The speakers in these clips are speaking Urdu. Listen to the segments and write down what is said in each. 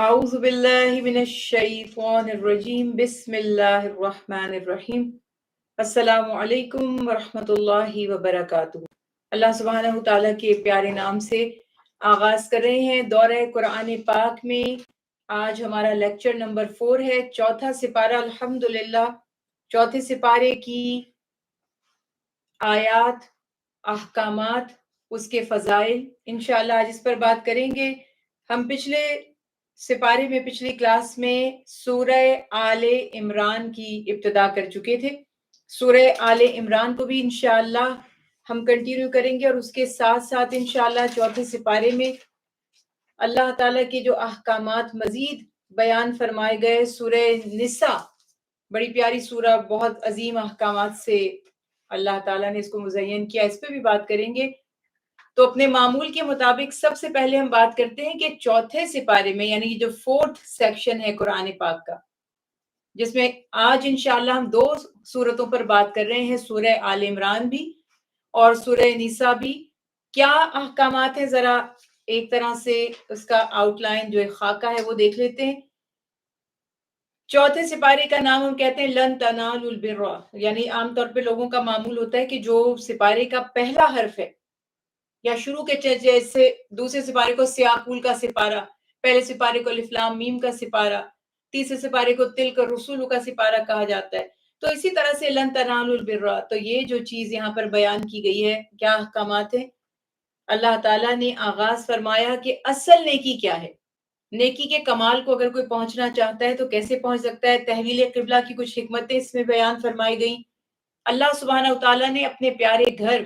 اعوذ باللہ من الشیطان الرجیم بسم اللہ الرحمن الرحیم السلام علیکم ورحمۃ اللہ وبرکاتہ۔ اللہ سبحانہ تعالیٰ کے پیارے نام سے آغاز کر رہے ہیں دورہ قرآن پاک میں۔ آج ہمارا لیکچر نمبر 4 ہے، چوتھا سپارہ الحمدللہ۔ چوتھے سپارے کی آیات، احکامات، اس کے فضائل انشاءاللہ آج اس پر بات کریں گے۔ ہم پچھلے سپارے میں پچھلی کلاس میں سورہ آل عمران کی ابتدا کر چکے تھے۔ سورہ آل عمران کو بھی انشاءاللہ ہم کنٹینیو کریں گے، اور اس کے ساتھ ساتھ انشاءاللہ چوتھے سپارے میں اللہ تعالیٰ کے جو احکامات مزید بیان فرمائے گئے۔ سورہ نساء بڑی پیاری سورہ، بہت عظیم احکامات سے اللہ تعالیٰ نے اس کو مزین کیا، اس پہ بھی بات کریں گے۔ تو اپنے معمول کے مطابق سب سے پہلے ہم بات کرتے ہیں کہ چوتھے سپارے میں، یعنی جو 4th سیکشن ہے قرآن پاک کا، جس میں آج انشاءاللہ ہم 2 سورتوں پر بات کر رہے ہیں، سورہ آل عمران بھی اور سورہ نساء بھی۔ کیا احکامات ہیں، ذرا ایک طرح سے اس کا آؤٹ لائن جو ایک خاکہ ہے وہ دیکھ لیتے ہیں۔ چوتھے سپارے کا نام ہم کہتے ہیں لن تنالوا البر، یعنی عام طور پہ لوگوں کا معمول ہوتا ہے کہ جو سپارے کا پہلا حرف ہے، یا شروع کے جیسے دوسرے سپارے کو سیاقول کا سپارہ، پہلے سپارے کو الف لام میم کا سپارہ، تیسرے سپارے کو تلک الرسول کا سپارہ کہا جاتا ہے۔ تو اسی طرح سے لن تنالوا البر، تو یہ جو چیز یہاں پر بیان کی گئی ہے، کیا احکامات ہیں؟ اللہ تعالیٰ نے آغاز فرمایا کہ اصل نیکی کیا ہے، نیکی کے کمال کو اگر کوئی پہنچنا چاہتا ہے تو کیسے پہنچ سکتا ہے۔ تحویل قبلہ کی کچھ حکمتیں اس میں بیان فرمائی گئیں۔ اللہ سبحانہ وتعالیٰ نے اپنے پیارے گھر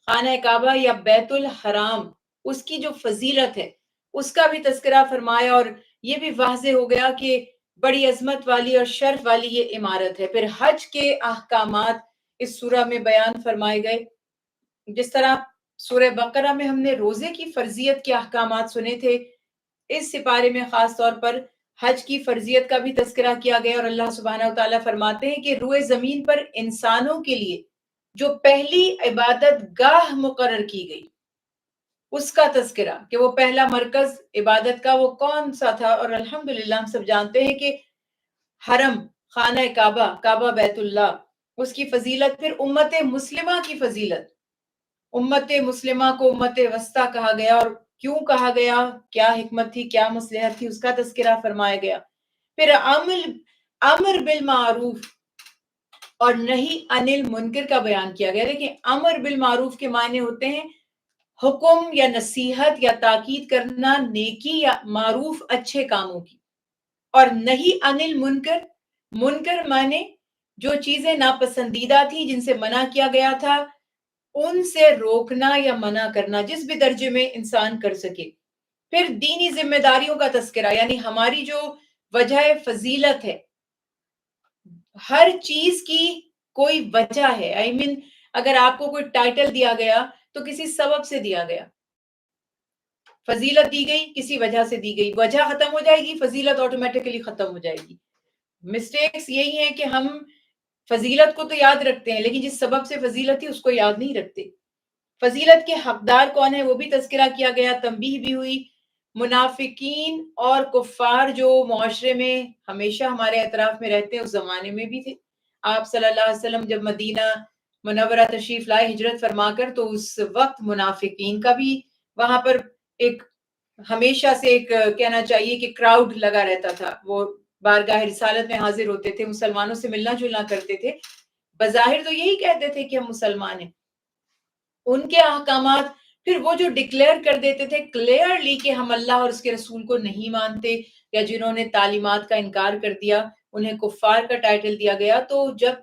خانہ کعبہ یا بیت الحرام، اس کی جو فضیلت ہے اس کا بھی تذکرہ فرمایا، اور یہ بھی واضح ہو گیا کہ بڑی عظمت والی اور شرف والی یہ عمارت ہے۔ پھر حج کے احکامات اس سورہ میں بیان فرمائے گئے، جس طرح سورہ بقرہ میں ہم نے روزے کی فرضیت کے احکامات سنے تھے، اس سپارے میں خاص طور پر حج کی فرضیت کا بھی تذکرہ کیا گیا، اور اللہ سبحانہ وتعالیٰ فرماتے ہیں کہ روئے زمین پر انسانوں کے لیے جو پہلی عبادت گاہ مقرر کی گئی اس کا تذکرہ، کہ وہ پہلا مرکز عبادت کا وہ کون سا تھا۔ اور الحمدللہ ہم سب جانتے ہیں کہ حرم، خانہ کعبہ، کعبہ بیت اللہ، اس کی فضیلت، پھر امت مسلمہ کی فضیلت۔ امت مسلمہ کو امت وسطیٰ کہا گیا، اور کیوں کہا گیا، کیا حکمت تھی، کیا مصلحت تھی، اس کا تذکرہ فرمایا گیا۔ پھر امر بالمعروف اور نہی عن المنکر کا بیان کیا گیا۔ دیکھیں، امر بالمعروف کے معنی ہوتے ہیں حکم یا نصیحت یا تاکید کرنا نیکی یا معروف اچھے کاموں کی، اور نہی عن المنکر، منکر معنی جو چیزیں ناپسندیدہ تھی، جن سے منع کیا گیا تھا، ان سے روکنا یا منع کرنا جس بھی درجے میں انسان کر سکے۔ پھر دینی ذمہ داریوں کا تذکرہ، یعنی ہماری جو وجہ فضیلت ہے، ہر چیز کی کوئی وجہ ہے۔ اگر آپ کو کوئی ٹائٹل دیا گیا تو کسی سبب سے دیا گیا، فضیلت دی گئی کسی وجہ سے دی گئی، وجہ ختم ہو جائے گی، فضیلت آٹومیٹکلی ختم ہو جائے گی۔ مسٹیکس یہی ہے کہ ہم فضیلت کو تو یاد رکھتے ہیں، لیکن جس سبب سے فضیلت تھی اس کو یاد نہیں رکھتے۔ فضیلت کے حقدار کون ہیں وہ بھی تذکرہ کیا گیا، تنبیہ بھی ہوئی۔ منافقین اور کفار جو معاشرے میں ہمیشہ ہمارے اطراف میں رہتے ہیں، اس زمانے میں بھی تھے۔ آپ صلی اللہ علیہ وسلم جب مدینہ منورہ تشریف لائے ہجرت فرما کر، تو اس وقت منافقین کا بھی وہاں پر ایک ہمیشہ سے ایک کہنا چاہیے کہ کراؤڈ لگا رہتا تھا۔ وہ بارگاہ رسالت میں حاضر ہوتے تھے، مسلمانوں سے ملنا جلنا کرتے تھے، بظاہر تو یہی کہتے تھے کہ ہم مسلمان ہیں۔ ان کے احکامات پھر وہ جو ڈکلیئر کر دیتے تھے کلیئرلی کہ ہم اللہ اور اس کے رسول کو نہیں مانتے، یا جنہوں نے تعلیمات کا انکار کر دیا انہیں کفار کا ٹائٹل دیا گیا۔ تو جب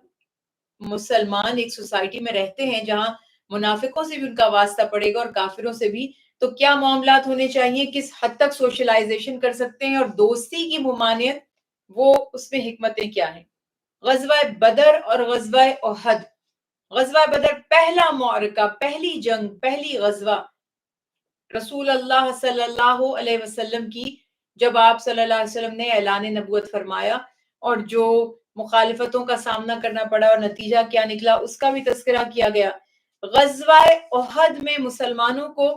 مسلمان ایک سوسائٹی میں رہتے ہیں جہاں منافقوں سے بھی ان کا واسطہ پڑے گا اور کافروں سے بھی، تو کیا معاملات ہونے چاہیے، کس حد تک سوشلائزیشن کر سکتے ہیں، اور دوستی کی ممانعت وہ اس میں حکمتیں کیا ہیں۔ غزوہ بدر اور غزوہ احد، غزوہ بدر پہلا معرکہ، پہلی جنگ، پہلی غزوہ رسول اللہ صلی اللہ علیہ وسلم کی، جب آپ صلی اللہ علیہ وسلم نے اعلان نبوت فرمایا اور جو مخالفتوں کا سامنا کرنا پڑا اور نتیجہ کیا نکلا اس کا بھی تذکرہ کیا گیا۔ غزوہ احد میں مسلمانوں کو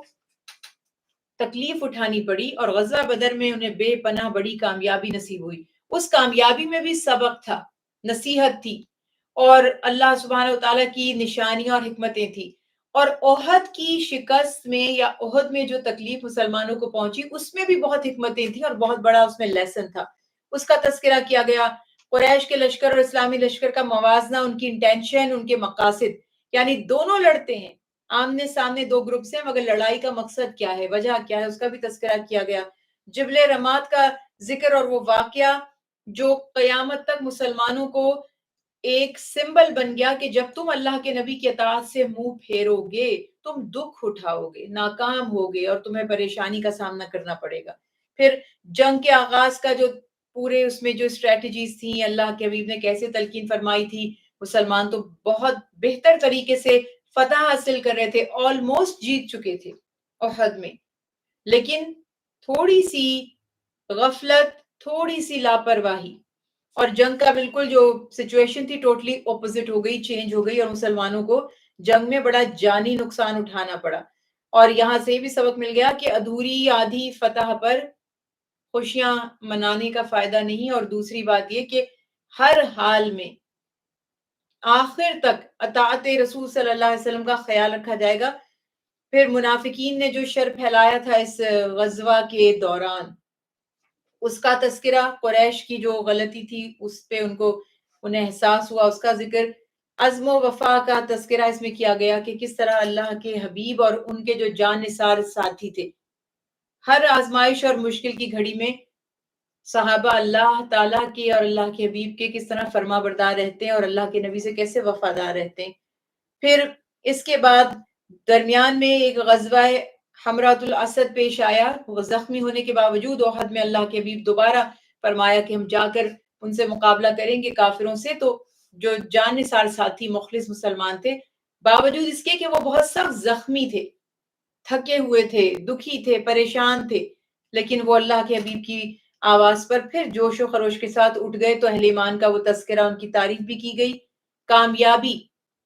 تکلیف اٹھانی پڑی اور غزوہ بدر میں انہیں بے پناہ بڑی کامیابی نصیب ہوئی. اس کامیابی میں بھی سبق تھا، نصیحت تھی اور اللہ سبحانہ وتعالیٰ کی نشانیاں اور حکمتیں تھی. اور احد کی شکست میں یا احد میں جو تکلیف مسلمانوں کو پہنچی اس میں بھی بہت حکمتیں تھیں اور بہت بڑا اس میں لیسن تھا. اس کا تذکرہ کیا گیا. قریش کے لشکر اور اسلامی لشکر کا موازنہ، ان کی انٹینشن، ان کے مقاصد، یعنی دونوں لڑتے ہیں، آمنے سامنے دو گروپس ہیں، مگر لڑائی کا مقصد کیا ہے، وجہ کیا ہے، اس کا بھی تذکرہ کیا گیا. جبل رماد کا ذکر اور وہ واقعہ جو قیامت تک مسلمانوں کو ایک سمبل بن گیا کہ جب تم اللہ کے نبی کی اطاعت سے منہ پھیرو گے تم دکھ اٹھاؤ گے، ناکام ہوگے اور تمہیں پریشانی کا سامنا کرنا پڑے گا. پھر جنگ کے آغاز کا جو پورے اس میں جو اسٹریٹجیز تھیں، اللہ کے حبیب نے کیسے تلقین فرمائی تھی، مسلمان تو بہت بہتر طریقے سے فتح حاصل کر رہے تھے، آلموسٹ جیت چکے تھے احد میں، لیکن تھوڑی سی غفلت، تھوڑی سی لاپرواہی اور جنگ کا بالکل جو سچویشن تھی ٹوٹلی اپوزٹ ہو گئی، چینج ہو گئی اور مسلمانوں کو جنگ میں بڑا جانی نقصان اٹھانا پڑا. اور یہاں سے بھی سبق مل گیا کہ ادھوری آدھی فتح پر خوشیاں منانے کا فائدہ نہیں، اور دوسری بات یہ کہ ہر حال میں آخر تک اطاعت رسول صلی اللہ علیہ وسلم کا خیال رکھا جائے گا. پھر منافقین نے جو شر پھیلایا تھا اس غزوہ کے دوران، اس کا تذکرہ، قریش کی جو غلطی تھی اس پہ انہیں احساس ہوا، اس کا ذکر، عزم و وفا کا تذکرہ اس میں کیا گیا کہ کس طرح اللہ کے حبیب اور ان کے جو جان نثار ساتھی تھے ہر آزمائش اور مشکل کی گھڑی میں صحابہ اللہ تعالیٰ کے اور اللہ کے حبیب کے کس طرح فرما بردار رہتے ہیں اور اللہ کے نبی سے کیسے وفادار رہتے ہیں. پھر اس کے بعد درمیان میں ایک غزوہ حمرات الاسد پیش آیا. وہ زخمی ہونے کے باوجود احد میں اللہ کے حبیب دوبارہ فرمایا کہ ہم جا کر ان سے مقابلہ کریں گے کافروں سے. تو جو جان نثار ساتھی مخلص مسلمان تھے، باوجود اس کے کہ وہ بہت سخت زخمی تھے، تھکے ہوئے تھے، دکھی تھے، پریشان تھے، لیکن وہ اللہ کے حبیب کی آواز پر پھر جوش و خروش کے ساتھ اٹھ گئے. تو اہل ایمان کا وہ تذکرہ، ان کی تعریف بھی کی گئی. کامیابی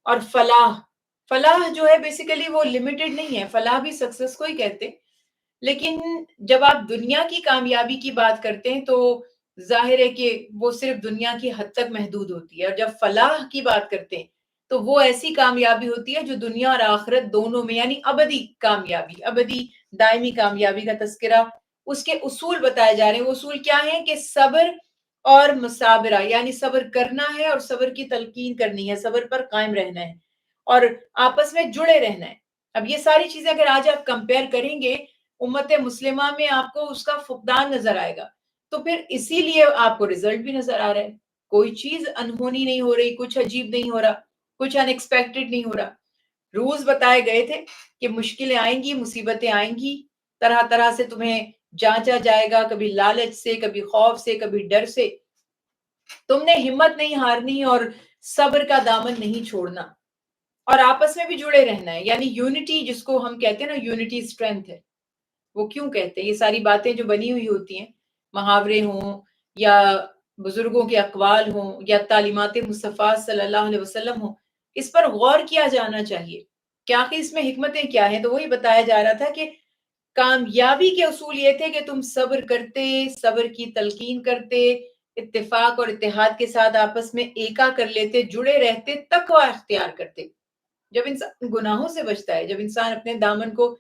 اور فلاح جو ہے بیسیکلی وہ لمیٹڈ نہیں ہے، فلاح بھی سکسس کو ہی کہتے، لیکن جب آپ دنیا کی کامیابی کی بات کرتے ہیں تو ظاہر ہے کہ وہ صرف دنیا کی حد تک محدود ہوتی ہے، اور جب فلاح کی بات کرتے ہیں تو وہ ایسی کامیابی ہوتی ہے جو دنیا اور آخرت دونوں میں، یعنی ابدی کامیابی، ابدی دائمی کامیابی کا تذکرہ. اس کے اصول بتائے جا رہے ہیں. وہ اصول کیا ہیں کہ صبر اور مصابرہ، یعنی صبر کرنا ہے اور صبر کی تلقین کرنی ہے، صبر پر قائم رہنا ہے اور آپس میں جڑے رہنا ہے. اب یہ ساری چیزیں اگر آج آپ کمپیئر کریں گے امت مسلمہ میں، آپ کو اس کا فقدان نظر آئے گا. تو پھر اسی لیے آپ کو رزلٹ بھی نظر آ رہا ہے. کوئی چیز انہونی نہیں ہو رہی، کچھ عجیب نہیں ہو رہا، کچھ ان ایکسپیکٹڈ نہیں ہو رہا. رولز بتائے گئے تھے کہ مشکلیں آئیں گی، مصیبتیں آئیں گی، طرح طرح سے تمہیں جانچا جائے گا، کبھی لالچ سے، کبھی خوف سے، کبھی ڈر سے. تم نے ہمت نہیں ہارنی اور صبر کا دامن نہیں چھوڑنا اور آپس میں بھی جڑے رہنا ہے. یعنی یونٹی جس کو ہم کہتے ہیں نا، یونٹی اسٹرینتھ ہے. وہ کیوں کہتے ہیں؟ یہ ساری باتیں جو بنی ہوئی ہوتی ہیں، محاورے ہوں یا بزرگوں کے اقوال ہوں یا تعلیمات مصطفیٰ صلی اللہ علیہ وسلم ہوں، اس پر غور کیا جانا چاہیے کہ آخر اس میں حکمتیں کیا ہیں. تو وہی بتایا جا رہا تھا کہ کامیابی کے اصول یہ تھے کہ تم صبر کرتے، صبر کی تلقین کرتے، اتفاق اور اتحاد کے ساتھ آپس میں ایکا کر لیتے، جڑے رہتے، تقوی اختیار کرتے. جب انسان گناہوں سے بچتا ہے، جب انسان اپنے دامن کو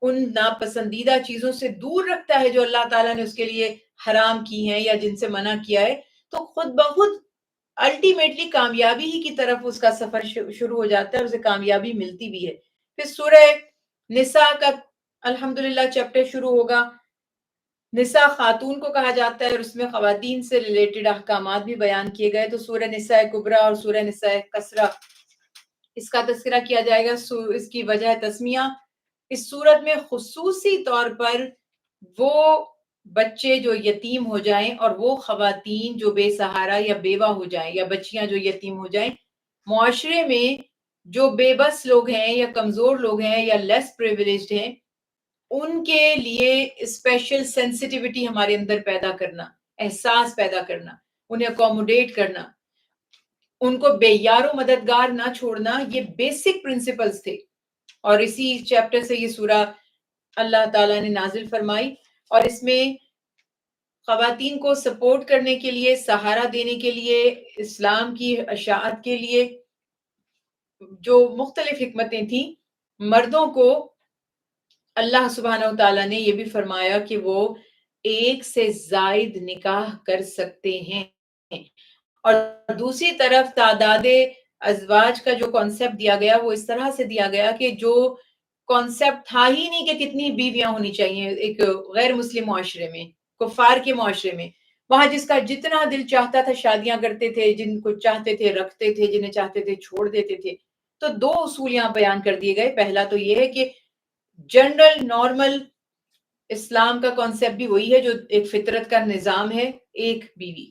ان ناپسندیدہ چیزوں سے دور رکھتا ہے جو اللہ تعالیٰ نے اس کے لیے حرام کی ہیں یا جن سے منع کیا ہے، تو خود بخود الٹیمیٹلی کامیابی ہی کی طرف اس کا سفر شروع ہو جاتا ہے اور اسے کامیابی ملتی بھی ہے. پھر سورہ نساء کا الحمدللہ چیپٹر شروع ہوگا. نساء خاتون کو کہا جاتا ہے اور اس میں خواتین سے ریلیٹڈ احکامات بھی بیان کیے گئے. تو سورہ نساء کبریٰ اور سورہ نساء کسریٰ، اس کا تذکرہ کیا جائے گا. اس کی وجہ تسمیہ، اس صورت میں خصوصی طور پر وہ بچے جو یتیم ہو جائیں اور وہ خواتین جو بے سہارا یا بیوہ ہو جائیں یا بچیاں جو یتیم ہو جائیں، معاشرے میں جو بے بس لوگ ہیں یا کمزور لوگ ہیں یا لیس پریویلیجڈ ہیں، ان کے لیے اسپیشل سینسٹیوٹی ہمارے اندر پیدا کرنا، احساس پیدا کرنا، انہیں اکوموڈیٹ کرنا، ان کو بے یار و مددگار نہ چھوڑنا، یہ بیسک پرنسپلز تھے. اور اسی چیپٹر سے یہ سورہ اللہ تعالیٰ نے نازل فرمائی، اور اس میں خواتین کو سپورٹ کرنے کے لیے، سہارا دینے کے لیے، اسلام کی اشاعت کے لیے جو مختلف حکمتیں تھیں، مردوں کو اللہ سبحانہ و تعالیٰ نے یہ بھی فرمایا کہ وہ ایک سے زائد نکاح کر سکتے ہیں، اور دوسری طرف تعداد ازواج کا جو کانسیپٹ دیا گیا وہ اس طرح سے دیا گیا کہ جو کانسیپٹ تھا ہی نہیں کہ کتنی بیویاں ہونی چاہیے ایک غیر مسلم معاشرے میں، کفار کے معاشرے میں، وہاں جس کا جتنا دل چاہتا تھا شادیاں کرتے تھے، جن کو چاہتے تھے رکھتے تھے، جنہیں چاہتے تھے چھوڑ دیتے تھے۔ تو دو اصول یہاں بیان کر دیے گئے۔ پہلا تو یہ ہے کہ جنرل نارمل اسلام کا کانسیپٹ بھی وہی ہے جو ایک فطرت کا نظام ہے، ایک بیوی،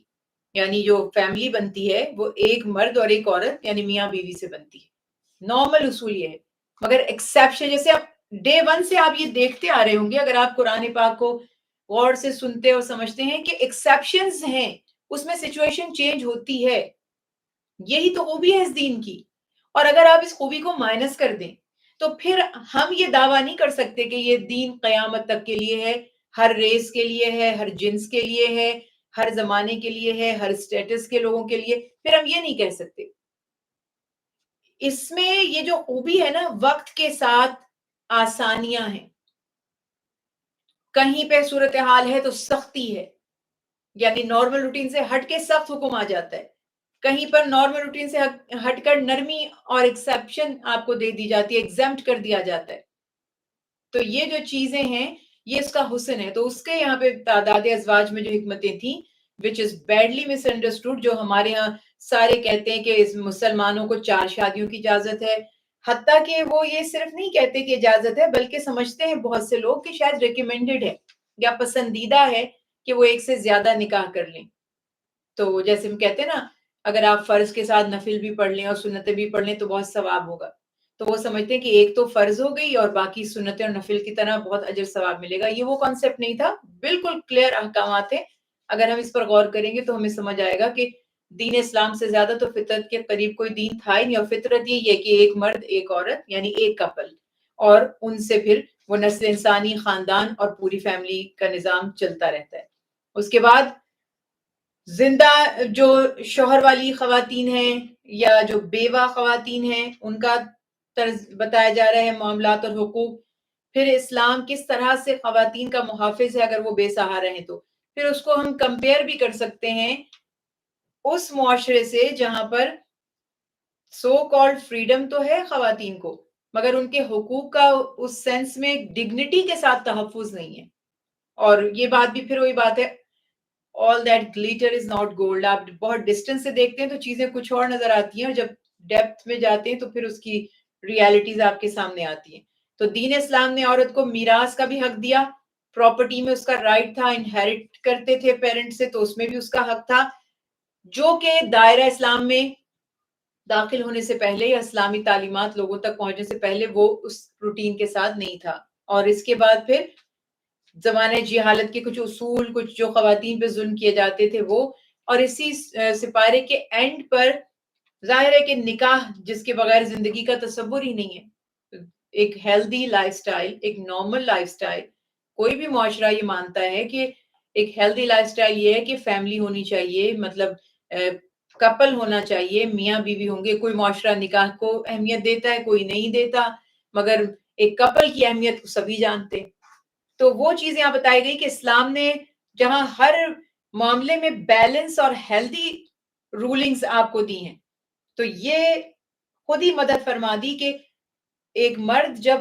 یعنی جو فیملی بنتی ہے وہ ایک مرد اور ایک عورت یعنی میاں بیوی سے بنتی ہے، نارمل اصول یہ ہے۔ مگر ایکسیپشن جیسے اب ڈے ون سے آپ یہ دیکھتے آ رہے ہوں گے، اگر آپ قرآن پاک کو غور سے سنتے اور سمجھتے ہیں کہ ایکسیپشنز ہیں، اس میں سچویشن چینج ہوتی ہے، یہی تو خوبی ہے اس دین کی۔ اور اگر آپ اس خوبی کو مائنس کر دیں تو پھر ہم یہ دعویٰ نہیں کر سکتے کہ یہ دین قیامت تک کے لیے ہے، ہر ریس کے لیے ہے، ہر جنس کے لیے ہے، ہر زمانے کے لیے ہے، ہر سٹیٹس کے لوگوں کے لیے، پھر ہم یہ نہیں کہہ سکتے۔ اس میں یہ جو خوبی ہے نا، وقت کے ساتھ آسانیاں ہیں، کہیں پہ صورتحال ہے تو سختی ہے، یعنی نارمل روٹین سے ہٹ کے سخت حکم آ جاتا ہے، کہیں پر نارمل روٹین سے ہٹ کر نرمی اور ایکسیپشن آپ کو دے دی جاتی ہے، ایگزمپٹ کر دیا جاتا ہے۔ تو یہ جو چیزیں ہیں یہ اس کا حسن ہے۔ تو اس کے یہاں پہ تعداد ازواج میں جو حکمتیں تھیں which is badly misunderstood، جو ہمارے ہاں سارے کہتے ہیں کہ اس مسلمانوں کو 4 شادیوں کی اجازت ہے، حتیٰ کہ وہ یہ صرف نہیں کہتے کہ اجازت ہے، بلکہ سمجھتے ہیں بہت سے لوگ کہ شاید ریکمینڈڈ ہے یا پسندیدہ ہے کہ وہ ایک سے زیادہ نکاح کر لیں۔ تو جیسے ہم کہتے ہیں نا، اگر آپ فرض کے ساتھ نفل بھی پڑھ لیں اور سنتیں بھی پڑھ لیں تو بہت ثواب ہوگا، تو وہ سمجھتے ہیں کہ ایک تو فرض ہو گئی اور باقی سنتیں اور نفل کی طرح بہت اجر ثواب ملے گا۔ یہ وہ کانسیپٹ نہیں تھا، بالکل کلیئر احکامات ہیں۔ اگر ہم اس پر غور کریں گے تو ہمیں سمجھ آئے گا کہ دین اسلام سے زیادہ تو فطرت کے قریب کوئی دین تھا ہی نہیں، اور فطرت یہ ہے کہ ایک مرد ایک عورت یعنی ایک کپل، اور ان سے پھر وہ نسل انسانی، خاندان اور پوری فیملی کا نظام چلتا رہتا ہے۔ اس کے بعد زندہ جو شوہر والی خواتین ہیں یا جو بیوہ خواتین ہیں ان کا طرز بتایا جا رہا ہے، معاملات اور حقوق۔ پھر اسلام کس طرح سے خواتین کا محافظ ہے اگر وہ بے سہارا ہیں، تو پھر اس کو ہم کمپیئر بھی کر سکتے ہیں اس معاشرے سے جہاں پر سو کالڈ فریڈم تو ہے خواتین کو، مگر ان کے حقوق کا اس سینس میں ڈگنیٹی کے ساتھ تحفظ نہیں ہے۔ اور یہ بات بھی پھر وہی بات ہے، all that glitter is not gold۔ آپ بہت ڈسٹینس سے دیکھتے ہیں تو چیزیں کچھ اور نظر آتی ہیں، اور جب ڈیپتھ میں جاتے ہیں تو پھر اس کی ریالٹیز آپ کے سامنے آتی ہیں۔ تو دین اسلام نے عورت کو میراث کا بھی حق دیا، پراپرٹی میں اس کا رائٹ تھا، انہیرٹ کرتے تھے پیرنٹ سے تو اس میں بھی اس کا حق تھا، جو کہ دائرہ اسلام میں داخل ہونے سے پہلے یا اسلامی تعلیمات لوگوں تک پہنچنے سے پہلے وہ اس روٹین کے ساتھ نہیں تھا۔ اور اس کے بعد پھر زمانہ جہالت کے کچھ اصول، کچھ جو خواتین پہ ظلم کیے جاتے تھے وہ، اور اسی سپارے کے اینڈ پر ظاہر ہے کہ نکاح جس کے بغیر زندگی کا تصور ہی نہیں ہے، ایک ہیلدی لائف سٹائل، ایک نارمل لائف سٹائل، کوئی بھی معاشرہ یہ مانتا ہے کہ ایک ہیلدی لائف سٹائل یہ ہے کہ فیملی ہونی چاہیے، مطلب کپل ہونا چاہیے، میاں بیوی ہوں گے۔ کوئی معاشرہ نکاح کو اہمیت دیتا ہے، کوئی نہیں دیتا، مگر ایک کپل کی اہمیت کو سبھی جانتے ہیں۔ تو وہ چیز یہاں بتائی گئی کہ اسلام نے جہاں ہر معاملے میں بیلنس اور ہیلدی رولنگز آپ کو دی ہیں، تو یہ خود ہی مدد فرما دی کہ ایک مرد جب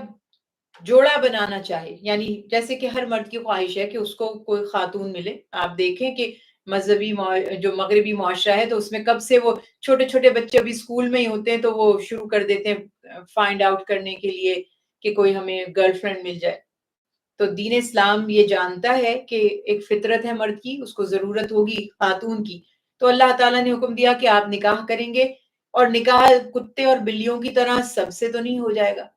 جوڑا بنانا چاہے، یعنی جیسے کہ ہر مرد کی خواہش ہے کہ اس کو کوئی خاتون ملے۔ آپ دیکھیں کہ مذہبی جو مغربی معاشرہ ہے تو اس میں کب سے وہ چھوٹے چھوٹے بچے ابھی اسکول میں ہی ہوتے ہیں تو وہ شروع کر دیتے ہیں فائنڈ آؤٹ کرنے کے لیے کہ کوئی ہمیں گرل فرینڈ مل جائے۔ تو دین اسلام یہ جانتا ہے کہ ایک فطرت ہے مرد کی، اس کو ضرورت ہوگی خاتون کی، تو اللہ تعالیٰ نے حکم دیا کہ آپ نکاح کریں گے، اور نکاح کتے اور بلیوں کی طرح سب سے تو نہیں ہو جائے گا۔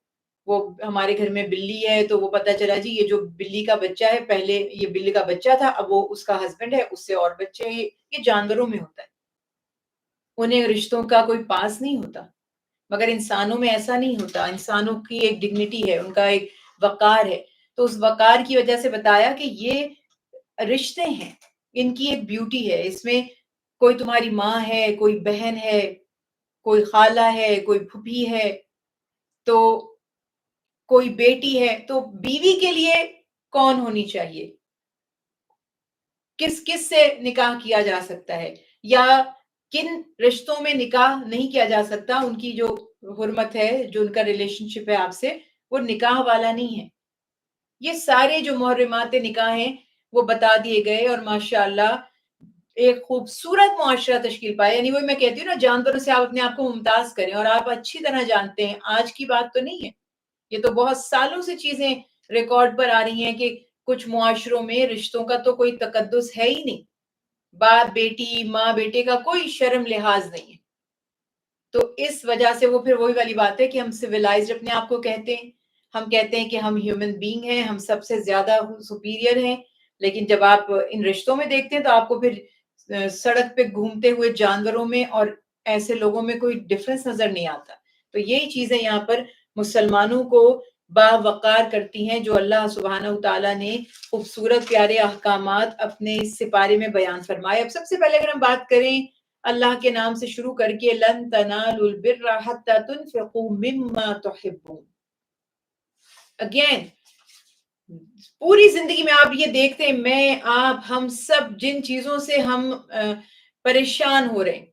وہ ہمارے گھر میں بلی ہے تو وہ پتہ چلا جی یہ جو بلی کا بچہ ہے، پہلے یہ بلی کا بچہ تھا، اب وہ اس کا ہسبینڈ ہے، اس سے اور بچے ہیں۔ یہ جانوروں میں ہوتا ہے، انہیں رشتوں کا کوئی پاس نہیں ہوتا، مگر انسانوں میں ایسا نہیں ہوتا۔ انسانوں کی ایک ڈگنیٹی ہے، ان کا ایک وقار ہے۔ تو اس وقار کی وجہ سے بتایا کہ یہ رشتے ہیں، ان کی ایک بیوٹی ہے، اس میں کوئی تمہاری ماں ہے، کوئی بہن ہے، کوئی خالہ ہے، کوئی پھوپھی ہے، تو کوئی بیٹی ہے، تو بیوی کے لیے کون ہونی چاہیے، کس کس سے نکاح کیا جا سکتا ہے، یا کن رشتوں میں نکاح نہیں کیا جا سکتا، ان کی جو حرمت ہے، جو ان کا ریلیشن شپ ہے آپ سے، وہ نکاح والا نہیں ہے. یہ سارے جو محرمات نکاح ہیں وہ بتا دیے گئے، اور ماشاءاللہ ایک خوبصورت معاشرہ تشکیل پایا. یعنی وہ میں کہتی ہوں نا، جانوروں سے آپ اپنے آپ کو ممتاز کریں، اور آپ اچھی طرح جانتے ہیں آج کی بات تو نہیں ہے، یہ تو بہت سالوں سے چیزیں ریکارڈ پر آ رہی ہیں کہ کچھ معاشروں میں رشتوں کا تو کوئی تقدس ہے ہی نہیں، باپ بیٹی، ماں بیٹے کا کوئی شرم لحاظ نہیں ہے. تو اس وجہ سے وہ پھر وہی والی بات ہے کہ ہم سویلائزڈ اپنے آپ کو کہتے ہیں، ہم کہتے ہیں کہ ہم ہیومن بینگ ہیں، ہم سب سے زیادہ سپیریئر ہیں، لیکن جب آپ ان رشتوں میں دیکھتے ہیں تو آپ کو پھر سڑک پہ گھومتے ہوئے جانوروں میں اور ایسے لوگوں میں کوئی ڈفرنس نظر نہیں آتا. تو یہی چیزیں یہاں پر مسلمانوں کو باوقار کرتی ہیں، جو اللہ سبحانہ تعالیٰ نے خوبصورت پیارے احکامات اپنے سپارے میں بیان فرمائے. اب سب سے پہلے اگر ہم بات کریں اللہ کے نام سے شروع کر کے، لن تنالوا البر حتى تنفقوا مما تحبون. اگین پوری زندگی میں آپ یہ دیکھتے ہیں، میں آپ ہم سب جن چیزوں سے ہم پریشان ہو رہے ہیں،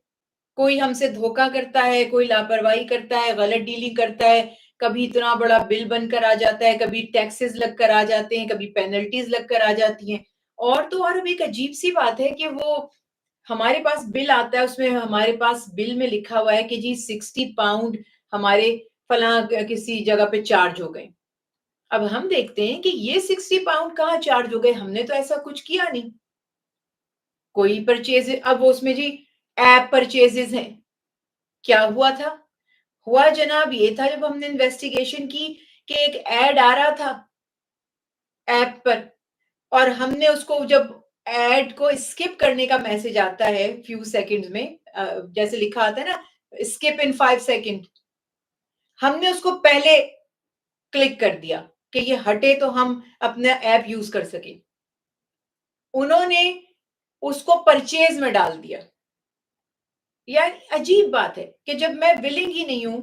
کوئی ہم سے دھوکا کرتا ہے، کوئی لاپرواہی کرتا ہے، غلط ڈیلنگ کرتا ہے، کبھی اتنا بڑا بل بن کر آ جاتا ہے، کبھی ٹیکسز لگ کر آ جاتے ہیں، کبھی پینلٹیز لگ کر آ جاتی ہیں. اور تو اور اب ایک عجیب سی بات ہے کہ وہ ہمارے پاس بل آتا ہے، اس میں ہمارے پاس بل میں لکھا ہوا ہے کہ جی 60 پاؤنڈ ہمارے فلاں کسی جگہ پہ چارج ہو گئے. اب ہم دیکھتے ہیں کہ یہ 60 پاؤنڈ کہاں چارج ہو گئے، ہم نے تو ایسا کچھ کیا نہیں. کوئی پرچیز، اب اس میں جی ایپ پرچیزز ہیں. کیا ہوا تھا؟ ہوا جناب یہ تھا، جب ہم نے انویسٹیگیشن کی کہ ایک ایڈ آ رہا تھا ایپ پر، اور ہم نے اس کو جب ایڈ کو اسکپ کرنے کا میسج آتا ہے فیو سیکنڈ میں، جیسے لکھا آتا ہے نا اسکپ ان 5 سیکنڈ، ہم نے اس کو پہلے کلک کر دیا کہ یہ ہٹے تو ہم اپنا ایپ یوز کر سکیں. انہوں نے اس کو پرچیز میں ڈال دیا. یعنی عجیب بات ہے کہ جب میں ولنگ ہی نہیں ہوں،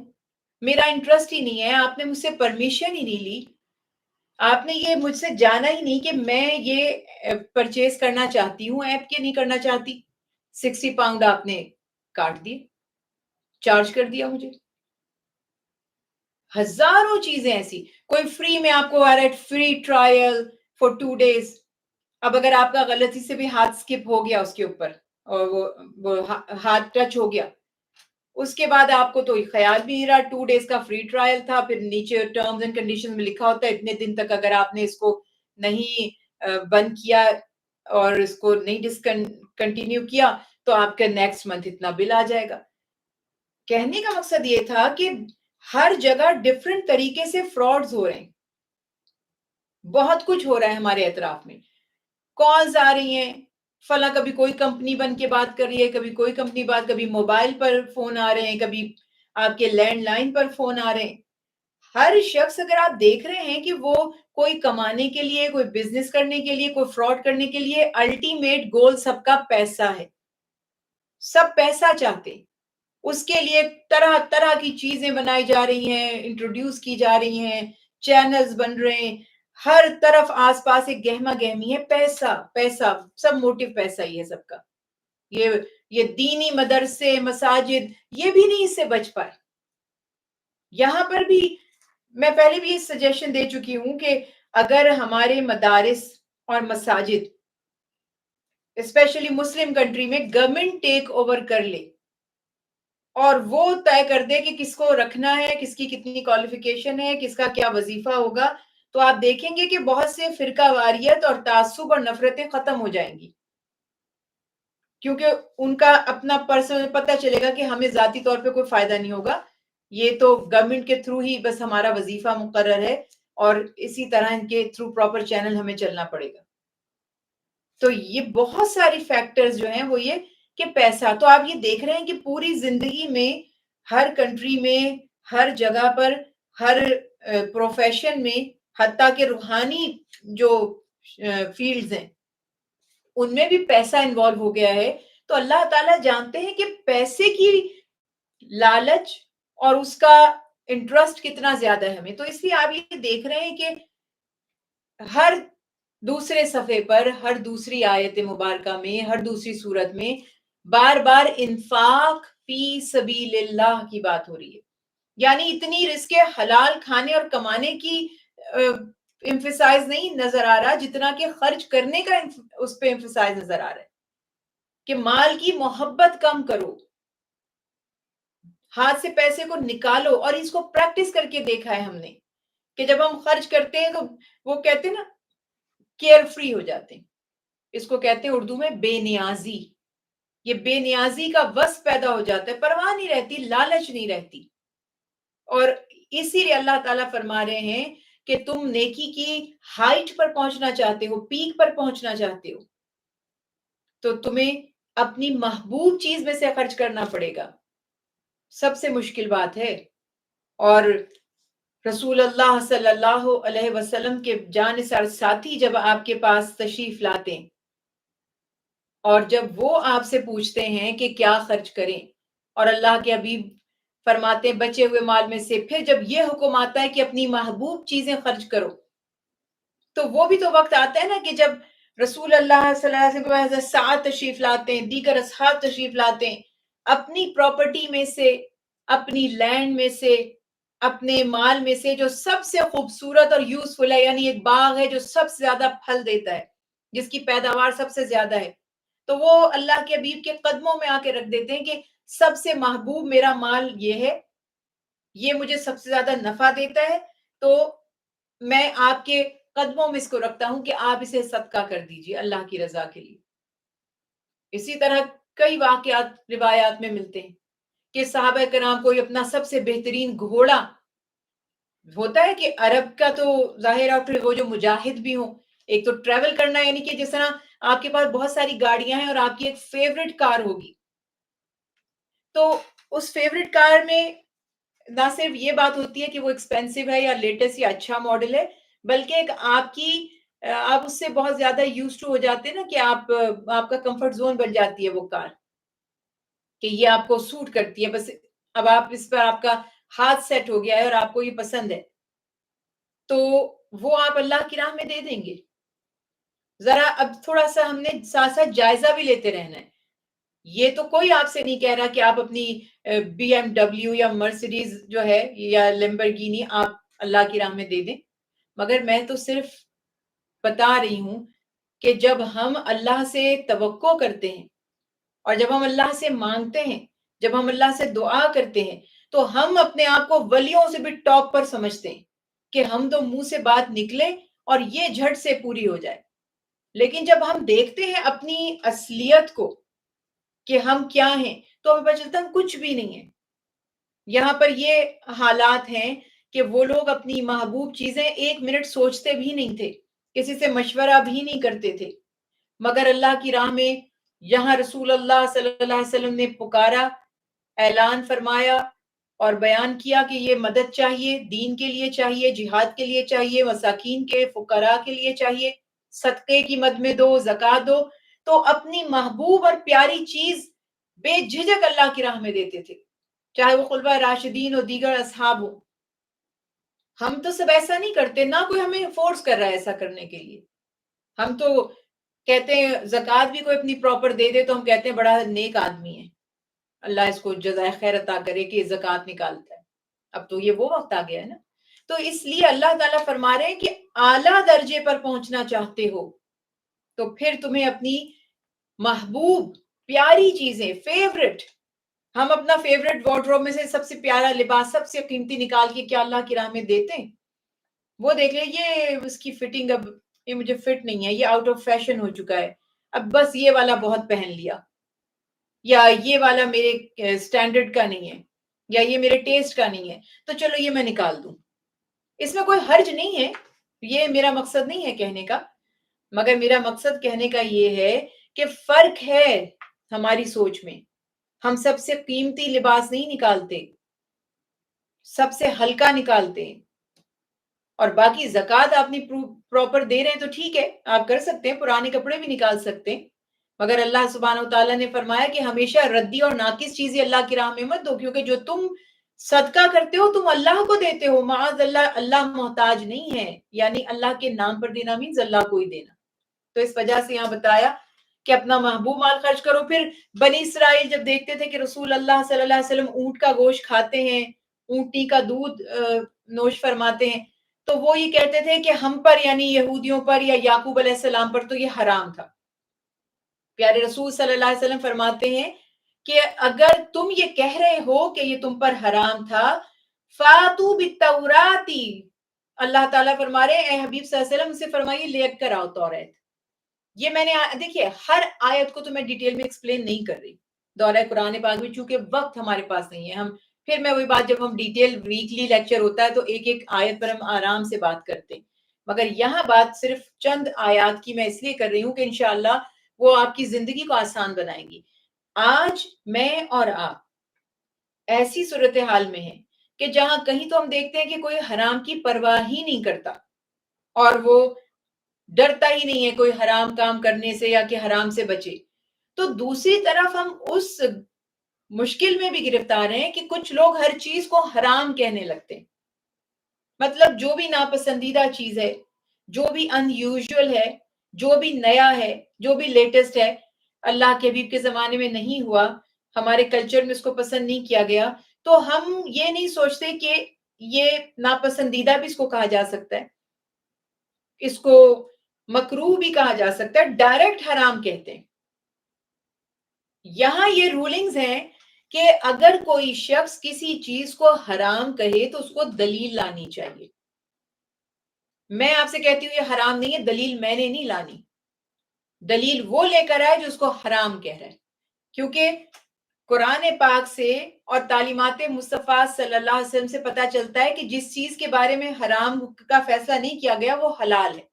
میرا انٹرسٹ ہی نہیں ہے، آپ نے مجھ سے پرمیشن ہی نہیں لی، آپ نے یہ مجھ سے جانا ہی نہیں کہ میں یہ پرچیز کرنا چاہتی ہوں، ایپ کے نہیں کرنا چاہتی، 60 پاؤنڈ آپ نے کاٹ دی، چارج کر دیا مجھے. ہزاروں چیزیں ایسی، کوئی فری میں آپ کو آ رہا ہے فری ٹرائل فور 2 days. اب اگر آپ کا غلطی سے بھی ہاتھ سکپ ہو گیا اس کے اوپر، اور وہ ہاتھ ٹچ ہو گیا، اس کے بعد آپ کو تو خیال بھی نہیں رہا، 2 days کا فری ٹرائل تھا، پھر نیچے ٹرمز اینڈ کنڈیشن میں لکھا ہوتا ہے اتنے دن تک اگر آپ نے اس کو نہیں بند کیا اور اس کو نہیں ڈسکنٹینیو کیا تو آپ کا نیکسٹ منتھ اتنا بل آ جائے گا. کہنے کا مقصد یہ تھا کہ ہر جگہ ڈفرنٹ طریقے سے فراڈز ہو رہے ہیں، بہت کچھ ہو رہا ہے ہمارے اطراف میں. کالز آ رہی ہیں، فلاں کبھی کوئی کمپنی بن کے بات کر رہی ہے، کبھی کوئی کمپنی بات، کبھی موبائل پر فون آ رہے ہیں، کبھی آپ کے لینڈ لائن پر فون آ رہے ہیں. ہر شخص اگر آپ دیکھ رہے ہیں کہ وہ کوئی کمانے کے لیے، کوئی بزنس کرنے کے لیے، کوئی فراڈ کرنے کے لیے، الٹیمیٹ گول سب کا پیسہ ہے، سب پیسہ چاہتے ہیں. اس کے لیے طرح طرح کی چیزیں بنائی جا رہی ہیں، انٹروڈیوس کی جا رہی ہیں، چینلز بن رہے ہیں، ہر طرف آس پاس ایک گہما گہمی ہے، پیسہ پیسہ، سب موٹو پیسہ ہی ہے سب کا. یہ دینی مدرسے، مساجد، یہ بھی نہیں اس سے بچ پائے. یہاں پر بھی میں پہلے بھی اس سجیشن دے چکی ہوں کہ اگر ہمارے مدارس اور مساجد اسپیشلی مسلم کنٹری میں گورنمنٹ ٹیک اوور کر لے اور وہ طے کر دے کہ کس کو رکھنا ہے، کس کی کتنی کوالیفیکیشن ہے، کس کا کیا وظیفہ ہوگا، تو آپ دیکھیں گے کہ بہت سے فرقہ واریت اور تعصب اور نفرتیں ختم ہو جائیں گی، کیونکہ ان کا اپنا پرسنل پتہ چلے گا کہ ہمیں ذاتی طور پہ کوئی فائدہ نہیں ہوگا، یہ تو گورنمنٹ کے تھرو ہی بس ہمارا وظیفہ مقرر ہے، اور اسی طرح ان کے تھرو پراپر چینل ہمیں چلنا پڑے گا. تو یہ بہت ساری فیکٹرز جو ہیں وہ یہ کہ پیسہ. تو آپ یہ دیکھ رہے ہیں کہ پوری زندگی میں ہر کنٹری میں، ہر جگہ پر، ہر پروفیشن میں حتیٰ کہ روحانی جو فیلڈز ہیں ان میں بھی پیسہ انوالو ہو گیا ہے. تو اللہ تعالیٰ جانتے ہیں کہ پیسے کی لالچ اور اس کا انٹرسٹ کتنا زیادہ ہے ہمیں. تو اس لیے آپ یہ دیکھ رہے ہیں کہ ہر دوسرے صفحے پر، ہر دوسری آیت مبارکہ میں، ہر دوسری صورت میں بار بار انفاق فی سبیل اللہ کی بات ہو رہی ہے. یعنی اتنی رزق حلال کھانے اور کمانے کی ایمفیسائز نہیں نظر آ رہا جتنا کہ خرچ کرنے کا اس پہ ایمفیسائز نظر آ رہا ہے کہ مال کی محبت کم کرو، ہاتھ سے پیسے کو نکالو. اور اس کو پریکٹس کر کے دیکھا ہے ہم نے کہ جب ہم خرچ کرتے ہیں تو وہ کہتے ہیں نا کیئر فری ہو جاتے ہیں. اس کو کہتے ہیں اردو میں بے نیازی. یہ بے نیازی کا وصف پیدا ہو جاتا ہے، پرواہ نہیں رہتی، لالچ نہیں رہتی. اور اسی لیے اللہ تعالیٰ فرما رہے ہیں کہ تم نیکی کی ہائٹ پر پہنچنا چاہتے ہو، پیک پر پہنچنا چاہتے ہو، تو تمہیں اپنی محبوب چیز میں سے خرچ کرنا پڑے گا. سب سے مشکل بات ہے. اور رسول اللہ صلی اللہ علیہ وسلم کے جانثار ساتھی جب آپ کے پاس تشریف لاتے ہیں اور جب وہ آپ سے پوچھتے ہیں کہ کیا خرچ کریں، اور اللہ کے حبیب فرماتے ہیں بچے ہوئے مال میں سے، پھر جب یہ حکم آتا ہے کہ اپنی محبوب چیزیں خرچ کرو، تو وہ بھی تو وقت آتا ہے نا کہ جب رسول اللہ صلی اللہ علیہ وسلم کے ساتھ تشریف لاتے ہیں، دیگر اصحاب تشریف لاتے ہیں، اپنی پراپرٹی میں سے، اپنی لینڈ میں سے، اپنے مال میں سے جو سب سے خوبصورت اور یوزفل ہے، یعنی ایک باغ ہے جو سب سے زیادہ پھل دیتا ہے، جس کی پیداوار سب سے زیادہ ہے، تو وہ اللہ کے حبیب کے قدموں میں آ کے رکھ دیتے ہیں کہ سب سے محبوب میرا مال یہ ہے، یہ مجھے سب سے زیادہ نفع دیتا ہے، تو میں آپ کے قدموں میں اس کو رکھتا ہوں کہ آپ اسے صدقہ کر دیجئے اللہ کی رضا کے لیے. اسی طرح کئی واقعات روایات میں ملتے ہیں کہ صحابہ کرام کوئی اپنا سب سے بہترین گھوڑا ہوتا ہے کہ عرب کا تو ظاہر ہے، پھر وہ جو مجاہد بھی ہوں، ایک تو ٹریول کرنا، یعنی کہ جس طرح آپ کے پاس بہت ساری گاڑیاں ہیں اور آپ کی ایک فیوریٹ کار ہوگی، تو اس فیوریٹ کار میں نہ صرف یہ بات ہوتی ہے کہ وہ ایکسپینسو ہے یا لیٹسٹ یا اچھا ماڈل ہے، بلکہ ایک آپ کی آپ اس سے بہت زیادہ یوز ٹو ہو جاتے ہیں نا کہ آپ کا کمفرٹ زون بن جاتی ہے وہ کار، کہ یہ آپ کو سوٹ کرتی ہے. بس اب آپ اس پر آپ کا ہاتھ سیٹ ہو گیا ہے اور آپ کو یہ پسند ہے، تو وہ آپ اللہ کی راہ میں دے دیں گے. ذرا اب تھوڑا سا ہم نے ساتھ ساتھ جائزہ بھی لیتے رہنا ہے. یہ تو کوئی آپ سے نہیں کہہ رہا کہ آپ اپنی بی ایم ڈبلیو یا مرسیڈیز جو ہے یا لیمبرگینی آپ اللہ کی راہ میں دے دیں، مگر میں تو صرف بتا رہی ہوں کہ جب ہم اللہ سے توقع کرتے ہیں اور جب ہم اللہ سے مانگتے ہیں، جب ہم اللہ سے دعا کرتے ہیں، تو ہم اپنے آپ کو ولیوں سے بھی ٹاپ پر سمجھتے ہیں کہ ہم تو منہ سے بات نکلے اور یہ جھٹ سے پوری ہو جائے. لیکن جب ہم دیکھتے ہیں اپنی اصلیت کو کہ ہم کیا ہیں، تو ہمیں پتہ چلتا ہے ہم کچھ بھی نہیں ہیں. یہاں پر یہ حالات ہیں کہ وہ لوگ اپنی محبوب چیزیں ایک منٹ سوچتے بھی نہیں تھے، کسی سے مشورہ بھی نہیں کرتے تھے، مگر اللہ کی راہ میں یہاں رسول اللہ صلی اللہ علیہ وسلم نے پکارا، اعلان فرمایا اور بیان کیا کہ یہ مدد چاہیے، دین کے لیے چاہیے، جہاد کے لیے چاہیے، مساکین کے فقراء کے لیے چاہیے، صدقے کی مد میں دو، زکوٰۃ دو، تو اپنی محبوب اور پیاری چیز بے جھجک اللہ کی راہ میں دیتے تھے، چاہے وہ خلفائے راشدین ہو، دیگر اصحاب ہو. ہم تو سب ایسا نہیں کرتے، نہ کوئی ہمیں فورس کر رہا ہے ایسا کرنے کے لیے. ہم تو کہتے ہیں زکوٰۃ بھی کوئی اپنی پراپر دے دے تو ہم کہتے ہیں بڑا نیک آدمی ہے، اللہ اس کو جزائے خیر عطا کرے کہ زکوٰۃ نکالتا ہے. اب تو یہ وہ وقت آ گیا ہے نا. تو اس لیے اللہ تعالیٰ فرما رہے ہیں کہ اعلیٰ درجے پر پہنچنا چاہتے ہو تو پھر تمہیں اپنی محبوب پیاری چیزیں، فیوریٹ، ہم اپنا فیوریٹ وارڈروب میں سے سب سے پیارا لباس، سب سے قیمتی نکال کے کیا اللہ کی راہ میں دیتے ہیں؟ وہ دیکھ لیں یہ اس کی فٹنگ اب یہ مجھے فٹ نہیں ہے، یہ آؤٹ آف فیشن ہو چکا ہے، اب بس یہ والا بہت پہن لیا، یا یہ والا میرے سٹینڈرڈ کا نہیں ہے، یا یہ میرے ٹیسٹ کا نہیں ہے، تو چلو یہ میں نکال دوں. اس میں کوئی حرج نہیں ہے، یہ میرا مقصد نہیں ہے کہنے کا، مگر میرا مقصد کہنے کا یہ ہے کہ فرق ہے ہماری سوچ میں. ہم سب سے قیمتی لباس نہیں نکالتے، سب سے ہلکا نکالتے ہیں. اور باقی زکوٰۃ آپ نے پراپر دے رہے ہیں تو ٹھیک ہے، آپ کر سکتے ہیں، پرانے کپڑے بھی نکال سکتے ہیں، مگر اللہ سبحانہ و تعالیٰ نے فرمایا کہ ہمیشہ ردی اور ناقص چیزیں اللہ کی راہ میں مت دو، کیونکہ جو تم صدقہ کرتے ہو تم اللہ کو دیتے ہو، معاذ اللہ، اللہ محتاج نہیں ہے، یعنی اللہ کے نام پر دینا مینز اللہ کو ہی دینا۔ تو اس وجہ سے یہاں بتایا کہ اپنا محبوب مال خرچ کرو۔ پھر بنی اسرائیل جب دیکھتے تھے کہ رسول اللہ صلی اللہ علیہ وسلم اونٹ کا گوشت کھاتے ہیں، اونٹنی کا دودھ نوش فرماتے ہیں، تو وہ یہ کہتے تھے کہ ہم پر یعنی یہودیوں پر یا یعقوب علیہ السلام پر تو یہ حرام تھا۔ پیارے رسول صلی اللہ علیہ وسلم فرماتے ہیں کہ اگر تم یہ کہہ رہے ہو کہ یہ تم پر حرام تھا، فاتو بالتوراتی، اللہ تعالیٰ فرما رہے اے حبیب صلی اللہ علیہ وسلم سے فرمائیے لے کر آؤ توریت۔ یہ میں نے دیکھیے ہر آیت کو تو میں ڈیٹیل میں ایکسپلین نہیں کر رہی دورہ قرآن پاک میں، چونکہ وقت ہمارے پاس نہیں ہے، ہم پھر میں وہی بات، جب ہم ڈیٹیل ویکلی لیکچر ہوتا ہے تو ایک ایک آیت پر ہم آرام سے بات کرتے ہیں، مگر یہاں بات صرف چند آیات کی میں اس لیے کر رہی ہوں کہ انشاءاللہ وہ آپ کی زندگی کو آسان بنائیں گی۔ آج میں اور آپ ایسی صورتحال میں ہیں کہ جہاں کہیں تو ہم دیکھتے ہیں کہ کوئی حرام کی پرواہ ہی نہیں کرتا اور وہ ڈرتا ہی نہیں ہے کوئی حرام کام کرنے سے یا کہ حرام سے بچے، تو دوسری طرف ہم اس مشکل میں بھی گرفتار ہیں کہ کچھ لوگ ہر چیز کو حرام کہنے لگتے ہیں، مطلب جو بھی ناپسندیدہ چیز ہے، جو بھی ان یوزول ہے، جو بھی نیا ہے، جو بھی لیٹسٹ ہے، اللہ کے حبیب کے زمانے میں نہیں ہوا، ہمارے کلچر میں اس کو پسند نہیں کیا گیا، تو ہم یہ نہیں سوچتے کہ یہ ناپسندیدہ بھی اس کو کہا جا سکتا ہے، اس کو مکروہ بھی کہا جا سکتا ہے، ڈائریکٹ حرام کہتے ہیں۔ یہاں یہ رولنگز ہیں کہ اگر کوئی شخص کسی چیز کو حرام کہے تو اس کو دلیل لانی چاہیے۔ میں آپ سے کہتی ہوں یہ حرام نہیں ہے، دلیل میں نے نہیں لانی، دلیل وہ لے کر آئے جو اس کو حرام کہہ رہا ہے، کیونکہ قرآن پاک سے اور تعلیمات مصطفیٰ صلی اللہ علیہ وسلم سے پتہ چلتا ہے کہ جس چیز کے بارے میں حرام کا فیصلہ نہیں کیا گیا وہ حلال ہے،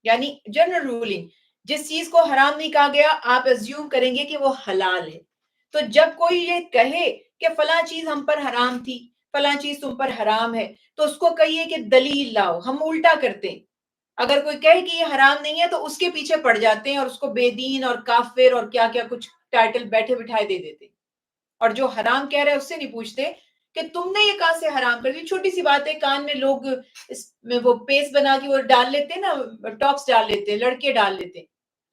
یعنی جنرل رولنگ، جس چیز کو حرام نہیں کہا گیا آپ ازیوم کریں گے کہ وہ حلال ہے۔ تو جب کوئی یہ کہے کہ فلاں چیز ہم پر حرام تھی، فلاں چیز تم پر حرام ہے، تو اس کو کہیے کہ دلیل لاؤ۔ ہم الٹا کرتے ہیں، اگر کوئی کہے کہ یہ حرام نہیں ہے تو اس کے پیچھے پڑ جاتے ہیں اور اس کو بے دین اور کافر اور کیا کیا کچھ ٹائٹل بیٹھے بٹھائے دے دیتے ہیں، اور جو حرام کہہ رہے ہیں اس سے نہیں پوچھتے کہ تم نے یہ کہاں سے حرام کر دی۔ چھوٹی سی بات ہے، کان میں لوگ اس میں وہ پیسٹ بنا کے وہ ڈال لیتے ہیں نا، ٹاکس ڈال لیتے ہیں، لڑکے ڈال لیتے ہیں،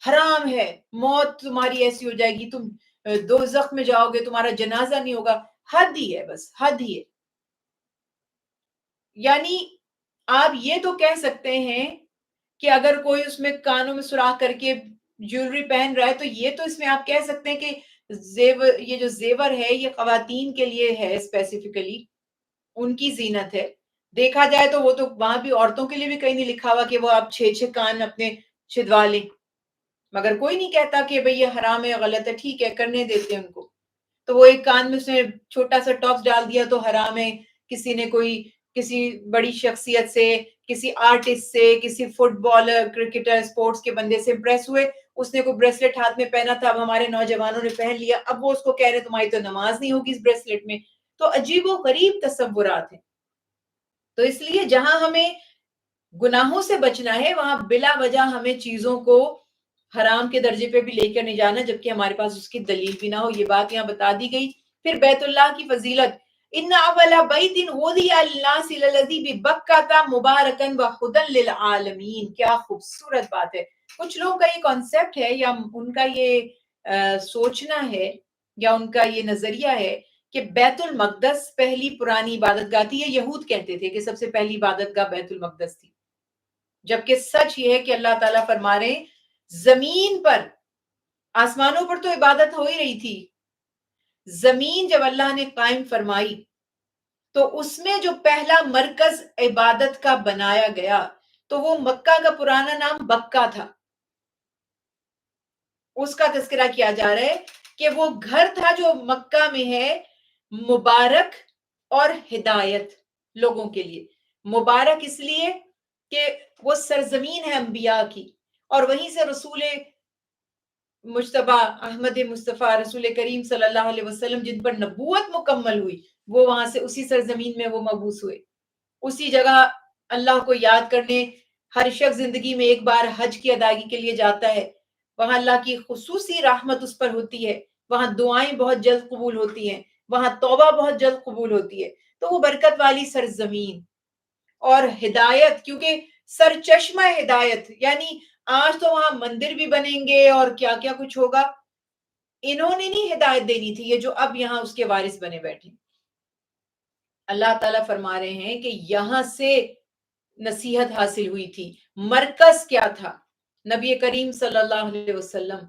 حرام ہے، موت تمہاری ایسی ہو جائے گی، تم دوزخ میں جاؤ گے، تمہارا جنازہ نہیں ہوگا۔ حد ہی ہے، بس حد ہی ہے۔ یعنی آپ یہ تو کہہ سکتے ہیں کہ اگر کوئی اس میں کانوں میں سوراخ کر کے جیولری پہن رہا ہے تو یہ تو اس میں آپ کہہ سکتے ہیں کہ زیور، یہ جو زیور ہے یہ خواتین کے لیے ہے، اسپیسیفکلی ان کی زینت ہے۔ دیکھا جائے تو وہ تو وہاں بھی عورتوں کے لیے بھی کہیں نہیں لکھا ہوا کہ وہ آپ 6 کان اپنے چھدوا لیں، مگر کوئی نہیں کہتا کہ بھئی یہ حرام ہے، غلط ہے، ٹھیک ہے کرنے دیتے ہیں ان کو۔ تو وہ ایک کان میں اس نے چھوٹا سا ٹاپس ڈال دیا تو حرام ہے۔ کسی نے کوئی کسی بڑی شخصیت سے، کسی آرٹسٹ سے، کسی فٹ بالر، کرکٹر، اسپورٹس کے بندے سے امپریس ہوئے، اس نے کوئی بریسلٹ ہاتھ میں پہنا تھا، اب ہمارے نوجوانوں نے پہن لیا، اب وہ اس کو کہہ رہے تمہاری تو نماز نہیں ہوگی اس بریسلٹ میں۔ تو عجیب و غریب تصورات ہیں۔ تو اس لیے جہاں ہمیں گناہوں سے بچنا ہے وہاں بلا وجہ ہمیں چیزوں کو حرام کے درجے پہ بھی لے کر نہیں جانا جبکہ ہمارے پاس اس کی دلیل بھی نہ ہو، یہ بات یہاں بتا دی گئی۔ پھر بیت اللہ کی فضیلت، ان اول بیت وضع للناس للذی ببکۃ مبارکا وہدی للعالمین، کیا خوبصورت بات ہے۔ کچھ لوگوں کا یہ کانسیپٹ ہے یا ان کا یہ سوچنا ہے یا ان کا یہ نظریہ ہے کہ بیت المقدس پہلی پرانی عبادت گاہ تھی، یہ یہود کہتے تھے کہ سب سے پہلی عبادت گاہ بیت المقدس تھی، جبکہ سچ یہ ہے کہ اللہ تعالیٰ فرما رہے ہیں زمین پر، آسمانوں پر تو عبادت ہو ہی رہی تھی، زمین جب اللہ نے قائم فرمائی تو اس میں جو پہلا مرکز عبادت کا بنایا گیا تو وہ مکہ کا پرانا نام بکہ تھا، اس کا تذکرہ کیا جا رہا ہے کہ وہ گھر تھا جو مکہ میں ہے، مبارک اور ہدایت لوگوں کے لیے۔ مبارک اس لیے کہ وہ سرزمین ہے انبیاء کی، اور وہیں سے رسول مجتبی احمد مصطفیٰ رسول کریم صلی اللہ علیہ وسلم جن پر نبوت مکمل ہوئی وہ وہاں سے اسی سرزمین میں وہ مبعوث ہوئے، اسی جگہ اللہ کو یاد کرنے ہر شخص زندگی میں ایک بار حج کی ادائیگی کے لیے جاتا ہے، وہاں اللہ کی خصوصی رحمت اس پر ہوتی ہے، وہاں دعائیں بہت جلد قبول ہوتی ہیں، وہاں توبہ بہت جلد قبول ہوتی ہے، تو وہ برکت والی سرزمین اور ہدایت، کیونکہ سرچشمہ ہدایت، یعنی آج تو وہاں مندر بھی بنیں گے اور کیا کیا کچھ ہوگا، انہوں نے نہیں ہدایت دینی تھی، یہ جو اب یہاں اس کے وارث بنے بیٹھے۔ اللہ تعالیٰ فرما رہے ہیں کہ یہاں سے نصیحت حاصل ہوئی تھی، مرکز کیا تھا؟ نبی کریم صلی اللہ علیہ وسلم،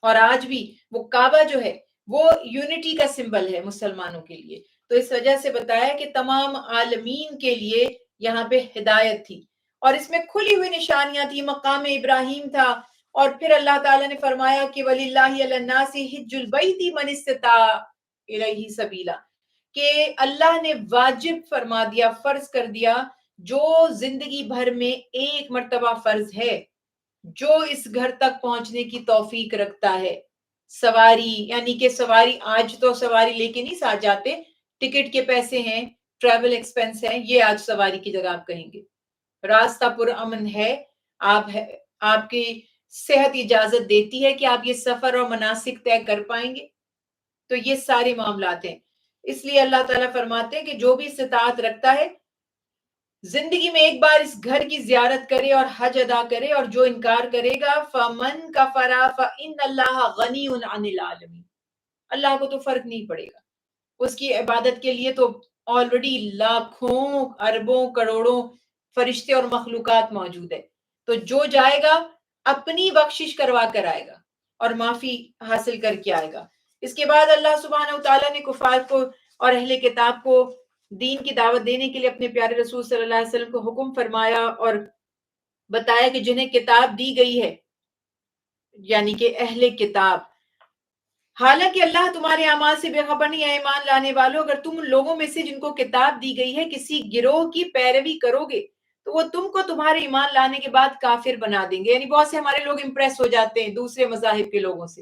اور آج بھی وہ کعبہ جو ہے وہ یونٹی کا سمبل ہے مسلمانوں کے لیے، تو اس وجہ سے بتایا کہ تمام عالمین کے لیے یہاں پہ ہدایت تھی، اور اس میں کھلی ہوئی نشانیاں تھی، مقام ابراہیم تھا، اور پھر اللہ تعالیٰ نے فرمایا کہ وَلِلَّهِ عَلَى النَّاسِ حِجُّ الْبَيْتِ مَنِ اسْتَطَاعَ إِلَيْهِ سَبِيلًا، کہ اللہ نے واجب فرما دیا، فرض کر دیا، جو زندگی بھر میں ایک مرتبہ فرض ہے، جو اس گھر تک پہنچنے کی توفیق رکھتا ہے، سواری، یعنی کہ سواری، آج تو سواری لے کے نہیں ساتھ جاتے، ٹکٹ کے پیسے ہیں، ٹریول ایکسپینس ہیں، یہ آج سواری کی جگہ آپ کہیں گے، راستہ پرامن ہے، آپ کی صحت اجازت دیتی ہے کہ آپ یہ سفر اور مناسک طے کر پائیں گے، تو یہ سارے معاملات ہیں، اس لیے اللہ تعالیٰ فرماتے ہیں کہ جو بھی استطاعت رکھتا ہے زندگی میں ایک بار اس گھر کی زیارت کرے اور حج ادا کرے، اور جو انکار کرے گا فَمَن كَفَرَ فَإِنَّ اللَّهَ غَنِيٌّ عَنِ الْعَالَمِينَ، اللہ کو تو فرق نہیں پڑے گا، اس کی عبادت کے لیے تو آلریڈی لاکھوں اربوں کروڑوں فرشتے اور مخلوقات موجود ہے، تو جو جائے گا اپنی بخشش کروا کر آئے گا اور معافی حاصل کر کے آئے گا۔ اس کے بعد اللہ سبحانہ وتعالیٰ نے کفار کو اور اہل کتاب کو دین کی دعوت دینے کے لیے اپنے پیارے رسول صلی اللہ علیہ وسلم کو حکم فرمایا اور بتایا کہ جنہیں کتاب دی گئی ہے، یعنی کہ اہل کتاب، حالانکہ اللہ تمہارے اعمال سے بے خبر نہیں ہے، ایمان لانے والوں، اگر تم ان لوگوں میں سے جن کو کتاب دی گئی ہے کسی گروہ کی پیروی کرو گے تو وہ تم کو تمہارے ایمان لانے کے بعد کافر بنا دیں گے، یعنی بہت سے ہمارے لوگ امپریس ہو جاتے ہیں دوسرے مذاہب کے لوگوں سے۔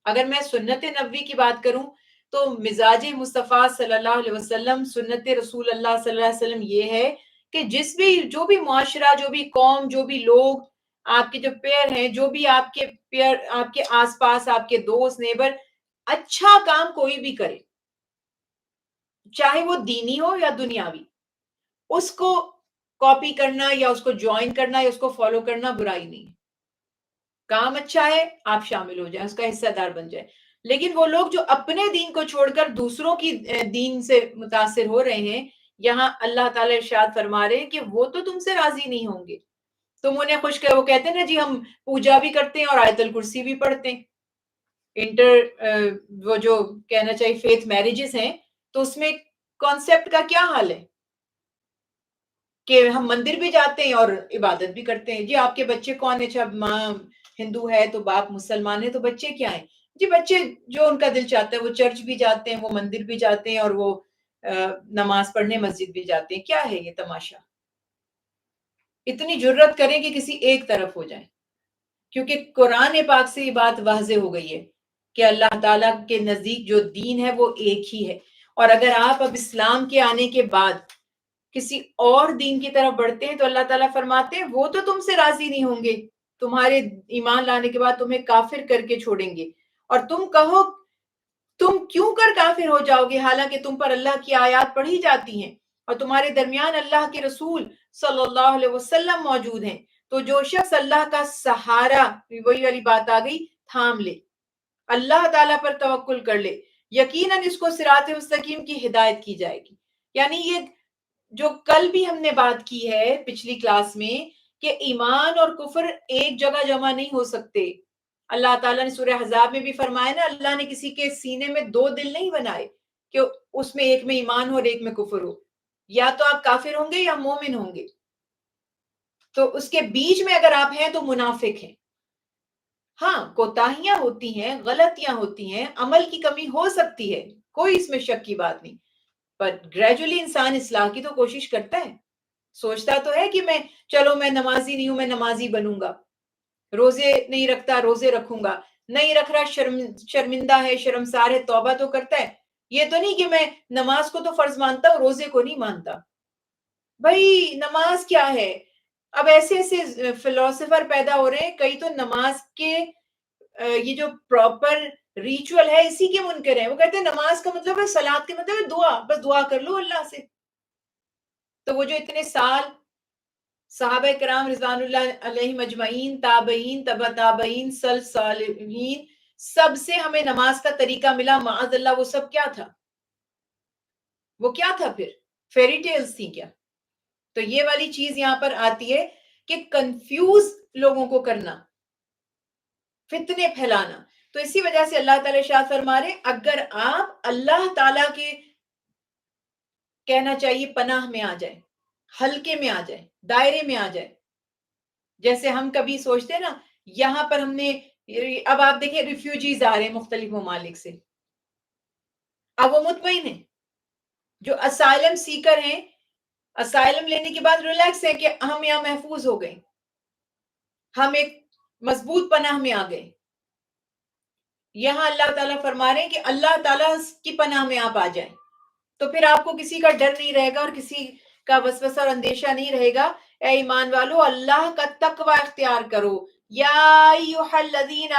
اگر میں سنت نبوی کی بات کروں تو مزاج مصطفیٰ صلی اللہ علیہ وسلم، سنت رسول اللہ صلی اللہ علیہ وسلم یہ ہے کہ جو بھی معاشرہ، جو بھی قوم، جو بھی لوگ آپ کے جو پیئر ہیں، جو بھی آپ کے پیئر، آپ کے آس پاس، آپ کے دوست، نیبر، اچھا کام کوئی بھی کرے، چاہے وہ دینی ہو یا دنیاوی، اس کو کاپی کرنا یا اس کو جوائن کرنا یا اس کو فالو کرنا برائی نہیں ہے، کام اچھا ہے آپ شامل ہو جائیں، اس کا حصہ دار بن جائیں، لیکن وہ لوگ جو اپنے دین کو چھوڑ کر دوسروں کی دین سے متاثر ہو رہے ہیں، یہاں اللہ تعالیٰ ارشاد فرما رہے ہیں کہ وہ تو تم سے راضی نہیں ہوں گے، تم انہیں خوش کرو، وہ کہتے ہیں نا جی ہم پوجا بھی کرتے ہیں اور آیت الکرسی بھی پڑھتے ہیں، وہ جو کہنا چاہیے فیتھ میرجز ہیں، تو اس میں کانسیپٹ کا کیا حال ہے کہ ہم مندر بھی جاتے ہیں اور عبادت بھی کرتے ہیں، جی آپ کے بچے کون ہیں، اچھا ماں ہندو ہے تو باپ مسلمان ہے تو بچے کیا ہیں، جی بچے جو ان کا دل چاہتا ہے وہ چرچ بھی جاتے ہیں، وہ مندر بھی جاتے ہیں، اور وہ نماز پڑھنے مسجد بھی جاتے ہیں، کیا ہے یہ تماشا، اتنی جرت کریں کہ کسی ایک طرف ہو جائیں، کیونکہ قرآن پاک سے یہ بات واضح ہو گئی ہے کہ اللہ تعالیٰ کے نزدیک جو دین ہے وہ ایک ہی ہے، اور اگر آپ اب اسلام کے آنے کے بعد کسی اور دین کی طرف بڑھتے ہیں تو اللہ تعالیٰ فرماتے ہیں وہ تو تم سے راضی نہیں ہوں گے، تمہارے ایمان لانے کے بعد تمہیں کافر کر کے چھوڑیں گے، اور تم کہو تم کیوں کر کافر ہو جاؤ گے حالانکہ تم پر اللہ کی آیات پڑھی جاتی ہیں اور تمہارے درمیان اللہ کے رسول صلی اللہ علیہ وسلم موجود ہیں، تو جو شخص اللہ کا سہارا، وہی والی بات آ گئی، تھام لے، اللہ تعالیٰ پر توکل کر لے، یقیناً اس کو صراط مستقیم کی ہدایت کی جائے گی، یعنی یہ جو کل بھی ہم نے بات کی ہے پچھلی کلاس میں کہ ایمان اور کفر ایک جگہ جمع نہیں ہو سکتے، اللہ تعالیٰ نے سورہ احزاب میں بھی فرمایا نا، اللہ نے کسی کے سینے میں دو دل نہیں بنائے کہ اس میں ایک میں ایمان ہو اور ایک میں کفر ہو، یا تو آپ کافر ہوں گے یا مومن ہوں گے، تو اس کے بیچ میں اگر آپ ہیں تو منافق ہیں، ہاں کوتاہیاں ہوتی ہیں، غلطیاں ہوتی ہیں، عمل کی کمی ہو سکتی ہے، کوئی اس میں شک کی بات نہیں، پر گریجولی انسان اصلاح کی تو کوشش کرتا ہے، سوچتا تو ہے کہ میں چلو میں نمازی نہیں ہوں میں نمازی بنوں گا، روزے نہیں رکھتا روزے رکھوں گا، نہیں رکھ رہا شرمندہ ہے شرمسار ہے توبہ تو کرتا ہے، یہ تو نہیں کہ میں نماز کو تو فرض مانتا ہوں روزے کو نہیں مانتا، بھائی نماز کیا ہے؟ اب ایسے ایسے فلاسفر پیدا ہو رہے ہیں، کئی تو نماز کے یہ جو پراپر ریچول ہے اسی کے منکر ہیں. وہ کہتے ہیں نماز کا مطلب ہے، صلاۃ کے مطلب ہے دعا، بس دعا کر لو اللہ سے. تو وہ جو اتنے سال صحابہ کرام رضوان اللہ علیہم اجمعین، تابعین، تبع تابعین، صالحین، سب سے ہمیں نماز کا طریقہ ملا، معاذ اللہ وہ سب کیا تھا؟ وہ کیا تھا پھر؟ فیری ٹیلز تھی کیا؟ تو یہ والی چیز یہاں پر آتی ہے کہ کنفیوز لوگوں کو کرنا، فتنے پھیلانا. تو اسی وجہ سے اللہ تعالی ارشاد فرما رہے اگر آپ اللہ تعالی کے کہنا چاہیے پناہ میں آ جائیں، حلقے میں آ جائیں، دائرے میں آ جائیں. جیسے ہم کبھی سوچتے ہیں نا، یہاں پر ہم نے، اب آپ دیکھیں ریفیوجیز آ رہے ہیں مختلف ممالک سے، اب وہ مطمئن ہیں، جو اسائلم سیکر ہیں، اسائلم لینے کے بعد ریلیکس ہے کہ ہم یہاں محفوظ ہو گئے، ہم ایک مضبوط پناہ میں آ گئے. یہاں اللہ تعالیٰ فرما رہے ہیں کہ اللہ تعالیٰ کی پناہ میں آپ آ جائیں، تو پھر آپ کو کسی کا ڈر نہیں رہے گا اور کسی کا وسوسہ اور اندیشہ نہیں رہے گا. اے ایمان والو، اللہ کا تقوی اختیار کرو. یا ایھا الذین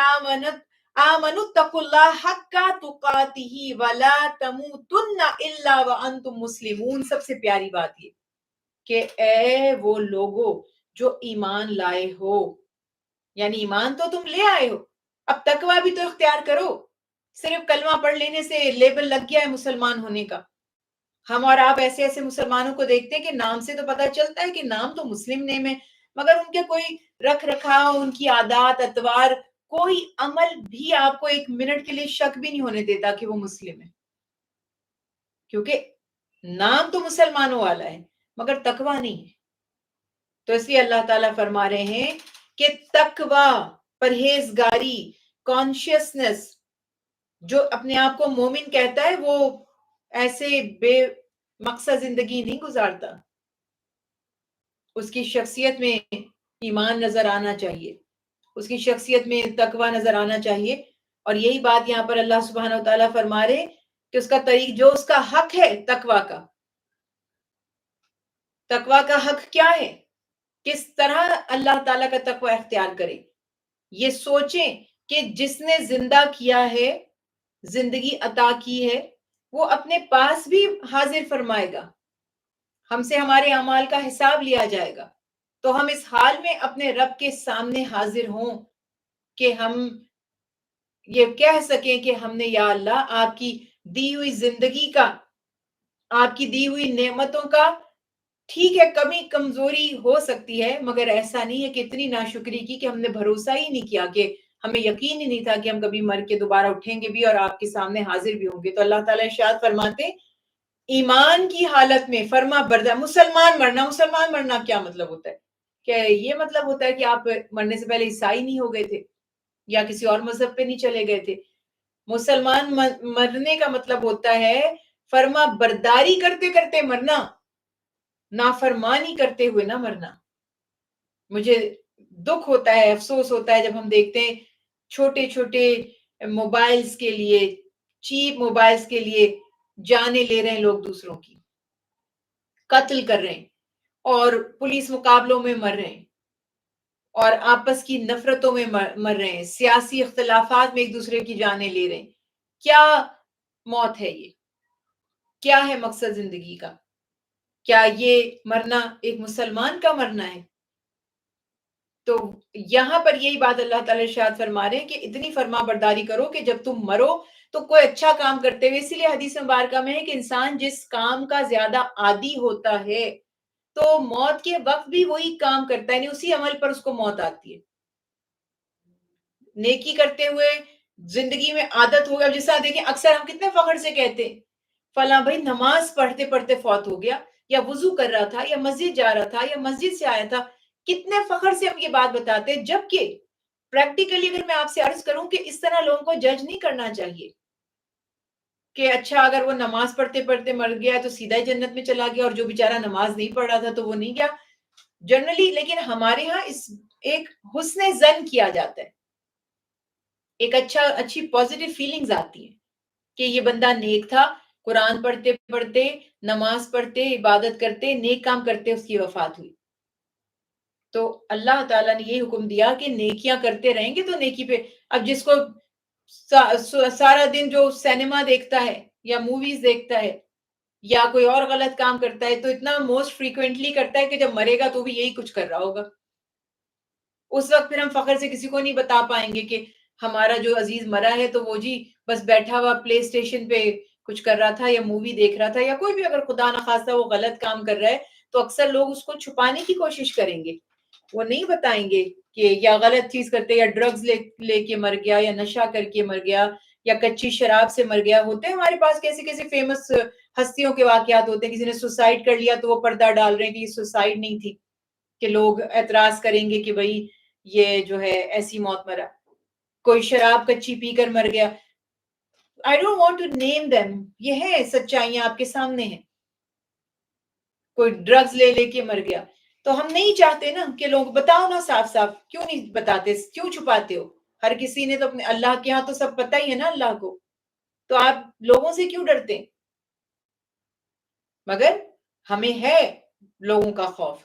آمنوا اتقوا اللہ حق تقاتہ ولا تموتن الا وانتم مسلمون. سب سے پیاری بات یہ کہ اے وہ لوگو جو ایمان لائے ہو، یعنی ایمان تو تم لے آئے ہو، اب تقوی بھی تو اختیار کرو. صرف کلمہ پڑھ لینے سے لیبل لگ گیا ہے مسلمان ہونے کا. ہم اور آپ ایسے ایسے مسلمانوں کو دیکھتے ہیں کہ نام سے تو پتہ چلتا ہے کہ نام تو مسلم نیم ہے، مگر ان کے کوئی رکھ رکھاؤ، ان کی عادات اتوار، کوئی عمل بھی آپ کو ایک منٹ کے لیے شک بھی نہیں ہونے دیتا کہ وہ مسلم ہے، کیونکہ نام تو مسلمانوں والا ہے مگر تقوی نہیں ہے. تو اس لیے اللہ تعالیٰ فرما رہے ہیں کہ تقوی، پرہیزگاری، کانشیسنس، جو اپنے آپ کو مومن کہتا ہے وہ ایسے بے مقصد زندگی نہیں گزارتا. اس کی شخصیت میں ایمان نظر آنا چاہیے، اس کی شخصیت میں تقوی نظر آنا چاہیے. اور یہی بات یہاں پر اللہ سبحانہ و تعالیٰ فرما رہے کہ اس کا طریق، جو اس کا حق ہے تقوی کا، تقوی کا حق کیا ہے، کس طرح اللہ تعالیٰ کا تقوی اختیار کرے. یہ سوچیں کہ جس نے زندہ کیا ہے، زندگی عطا کی ہے، وہ اپنے پاس بھی حاضر فرمائے گا، ہم سے ہمارے اعمال کا حساب لیا جائے گا. تو ہم اس حال میں اپنے رب کے سامنے حاضر ہوں کہ ہم یہ کہہ سکیں کہ ہم نے یا اللہ آپ کی دی ہوئی زندگی کا، آپ کی دی ہوئی نعمتوں کا، ٹھیک ہے کمی کمزوری ہو سکتی ہے مگر ایسا نہیں ہے کہ اتنی ناشکری کی کہ ہم نے بھروسہ ہی نہیں کیا، کہ ہمیں یقین ہی نہیں تھا کہ ہم کبھی مر کے دوبارہ اٹھیں گے بھی اور آپ کے سامنے حاضر بھی ہوں گے. تو اللہ تعالیٰ ارشاد فرماتے ایمان کی حالت میں فرما بردار مسلمان مرنا. مسلمان مرنا کیا مطلب ہوتا ہے؟ کہ یہ مطلب ہوتا ہے کہ آپ مرنے سے پہلے عیسائی نہیں ہو گئے تھے یا کسی اور مذہب پہ نہیں چلے گئے تھے. مسلمان مرنے کا مطلب ہوتا ہے فرما برداری کرتے کرتے مرنا، نافرمانی کرتے ہوئے نہ مرنا. مجھے دکھ ہوتا ہے، افسوس ہوتا ہے جب ہم دیکھتے ہیں چھوٹے چھوٹے موبائلز کے لیے، چیپ موبائلز کے لیے جانیں لے رہے ہیں لوگ، دوسروں کی قتل کر رہے ہیں اور پولیس مقابلوں میں مر رہے ہیں اور آپس کی نفرتوں میں مر رہے ہیں، سیاسی اختلافات میں ایک دوسرے کی جانیں لے رہے ہیں. کیا موت ہے یہ؟ کیا ہے مقصد زندگی کا؟ کیا یہ مرنا ایک مسلمان کا مرنا ہے؟ تو یہاں پر یہی بات اللہ تعالیٰ ارشاد فرما رہے ہیں کہ اتنی فرما برداری کرو کہ جب تم مرو تو کوئی اچھا کام کرتے ہوئے. اسی لیے حدیث مبارکہ میں ہے کہ انسان جس کام کا زیادہ عادی ہوتا ہے تو موت کے وقت بھی وہی کام کرتا ہے، یعنی اسی عمل پر اس کو موت آتی ہے. نیکی کرتے ہوئے زندگی میں عادت ہوگا. جس طرح دیکھیں اکثر ہم کتنے فخر سے کہتے ہیں فلاں بھائی نماز پڑھتے پڑھتے فوت ہو گیا، یا وضو کر رہا تھا، یا مسجد جا رہا تھا، یا مسجد سے آیا تھا. کتنے فخر سے ہم یہ بات بتاتے ہیں، جبکہ پریکٹیکلی اگر میں آپ سے عرض کروں کہ اس طرح لوگوں کو جج نہیں کرنا چاہیے کہ اچھا اگر وہ نماز پڑھتے پڑھتے مر گیا تو سیدھا ہی جنت میں چلا گیا اور جو بیچارہ نماز نہیں پڑھ رہا تھا تو وہ نہیں گیا. جنرلی لیکن ہمارے ہاں اس ایک حسن ظن کیا جاتا ہے، ایک اچھی پازیٹیو فیلنگز آتی ہیں کہ یہ بندہ نیک تھا، قرآن پڑھتے پڑھتے، نماز پڑھتے، عبادت کرتے، نیک کام کرتے اس کی وفات ہوئی۔ تو اللہ تعالیٰ نے یہ حکم دیا کہ نیکیاں کرتے رہیں گے تو نیکی پہ، اب جس کو سارا دن جو سینما دیکھتا ہے یا موویز دیکھتا ہے یا کوئی اور غلط کام کرتا ہے تو اتنا موسٹ فریکوینٹلی کرتا ہے کہ جب مرے گا تو بھی یہی کچھ کر رہا ہوگا۔ اس وقت پھر ہم فخر سے کسی کو نہیں بتا پائیں گے کہ ہمارا جو عزیز مرا ہے تو وہ جی بس بیٹھا ہوا پلے اسٹیشن پہ کچھ کر رہا تھا یا مووی دیکھ رہا تھا، یا کوئی بھی اگر خدا نخواستہ وہ غلط کام کر رہا ہے تو اکثر لوگ اس کو چھپانے کی کوشش کریں گے، وہ نہیں بتائیں گے کہ یا غلط چیز کرتے یا ڈرگز لے کے مر گیا یا نشہ کر کے مر گیا یا کچی شراب سے مر گیا۔ ہوتے ہیں ہمارے پاس کیسے کیسے فیمس ہستیوں کے واقعات ہوتے ہیں، کسی نے سوسائڈ کر لیا تو وہ پردہ ڈال رہے ہیں کہ یہ سوسائڈ نہیں تھی، کہ لوگ اعتراض کریں گے کہ بھائی یہ جو ہے ایسی موت مرا۔ کوئی شراب کچی پی کر مر گیا۔ I don't want to name them، یہ ہے سچائیاں آپ کے سامنے ہیں۔ کوئی ڈرگز لے کے مر گیا تو ہم نہیں چاہتے نا کہ لوگ بتاؤ نا صاف صاف، کیوں نہیں بتاتے، کیوں چھپاتے ہو؟ ہر کسی نے تو اپنے اللہ کے ہاں تو سب پتہ ہی ہے نا اللہ کو، تو آپ لوگوں سے کیوں ڈرتے ہیں؟ مگر ہمیں ہے لوگوں کا خوف،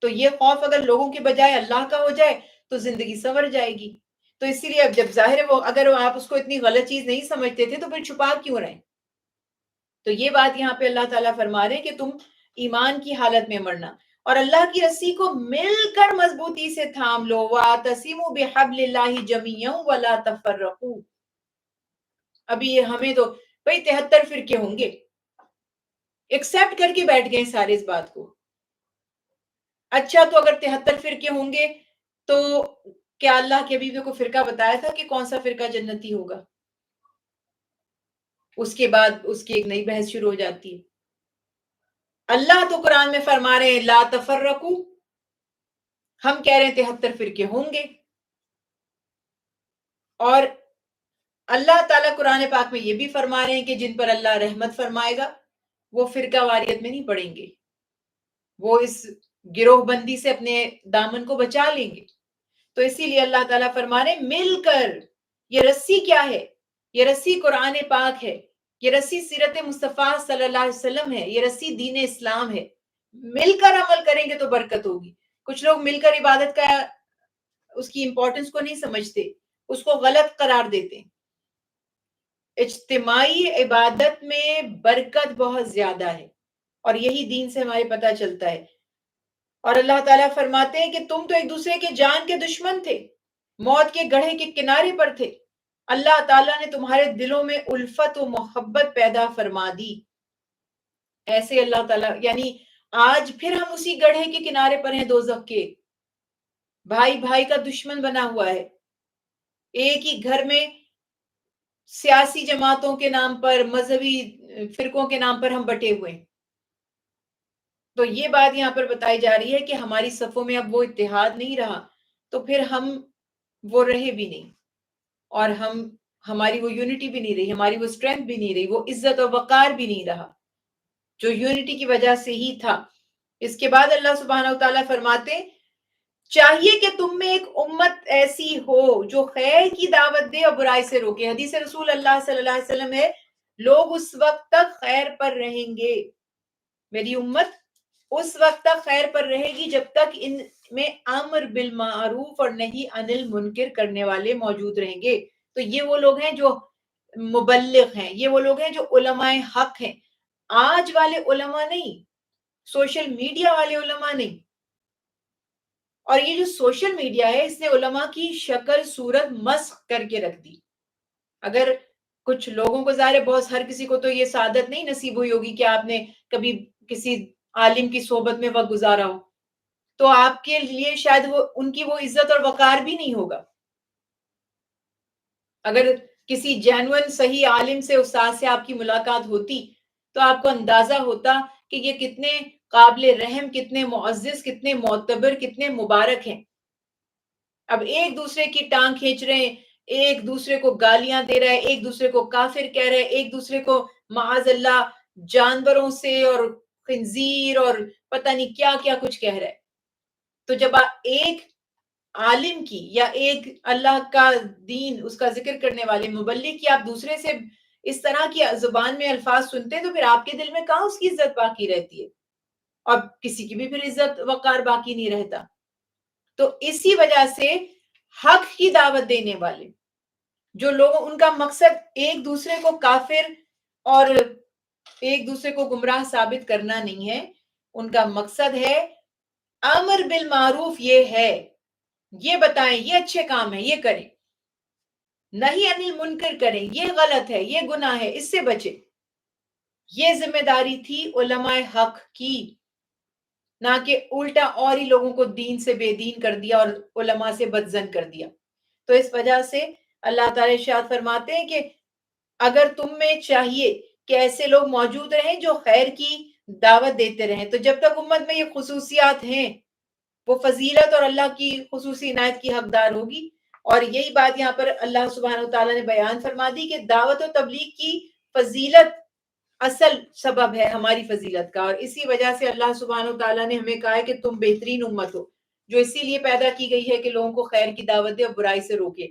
تو یہ خوف اگر لوگوں کے بجائے اللہ کا ہو جائے تو زندگی سنور جائے گی۔ تو اسی لیے اب جب ظاہر ہے وہ اگر آپ اس کو اتنی غلط چیز نہیں سمجھتے تھے تو پھر چھپا کیوں رہے؟ تو یہ بات یہاں پہ اللہ تعالیٰ فرما رہے کہ تم ایمان کی حالت میں مرنا اور اللہ کی رسی کو مل کر مضبوطی سے تھام لو، وَاعْتَصِمُوا بِحَبْلِ اللَّهِ جَمِيعًا وَلَا تَفَرَّقُوا۔ ابھی یہ ہمیں تو بھئی 73 فرقے ہوں گے، ایکسپٹ کر کے بیٹھ گئے سارے اس بات کو۔ اچھا تو اگر 73 فرقے ہوں گے تو کیا اللہ کے حبیب کو فرقہ بتایا تھا کہ کون سا فرقہ جنتی ہوگا؟ اس کے بعد اس کی ایک نئی بحث شروع ہو جاتی ہے۔ اللہ تو قرآن میں فرما رہے ہیں لا تفرقو، ہم کہہ رہے ہیں 73 فرقے ہوں گے، اور اللہ تعالیٰ قرآن پاک میں یہ بھی فرما رہے ہیں کہ جن پر اللہ رحمت فرمائے گا وہ فرقہ واریت میں نہیں پڑیں گے، وہ اس گروہ بندی سے اپنے دامن کو بچا لیں گے۔ تو اسی لیے اللہ تعالیٰ فرما رہے ہیں مل کر، یہ رسی کیا ہے؟ یہ رسی قرآن پاک ہے، یہ رسی سیرت مصطفیٰ صلی اللہ علیہ وسلم ہے، یہ رسی دین اسلام ہے۔ مل کر عمل کریں گے تو برکت ہوگی۔ کچھ لوگ مل کر عبادت کا اس کی امپورٹنس کو نہیں سمجھتے، اس کو غلط قرار دیتے ہیں۔ اجتماعی عبادت میں برکت بہت زیادہ ہے اور یہی دین سے ہمارے پتہ چلتا ہے۔ اور اللہ تعالیٰ فرماتے ہیں کہ تم تو ایک دوسرے کے جان کے دشمن تھے، موت کے گڑھے کے کنارے پر تھے، اللہ تعالیٰ نے تمہارے دلوں میں الفت و محبت پیدا فرما دی۔ ایسے اللہ تعالیٰ یعنی آج پھر ہم اسی گڑھے کے کنارے پر ہیں دوزخ کے، بھائی بھائی کا دشمن بنا ہوا ہے، ایک ہی گھر میں سیاسی جماعتوں کے نام پر، مذہبی فرقوں کے نام پر ہم بٹے ہوئے ہیں۔ تو یہ بات یہاں پر بتائی جا رہی ہے کہ ہماری صفوں میں اب وہ اتحاد نہیں رہا تو پھر ہم وہ رہے بھی نہیں، اور ہماری وہ یونٹی بھی نہیں رہی، ہماری وہ اسٹرینتھ بھی نہیں رہی، وہ عزت و وقار بھی نہیں رہا جو یونٹی کی وجہ سے ہی تھا۔ اس کے بعد اللہ سبحانہ و تعالیٰ فرماتے چاہیے کہ تم میں ایک امت ایسی ہو جو خیر کی دعوت دے اور برائی سے روکے۔ حدیث رسول اللہ صلی اللہ علیہ وسلم ہے لوگ اس وقت تک خیر پر رہیں گے، میری امت اس وقت تک خیر پر رہے گی جب تک ان میں امر بالمعروف اور نہی عن المنکر کرنے والے موجود رہیں گے۔ تو یہ وہ لوگ ہیں جو مبلغ ہیں، یہ وہ لوگ ہیں جو علماء حق ہیں، آج والے علماء نہیں، سوشل میڈیا والے علماء نہیں۔ اور یہ جو سوشل میڈیا ہے اس نے علماء کی شکل صورت مسخ کر کے رکھ دی۔ اگر کچھ لوگوں کو ظاہر ہے بہت، ہر کسی کو تو یہ سعادت نہیں نصیب ہوئی ہوگی کہ آپ نے کبھی کسی عالم کی صحبت میں وقت گزارا ہو، تو آپ کے لیے شاید وہ ان کی وہ عزت اور وقار بھی نہیں ہوگا۔ اگر کسی جینوئن صحیح عالم سے، استاد سے آپ کی ملاقات ہوتی تو آپ کو اندازہ ہوتا کہ یہ کتنے قابل رحم، کتنے معزز، کتنے معتبر، کتنے مبارک ہیں۔ اب ایک دوسرے کی ٹانگ کھینچ رہے ہیں، ایک دوسرے کو گالیاں دے رہا ہے، ایک دوسرے کو کافر کہہ رہے ہیں، ایک دوسرے کو معاذ اللہ جانوروں سے اور خنزیر اور پتہ نہیں کیا کیا کچھ کہہ رہا ہے۔ تو جب ایک عالم کی یا ایک اللہ کا دین اس کا ذکر کرنے والے مبلغ کی آپ دوسرے سے اس طرح کی زبان میں الفاظ سنتے ہیں تو پھر آپ کے دل میں کہاں اس کی عزت باقی رہتی ہے، اور کسی کی بھی پھر عزت وقار باقی نہیں رہتا. تو اسی وجہ سے حق کی دعوت دینے والے جو لوگ، ان کا مقصد ایک دوسرے کو کافر اور ایک دوسرے کو گمراہ ثابت کرنا نہیں ہے. ان کا مقصد ہے امر بالمعروف، یہ ہے، یہ بتائیں یہ اچھے کام ہے یہ کریں، نہیں انل منکر کریں یہ غلط ہے یہ گناہ ہے اس سے بچیں. یہ ذمہ داری تھی علماء حق کی، نہ کہ الٹا اور ہی لوگوں کو دین سے بے دین کر دیا اور علماء سے بدزن کر دیا. تو اس وجہ سے اللہ تعالی ارشاد فرماتے ہیں کہ اگر تم میں چاہیے کہ ایسے لوگ موجود رہیں جو خیر کی دعوت دیتے رہیں، تو جب تک امت میں یہ خصوصیات ہیں وہ فضیلت اور اللہ کی خصوصی عنایت کی حقدار ہوگی. اور یہی بات یہاں پر اللہ سبحانہ وتعالیٰ نے بیان فرما دی کہ دعوت و تبلیغ کی فضیلت اصل سبب ہے ہماری فضیلت کا، اور اسی وجہ سے اللہ سبحانہ وتعالیٰ نے ہمیں کہا ہے کہ تم بہترین امت ہو، جو اسی لیے پیدا کی گئی ہے کہ لوگوں کو خیر کی دعوت دے اور برائی سے روکے.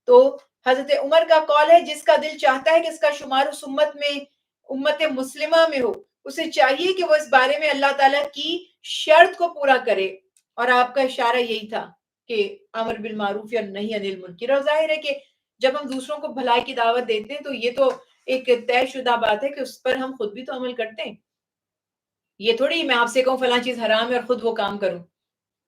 تو حضرت عمر کا قول ہے جس کا دل چاہتا ہے کہ اس کا شمار اس امت میں، امت مسلمہ میں ہو، اسے چاہیے کہ وہ اس بارے میں اللہ تعالیٰ کی شرط کو پورا کرے. اور آپ کا اشارہ یہی تھا کہ امر بالمعروف یا نہی عن المنکر. اور ظاہر ہے کہ جب ہم دوسروں کو بھلائی کی دعوت دیتے ہیں تو یہ تو ایک طے شدہ بات ہے کہ اس پر ہم خود بھی تو عمل کرتے ہیں. یہ تھوڑی میں آپ سے کہوں فلاں چیز حرام ہے اور خود وہ کام کروں.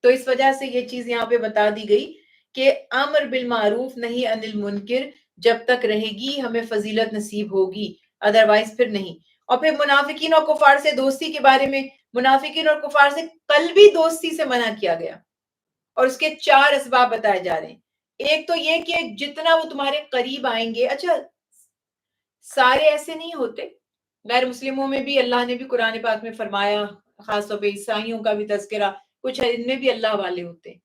تو اس وجہ سے یہ چیز یہاں پہ بتا دی گئی کہ امر بالمعروف نہی عن المنکر جب تک رہے گی ہمیں فضیلت نصیب ہوگی، ادروائز پھر نہیں. اور پھر منافقین اور کفار سے دوستی کے بارے میں، منافقین اور کفار سے قلبی دوستی سے منع کیا گیا، اور اس کے 4 اسباب بتائے جا رہے ہیں. ایک تو یہ کہ جتنا وہ تمہارے قریب آئیں گے، اچھا سارے ایسے نہیں ہوتے، غیر مسلموں میں بھی اللہ نے بھی قرآن پاک میں فرمایا، خاص طور پہ عیسائیوں کا بھی تذکرہ، کچھ ان میں بھی اللہ والے ہوتے ہیں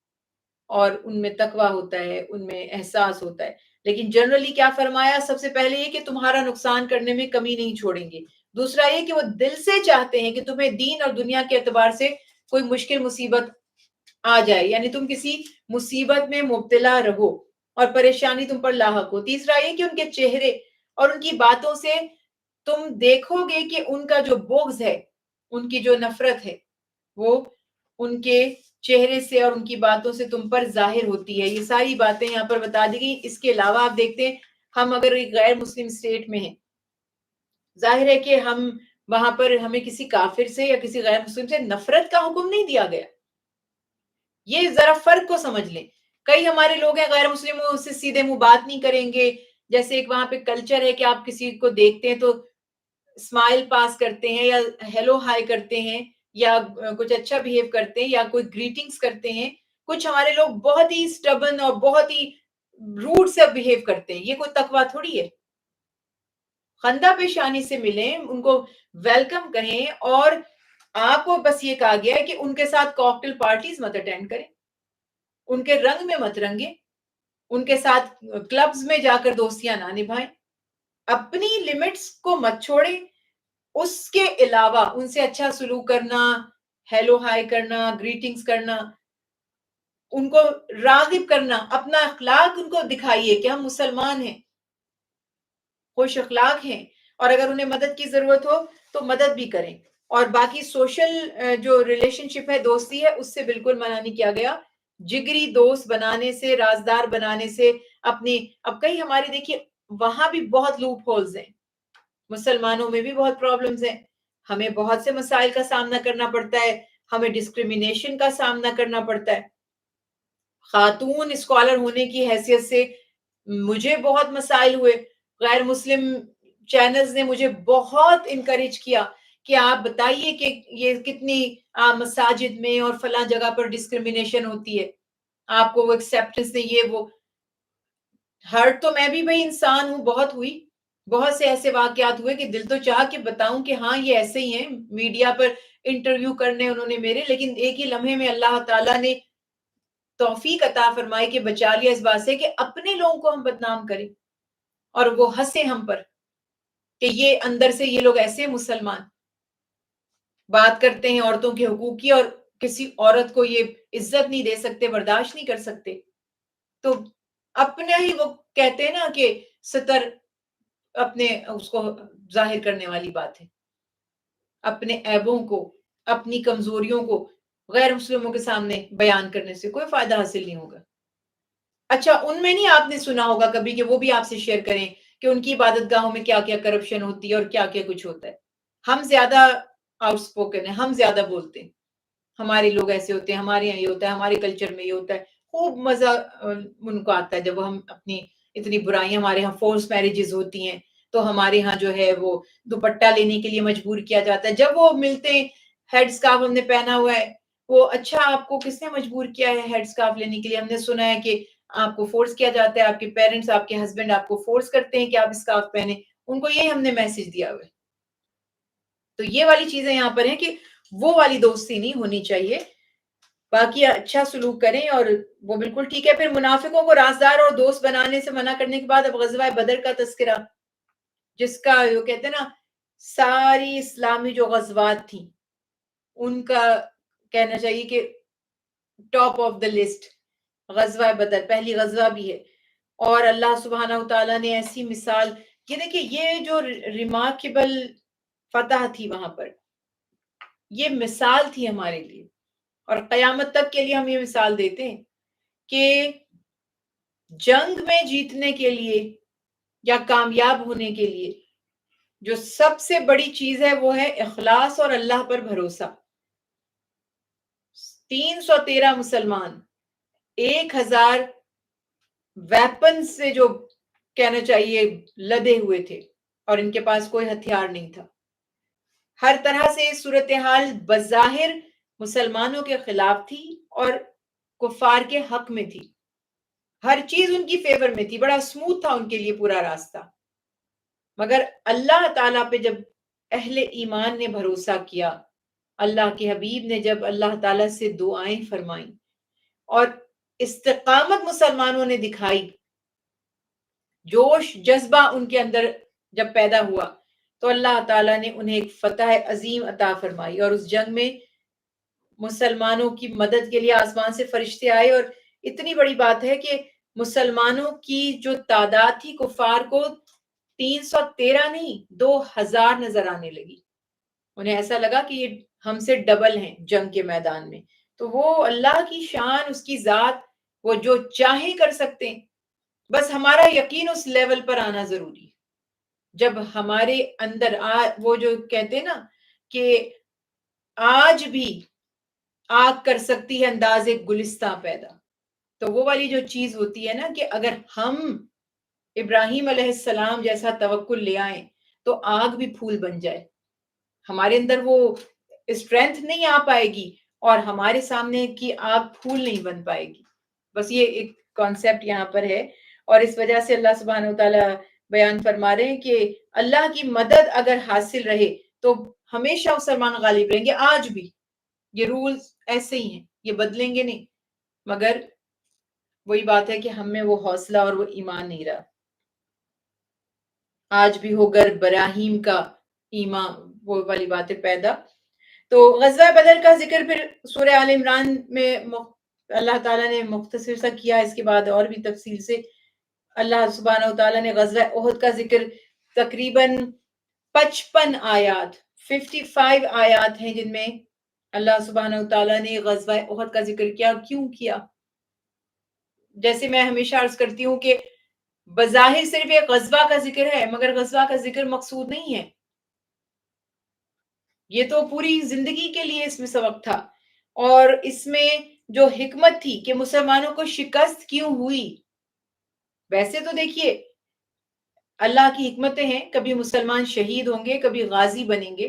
اور ان میں تقویٰ ہوتا ہے، ان میں احساس ہوتا ہے. لیکن جنرلی کیا فرمایا؟ سب سے پہلے یہ کہ تمہارا نقصان کرنے میں کمی نہیں چھوڑیں گے. دوسرا یہ کہ وہ دل سے چاہتے ہیں کہ تمہیں دین اور دنیا کے اعتبار سے کوئی مشکل مصیبت آ جائے، یعنی تم کسی مصیبت میں مبتلا رہو اور پریشانی تم پر لاحق ہو. تیسرا یہ کہ ان کے چہرے اور ان کی باتوں سے تم دیکھو گے کہ ان کا جو بغض ہے، ان کی جو نفرت ہے، وہ ان کے چہرے سے اور ان کی باتوں سے تم پر ظاہر ہوتی ہے. یہ ساری باتیں یہاں پر بتا دی گئی. اس کے علاوہ آپ دیکھتے ہیں ہم اگر ایک غیر مسلم اسٹیٹ میں ہیں، ظاہر ہے کہ ہم وہاں پر ہمیں کسی کافر سے یا کسی غیر مسلم سے نفرت کا حکم نہیں دیا گیا. یہ ذرا فرق کو سمجھ لیں. کئی ہمارے لوگ ہیں غیر مسلموں سے سیدھے منہ بات نہیں کریں گے، جیسے ایک وہاں پہ کلچر ہے کہ آپ کسی کو دیکھتے ہیں تو اسمائل پاس کرتے ہیں یا ہیلو ہائی کرتے ہیں یا کچھ اچھا بہیو کرتے ہیں یا کوئی گریٹنگز کرتے ہیں. کچھ ہمارے لوگ بہت ہی سٹبن اور بہت ہی روڈ سے بہیو کرتے ہیں. یہ کوئی تقویٰ تھوڑی ہے. خندہ پیشانی سے ملیں، ان کو ویلکم کہیں، اور آپ کو بس یہ کہا گیا ہے کہ ان کے ساتھ کاکٹیل پارٹیز مت اٹینڈ کریں، ان کے رنگ میں مت رنگیں، ان کے ساتھ کلبز میں جا کر دوستیاں نہ نبھائیں، اپنی لمٹس کو مت چھوڑیں. اس کے علاوہ ان سے اچھا سلوک کرنا، ہیلو ہائی کرنا، گریٹنگز کرنا، ان کو راغب کرنا، اپنا اخلاق ان کو دکھائیے کہ ہم مسلمان ہیں، خوش اخلاق ہیں، اور اگر انہیں مدد کی ضرورت ہو تو مدد بھی کریں. اور باقی سوشل جو ریلیشن شپ ہے، دوستی ہے، اس سے بالکل منع نہیں کیا گیا. جگری دوست بنانے سے، رازدار بنانے سے اپنی، اب کئی ہمارے دیکھیے وہاں بھی بہت لوپ ہولز ہیں، مسلمانوں میں بھی بہت پرابلمز ہیں، ہمیں بہت سے مسائل کا سامنا کرنا پڑتا ہے، ہمیں ڈسکریمنیشن کا سامنا کرنا پڑتا ہے. خاتون اسکالر ہونے کی حیثیت سے مجھے بہت مسائل ہوئے. غیر مسلم چینلز نے مجھے بہت انکریج کیا کہ آپ بتائیے کہ یہ کتنی مساجد میں اور فلاں جگہ پر ڈسکریمنیشن ہوتی ہے، آپ کو وہ ایکسیپٹنس نہیں، یہ وہ. ہرٹ تو میں بھی بھئی انسان ہوں، بہت ہوئی، بہت سے ایسے واقعات ہوئے کہ دل تو چاہ کہ بتاؤں کہ ہاں یہ ایسے ہی ہیں. میڈیا پر انٹرویو کرنے انہوں نے میرے، لیکن ایک ہی لمحے میں اللہ تعالیٰ نے توفیق عطا فرمائی کہ بچا لیا اس بات سے کہ اپنے لوگوں کو ہم بدنام کریں اور وہ ہنسے ہم پر کہ یہ اندر سے یہ لوگ ایسے مسلمان بات کرتے ہیں عورتوں کے حقوق کی، اور کسی عورت کو یہ عزت نہیں دے سکتے، برداشت نہیں کر سکتے. تو اپنا ہی وہ کہتے ہیں نا کہ ستر اپنے اس کو ظاہر کرنے والی بات ہے. اپنے عیبوں کو، اپنی کمزوریوں کو غیر مسلموں کے سامنے بیان کرنے سے کوئی فائدہ حاصل نہیں ہوگا. اچھا ان میں نہیں آپ نے سنا ہوگا کبھی کہ وہ بھی آپ سے شیئر کریں کہ ان کی عبادت گاہوں میں کیا کیا کرپشن ہوتی ہے اور کیا کیا کچھ ہوتا ہے. ہم زیادہ آؤٹ اسپوکن ہیں، ہم زیادہ بولتے ہیں، ہمارے لوگ ایسے ہوتے ہیں، ہمارے یہاں یہ ہوتا ہے، ہمارے کلچر میں یہ ہوتا ہے. خوب مزہ ان کو آتا ہے جب ہم اپنی اتنی برائیاں، ہمارے یہاں فورس میرجز ہوتی ہیں تو ہمارے ہاں جو ہے وہ دوپٹہ لینے کے لیے مجبور کیا جاتا ہے. جب وہ ملتے ہیں ہیڈ اسکارف ہم نے پہنا ہوا ہے، وہ اچھا آپ کو کس نے مجبور کیا ہے ہیڈ اسکارف لینے کے لیے؟ ہم نے سنا ہے کہ آپ کو فورس کیا جاتا ہے، آپ کے پیرنٹس، آپ کے ہسبینڈ آپ کو فورس کرتے ہیں کہ آپ اسکارف پہنے. ان کو یہی ہم نے میسج دیا ہوا ہے. تو یہ والی چیزیں یہاں پر ہیں کہ وہ والی دوستی نہیں ہونی چاہیے. باقی اچھا سلوک کریں اور وہ بالکل ٹھیک ہے. پھر منافقوں کو رازدار اور دوست بنانے سے منع کرنے کے بعد اب غزوہ بدر کا تذکرہ، جس کا وہ کہتے ہیں نا ساری اسلامی جو غزوات تھیں ان کا کہنا چاہیے کہ ٹاپ آف دا لسٹ غزوہ بدر پہلی غزوہ بھی ہے. اور اللہ سبحانہ وتعالیٰ نے ایسی مثال، یہ دیکھیں یہ جو ریمارکیبل فتح تھی وہاں پر، یہ مثال تھی ہمارے لیے اور قیامت تک کے لیے ہم یہ مثال دیتے ہیں کہ جنگ میں جیتنے کے لیے یا کامیاب ہونے کے لیے جو سب سے بڑی چیز ہے وہ ہے اخلاص اور اللہ پر بھروسہ. 313 مسلمان 1000 ویپن سے جو کہنا چاہیے لدے ہوئے تھے اور ان کے پاس کوئی ہتھیار نہیں تھا. ہر طرح سے صورتحال بظاہر مسلمانوں کے خلاف تھی اور کفار کے حق میں تھی. ہر چیز ان کی فیور میں تھی، بڑا اسموتھ تھا ان کے لیے پورا راستہ. مگر اللہ تعالیٰ پہ جب اہل ایمان نے بھروسہ کیا، اللہ کے حبیب نے جب اللہ تعالیٰ سے دعائیں فرمائیں اور استقامت مسلمانوں نے دکھائی، جوش جذبہ ان کے اندر جب پیدا ہوا تو اللہ تعالیٰ نے انہیں ایک فتح عظیم عطا فرمائی. اور اس جنگ میں مسلمانوں کی مدد کے لیے آسمان سے فرشتے آئے. اور اتنی بڑی بات ہے کہ مسلمانوں کی جو تعداد تھی کفار کو 313 نہیں 2000 نظر آنے لگی. انہیں ایسا لگا کہ یہ ہم سے ڈبل ہیں جنگ کے میدان میں. تو وہ اللہ کی شان، اس کی ذات، وہ جو چاہے کر سکتے ہیں. بس ہمارا یقین اس لیول پر آنا ضروری ہے. جب ہمارے اندر وہ جو کہتے ہیں نا کہ آج بھی آگ کر سکتی ہے انداز گلستہ پیدا، تو وہ والی جو چیز ہوتی ہے نا کہ اگر ہم ابراہیم علیہ السلام جیسا توکل لے آئیں تو آگ بھی پھول بن جائے. ہمارے اندر وہ اسٹرینتھ نہیں آ پائے گی اور ہمارے سامنے کی آگ پھول نہیں بن پائے گی. بس یہ ایک کانسیپٹ یہاں پر ہے. اور اس وجہ سے اللہ سبحانہ وتعالیٰ بیان فرما رہے ہیں کہ اللہ کی مدد اگر حاصل رہے تو ہمیشہ مسلمان غالب رہیں گے. آج بھی یہ رولز ایسے ہی ہیں، یہ بدلیں گے نہیں. مگر وہی بات ہے کہ ہم میں وہ حوصلہ اور وہ ایمان نہیں رہا. آج بھی ہو گر براہیم کا ایمان، وہ والی باتیں پیدا. تو غزوہ بدر کا ذکر پھر سورہ آل عمران میں اللہ تعالیٰ نے مختصر سا کیا. اس کے بعد اور بھی تفصیل سے اللہ سبحانہ وتعالیٰ نے غزوہ احد کا ذکر تقریباً 55 آیات 55 آیات ہیں جن میں اللہ سبحانہ وتعالیٰ نے غزوہ احد کا ذکر کیا. کیوں کیا؟ جیسے میں ہمیشہ عرض کرتی ہوں کہ بظاہر صرف ایک غزوہ کا ذکر ہے مگر غزوہ کا ذکر مقصود نہیں ہے. یہ تو پوری زندگی کے لیے اس میں سبق تھا اور اس میں جو حکمت تھی کہ مسلمانوں کو شکست کیوں ہوئی. ویسے تو دیکھیے اللہ کی حکمتیں ہیں، کبھی مسلمان شہید ہوں گے، کبھی غازی بنیں گے.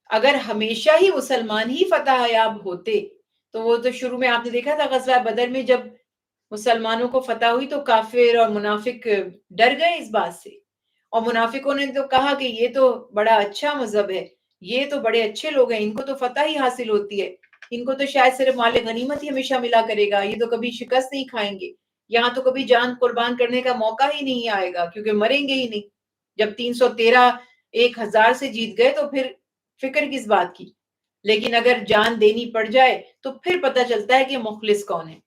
اگر ہمیشہ ہی مسلمان ہی فتح یاب ہوتے تو وہ تو شروع میں آپ نے دیکھا تھا غزوہ بدر میں جب مسلمانوں کو فتح ہوئی تو کافر اور منافق ڈر گئے اس بات سے. اور منافقوں نے تو کہا کہ یہ تو بڑا اچھا مذہب ہے، یہ تو بڑے اچھے لوگ ہیں، ان کو تو فتح ہی حاصل ہوتی ہے، ان کو تو شاید صرف مال غنیمت ہی ہمیشہ ملا کرے گا، یہ تو کبھی شکست نہیں کھائیں گے، یہاں تو کبھی جان قربان کرنے کا موقع ہی نہیں آئے گا کیونکہ مریں گے ہی نہیں. جب 313 1000 سے جیت گئے تو پھر فکر کس بات کی. لیکن اگر جان دینی پڑ جائے تو پھر پتہ چلتا ہے کہ مخلص کون ہے.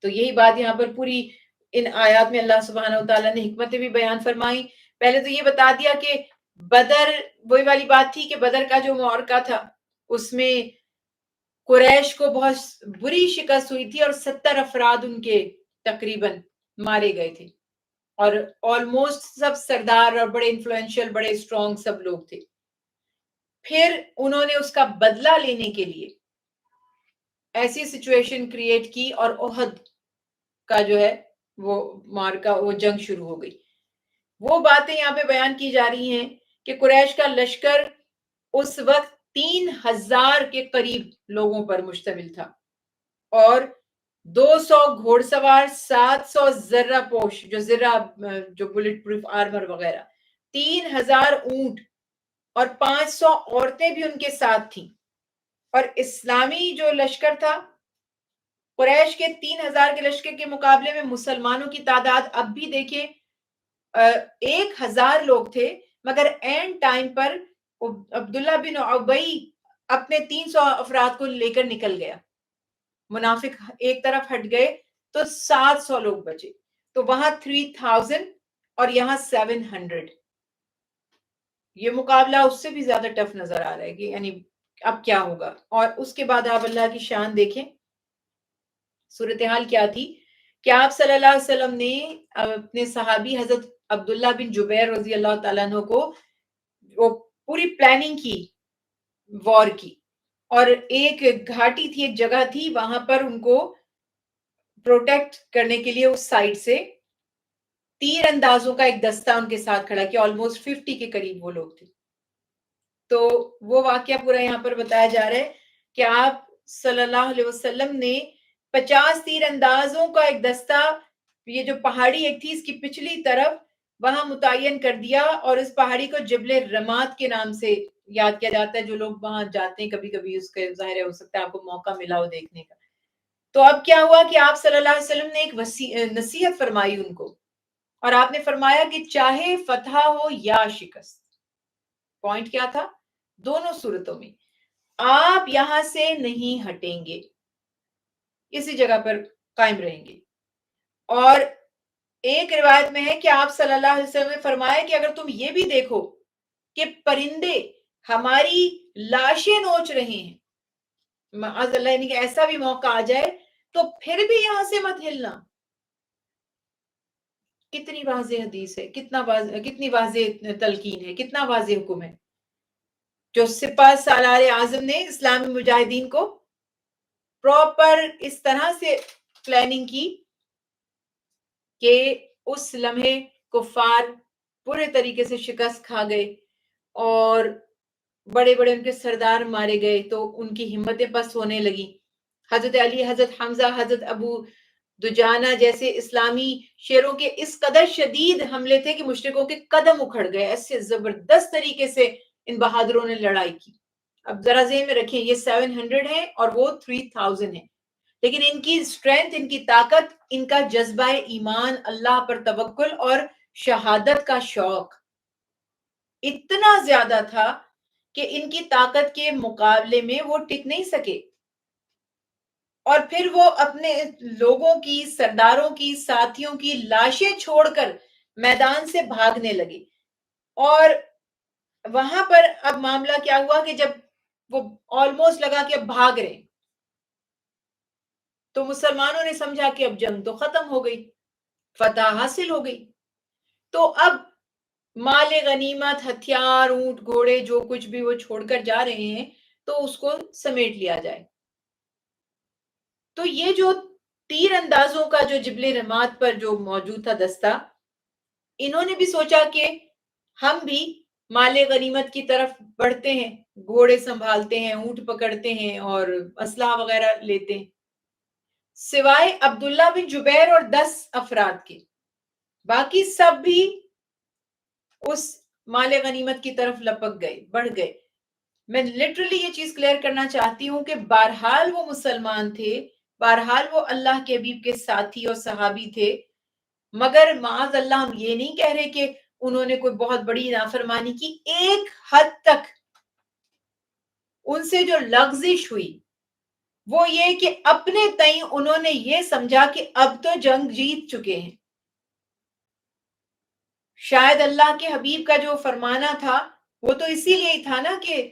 تو یہی بات یہاں پر پوری ان آیات میں اللہ سبحانہ وتعالیٰ نے حکمتیں بھی بیان فرمائی. پہلے تو یہ بتا دیا کہ بدر وہی والی بات تھی کہ بدر کا جو معرکہ تھا اس میں قریش کو بہت بری شکست ہوئی تھی اور 70 افراد ان کے تقریباً مارے گئے تھے اور آلموسٹ سب سردار اور بڑے انفلوئنشل بڑے اسٹرانگ سب لوگ تھے. پھر انہوں نے اس کا بدلہ لینے کے لیے ایسی سچویشن کریٹ کی اور احد کا جو ہے وہ مارکا وہ جنگ شروع ہو گئی. وہ باتیں یہاں پہ بیان کی جا رہی ہیں کہ قریش کا لشکر اس وقت 3000 کے قریب لوگوں پر مشتمل تھا اور 200 گھوڑ سوار، 700 ذرہ پوش جو بلٹ پروف آرمر وغیرہ، 3000 اونٹ اور 500 عورتیں بھی ان کے ساتھ تھیں. اور اسلامی جو لشکر تھا قریش کے 3000 کے لشکر کے مقابلے میں مسلمانوں کی تعداد اب بھی دیکھیں 1000 لوگ تھے، مگر اینڈ ٹائم پر عبداللہ بن ابی اپنے 300 افراد کو لے کر نکل گیا. منافق ایک طرف ہٹ گئے تو 700 لوگ بچے. تو وہاں 3000 اور یہاں 700. یہ مقابلہ اس سے بھی زیادہ ٹف نظر آ رہا ہے کہ یعنی اب کیا ہوگا. اور اس کے بعد آپ اللہ کی شان دیکھیں صورتحال کیا تھی کہ آپ صلی اللہ علیہ وسلم نے اپنے صحابی حضرت عبداللہ بن جبیر رضی اللہ تعالیٰ عنہ کو وہ پوری پلاننگ کی وار کی اور ایک گھاٹی تھی ایک جگہ تھی وہاں پر ان کو پروٹیکٹ کرنے کے لیے اس سائڈ سے تیر اندازوں کا ایک دستہ ان کے ساتھ کھڑا کیا. آلموسٹ 50 کے قریب وہ لوگ تھے. تو وہ واقعہ پورا یہاں پر بتایا جا رہا ہے کہ آپ صلی اللہ علیہ وسلم نے 50 تیر اندازوں کا ایک دستہ یہ جو پہاڑی ایک تھی اس کی پچھلی طرف وہاں متعین کر دیا اور اس پہاڑی کو جبل رمات کے نام سے یاد کیا جاتا ہے. جو لوگ وہاں جاتے ہیں کبھی کبھی اس کے ظاہر ہو سکتا ہے آپ کو موقع ملا ہو دیکھنے کا. تو اب کیا ہوا کہ آپ صلی اللہ علیہ وسلم نے ایک نصیحت فرمائی ان کو اور آپ نے فرمایا کہ چاہے فتح ہو یا شکست. پوائنٹ کیا تھا؟ دونوں صورتوں میں آپ یہاں سے نہیں ہٹیں گے، اسی جگہ پر قائم رہیں گے. اور ایک روایت میں ہے کہ آپ صلی اللہ علیہ وسلم نے فرمایا کہ اگر تم یہ بھی دیکھو کہ پرندے ہماری لاشیں نوچ رہے ہیں، معاذ اللہ یعنی کہ ایسا بھی موقع آ جائے تو پھر بھی یہاں سے مت ہلنا. کتنی واضح حدیث ہے، کتنی واضح تلقین ہے، کتنا واضح حکم ہے جو سپاہ سالار اعظم نے اسلامی مجاہدین کو پراپر اس طرح سے پلاننگ کی کہ اس لمحے کفار پورے طریقے سے شکست کھا گئے اور بڑے بڑے ان کے سردار مارے گئے تو ان کی ہمتیں پست ہونے لگی. حضرت علی، حضرت حمزہ، حضرت ابو دجانہ جیسے اسلامی شیروں کے اس قدر شدید حملے تھے کہ مشرکوں کے قدم اکھڑ گئے. ایسے زبردست طریقے سے ان بہادروں نے لڑائی کی. اب ذرا ذہن میں رکھیں یہ 700 ہیں اور وہ 3000 ہیں، لیکن ان کی اسٹرینتھ، ان کی طاقت، ان کا جذبہ ایمان، اللہ پر توکل اور شہادت کا شوق اتنا زیادہ تھا کہ ان کی طاقت کے مقابلے میں وہ ٹک نہیں سکے. اور پھر وہ اپنے لوگوں کی، سرداروں کی، ساتھیوں کی لاشیں چھوڑ کر میدان سے بھاگنے لگے. اور وہاں پر اب معاملہ کیا ہوا کہ جب وہ آلموسٹ لگا کہ اب بھاگ رہے تو مسلمانوں نے سمجھا کہ اب جنگ تو ختم ہو گئی، فتح حاصل ہو گئی. تو اب مال غنیمت، ہتھیار، اونٹ، گھوڑے جو کچھ بھی وہ چھوڑ کر جا رہے ہیں تو اس کو سمیٹ لیا جائے. تو یہ جو تیر اندازوں کا جو جبل رمات پر جو موجود تھا دستہ، انہوں نے بھی سوچا کہ ہم بھی مال غنیمت کی طرف بڑھتے ہیں، گھوڑے سنبھالتے ہیں، اونٹ پکڑتے ہیں اور اسلحہ وغیرہ لیتے ہیں. سوائے عبداللہ بن جبیر اور 10 افراد کے باقی سب بھی اس مال غنیمت کی طرف لپک گئے، بڑھ گئے. میں لٹرلی یہ چیز کلیئر کرنا چاہتی ہوں کہ بہرحال وہ مسلمان تھے، بہرحال وہ اللہ کے حبیب کے ساتھی اور صحابی تھے، مگر معاذ اللہ ہم یہ نہیں کہہ رہے کہ انہوں نے کوئی بہت بڑی نافرمانی کی. ایک حد تک ان سے جو لغزش ہوئی وہ یہ کہ اپنے تئیں انہوں نے یہ سمجھا کہ اب تو جنگ جیت چکے ہیں. شاید اللہ کے حبیب کا جو فرمانا تھا وہ تو اسی لیے ہی تھا نا کہ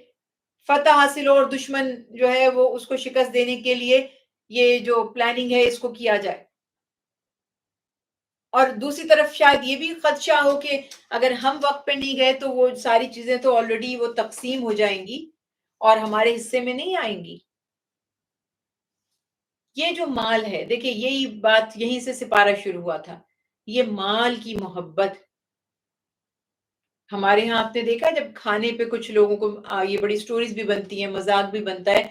فتح حاصل ہو اور دشمن جو ہے وہ اس کو شکست دینے کے لیے یہ جو پلاننگ ہے اس کو کیا جائے. اور دوسری طرف شاید یہ بھی خدشہ ہو کہ اگر ہم وقت پہ نہیں گئے تو وہ ساری چیزیں تو آلریڈی وہ تقسیم ہو جائیں گی اور ہمارے حصے میں نہیں آئیں گی. یہ جو مال ہے دیکھیں یہی بات یہیں سے سپارہ شروع ہوا تھا. یہ مال کی محبت ہمارے ہاں آپ نے دیکھا جب کھانے پہ کچھ لوگوں کو یہ بڑی سٹوریز بھی بنتی ہیں, مذاق بھی بنتا ہے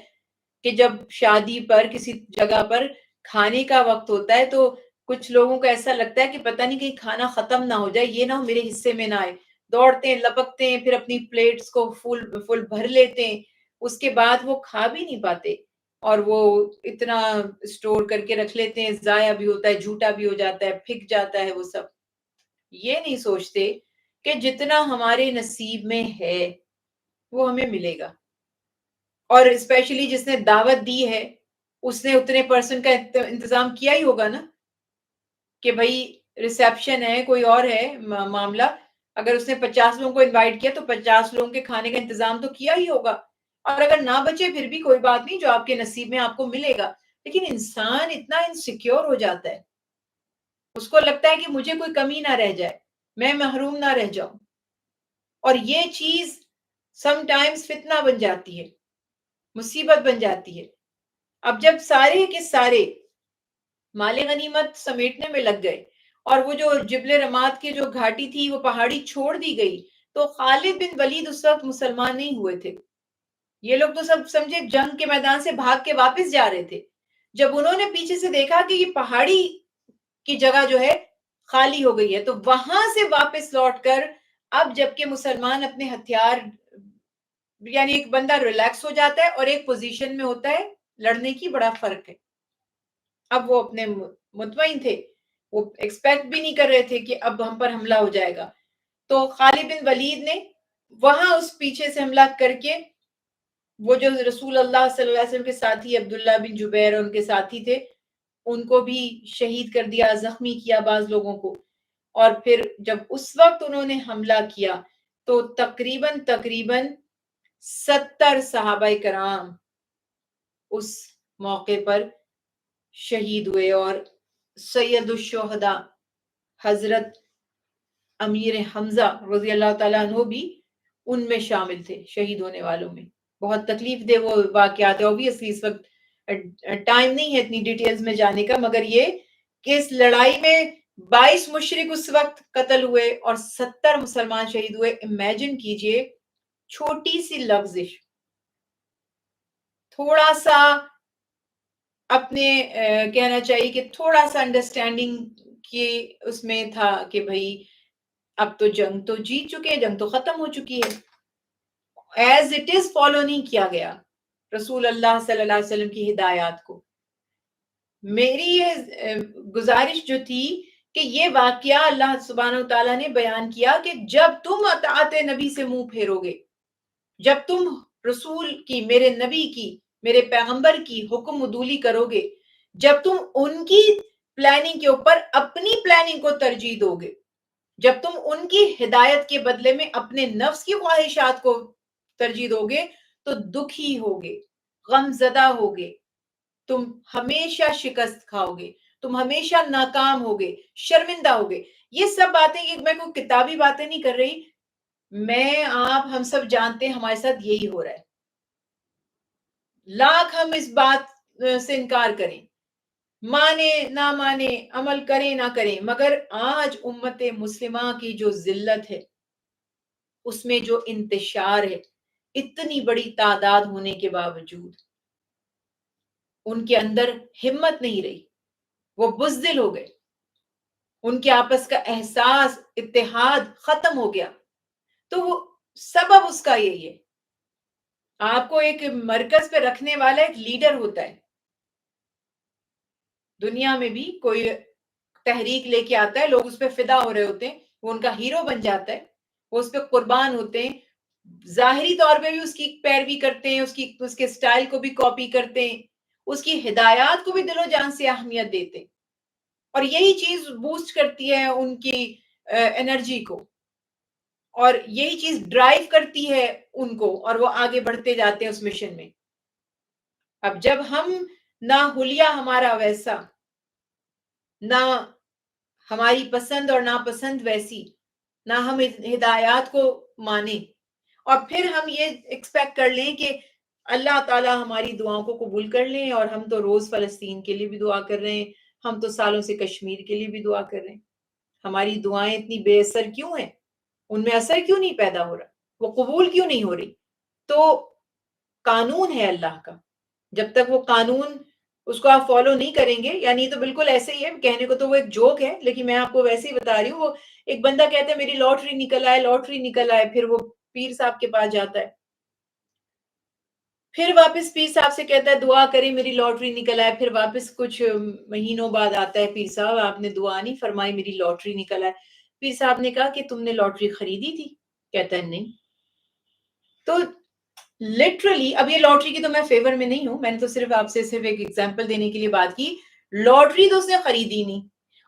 کہ جب شادی پر کسی جگہ پر کھانے کا وقت ہوتا ہے تو کچھ لوگوں کو ایسا لگتا ہے کہ پتہ نہیں کہیں کھانا ختم نہ ہو جائے, یہ نہ ہو میرے حصے میں نہ آئے. دوڑتے ہیں, لپکتے ہیں, پھر اپنی پلیٹس کو فل بھر لیتے ہیں. اس کے بعد وہ کھا بھی نہیں پاتے اور وہ اتنا اسٹور کر کے رکھ لیتے ہیں, ضائع بھی ہوتا ہے, جھوٹا بھی ہو جاتا ہے, پھک جاتا ہے وہ سب. یہ نہیں سوچتے کہ جتنا ہمارے نصیب میں ہے وہ ہمیں ملے گا, اور اسپیشلی جس نے دعوت دی ہے اس نے اتنے پرسن کا انتظام کیا ہی ہوگا نا کہ بھائی ریسیپشن ہے, کوئی اور ہے معاملہ, اگر اس نے 50 لوگوں کو انوائٹ کیا تو 50 لوگوں کے کھانے کا انتظام تو کیا ہی ہوگا. اور اگر نہ بچے پھر بھی کوئی بات نہیں, جو آپ کے نصیب میں آپ کو ملے گا. لیکن انسان اتنا انسیکیور ہو جاتا ہے, اس کو لگتا ہے کہ مجھے کوئی کمی نہ رہ جائے, میں محروم نہ رہ جاؤں, اور یہ چیز سم ٹائمز فتنہ بن جاتی ہے, مصیبت بن جاتی ہے. اب جب سارے کے سارے مال غنیمت سمیٹنے میں لگ گئے اور وہ جو جبل رماد کی جو گھاٹی تھی وہ پہاڑی چھوڑ دی گئی, تو خالد بن ولید اس وقت مسلمان نہیں ہوئے تھے. یہ لوگ تو سب سمجھے جنگ کے میدان سے بھاگ کے واپس جا رہے تھے. جب انہوں نے پیچھے سے دیکھا کہ یہ پہاڑی کی جگہ جو ہے خالی ہو گئی ہے, تو وہاں سے واپس لوٹ کر اب جبکہ مسلمان اپنے ہتھیار, یعنی ایک بندہ ریلیکس ہو جاتا ہے اور ایک پوزیشن میں ہوتا ہے لڑنے کی, بڑا فرق ہے. اب وہ اپنے مطمئن تھے, وہ ایکسپیکٹ بھی نہیں کر رہے تھے کہ اب ہم پر حملہ ہو جائے گا. تو خالد بن ولید نے وہاں اس پیچھے سے حملہ کر کے وہ جو رسول اللہ صلی اللہ علیہ وسلم کے ساتھی عبداللہ بن جبیر ان کے ساتھی تھے ان کو بھی شہید کر دیا, زخمی کیا بعض لوگوں کو. اور پھر جب اس وقت انہوں نے حملہ کیا تو تقریباً 70 صحابہ کرام اس موقع پر شہید ہوئے, اور سید الشہداء حضرت امیر حمزہ رضی اللہ تعالیٰ عنہ بھی ان میں شامل تھے شہید ہونے والوں میں. بہت تکلیف دہ وہ واقعات ہے, اوبویسلی اس وقت ٹائم نہیں ہے اتنی ڈیٹیلز میں جانے کا, مگر یہ کہ اس لڑائی میں 22 مشرک اس وقت قتل ہوئے اور 70 مسلمان شہید ہوئے. امیجن کیجئے, چھوٹی سی لفزش, تھوڑا سا اپنے کہنا چاہیے کہ تھوڑا سا انڈرسٹینڈنگ کی اس میں تھا کہ بھئی اب تو جنگ تو جیت چکے ہیں, جنگ تو ختم ہو چکی ہے. ایز اٹ از فالو نہیں کیا گیا رسول اللہ صلی اللہ علیہ وسلم کی ہدایات کو. میری یہ گزارش جو تھی کہ یہ واقعہ اللہ سبحانہ و تعالیٰ نے بیان کیا کہ جب تم اطاعت نبی سے منہ پھیرو گے, جب تم رسول کی, میرے نبی کی, میرے پیغمبر کی حکم عدولی کرو گے, جب تم ان کی پلاننگ کے اوپر اپنی پلاننگ کو ترجیح دو گے, جب تم ان کی ہدایت کے بدلے میں اپنے نفس کی خواہشات کو ترجیح دو گے تو دکھی ہوگے, غم زدہ ہوگے, تم ہمیشہ شکست کھاؤ گے, تم ہمیشہ ناکام ہوگے, شرمندہ ہوگے. یہ سب باتیں, یہ میں کوئی کتابی باتیں نہیں کر رہی, میں آپ ہم سب جانتے ہیں ہمارے ساتھ یہی ہو رہا ہے. لاکھ ہم اس بات سے انکار کریں, مانے نہ مانے, عمل کریں نہ کریں, مگر آج امت مسلمہ کی جو ذلت ہے, اس میں جو انتشار ہے, اتنی بڑی تعداد ہونے کے باوجود ان کے اندر ہمت نہیں رہی, وہ بزدل ہو گئے, ان کے آپس کا احساس, اتحاد ختم ہو گیا. تو وہ سبب اس کا یہی ہے. آپ کو ایک مرکز پہ رکھنے والا ایک لیڈر ہوتا ہے. دنیا میں بھی کوئی تحریک لے کے آتا ہے, لوگ اس پہ فدا ہو رہے ہوتے ہیں, وہ ان کا ہیرو بن جاتا ہے, وہ اس پہ قربان ہوتے ہیں, ظاہری طور پہ بھی اس کی پیروی کرتے ہیں, اس کے سٹائل کو بھی کاپی کرتے ہیں, اس کی ہدایات کو بھی دل و جان سے اہمیت دیتے، اور یہی چیز بوسٹ کرتی ہے ان کی انرجی کو، اور یہی چیز ڈرائیو کرتی ہے ان کو، اور وہ آگے بڑھتے جاتے ہیں اس مشن میں۔ اب جب ہم نہ حلیہ ہمارا ویسا، نہ ہماری پسند اور ناپسند ویسی، نہ ہم ہدایات کو مانیں، اور پھر ہم یہ ایکسپیکٹ کر لیں کہ اللہ تعالیٰ ہماری دعاؤں کو قبول کر لیں، اور ہم تو روز فلسطین کے لیے بھی دعا کر رہے ہیں، ہم تو سالوں سے کشمیر کے لیے بھی دعا کر رہے ہیں، ہماری دعائیں اتنی بے اثر کیوں ہیں؟ ان میں اثر کیوں نہیں پیدا ہو رہا؟ وہ قبول کیوں نہیں ہو رہی؟ تو قانون ہے اللہ کا، جب تک وہ قانون اس کو آپ فالو نہیں کریں گے، یعنی تو بالکل ایسے ہی ہے، کہنے کو تو وہ ایک جوک ہے، لیکن میں آپ کو ویسے ہی بتا رہی ہوں۔ وہ ایک بندہ کہتا ہے میری لاٹری نکل آئے، لاٹری نکل آئے، پھر وہ پیر صاحب کے پاس جاتا ہے، پھر واپس پیر صاحب سے کہتا ہے دعا کریں میری لاٹری نکل آئے، پھر واپس کچھ مہینوں بعد آتا ہے، پیر صاحب آپ نے دعا نہیں فرمائی، میری لاٹری نکل آئے۔ پیر صاحب نے کہا کہ تم نے لاٹری خریدی تھی؟ کہتا ہے نہیں۔ تو لٹرلی، اب یہ لاٹری کی تو میں فیور میں نہیں ہوں، میں نے تو صرف آپ سے صرف ایک ایگزامپل دینے کے لیے بات کی، لاٹری تو اس نے خریدی نہیں،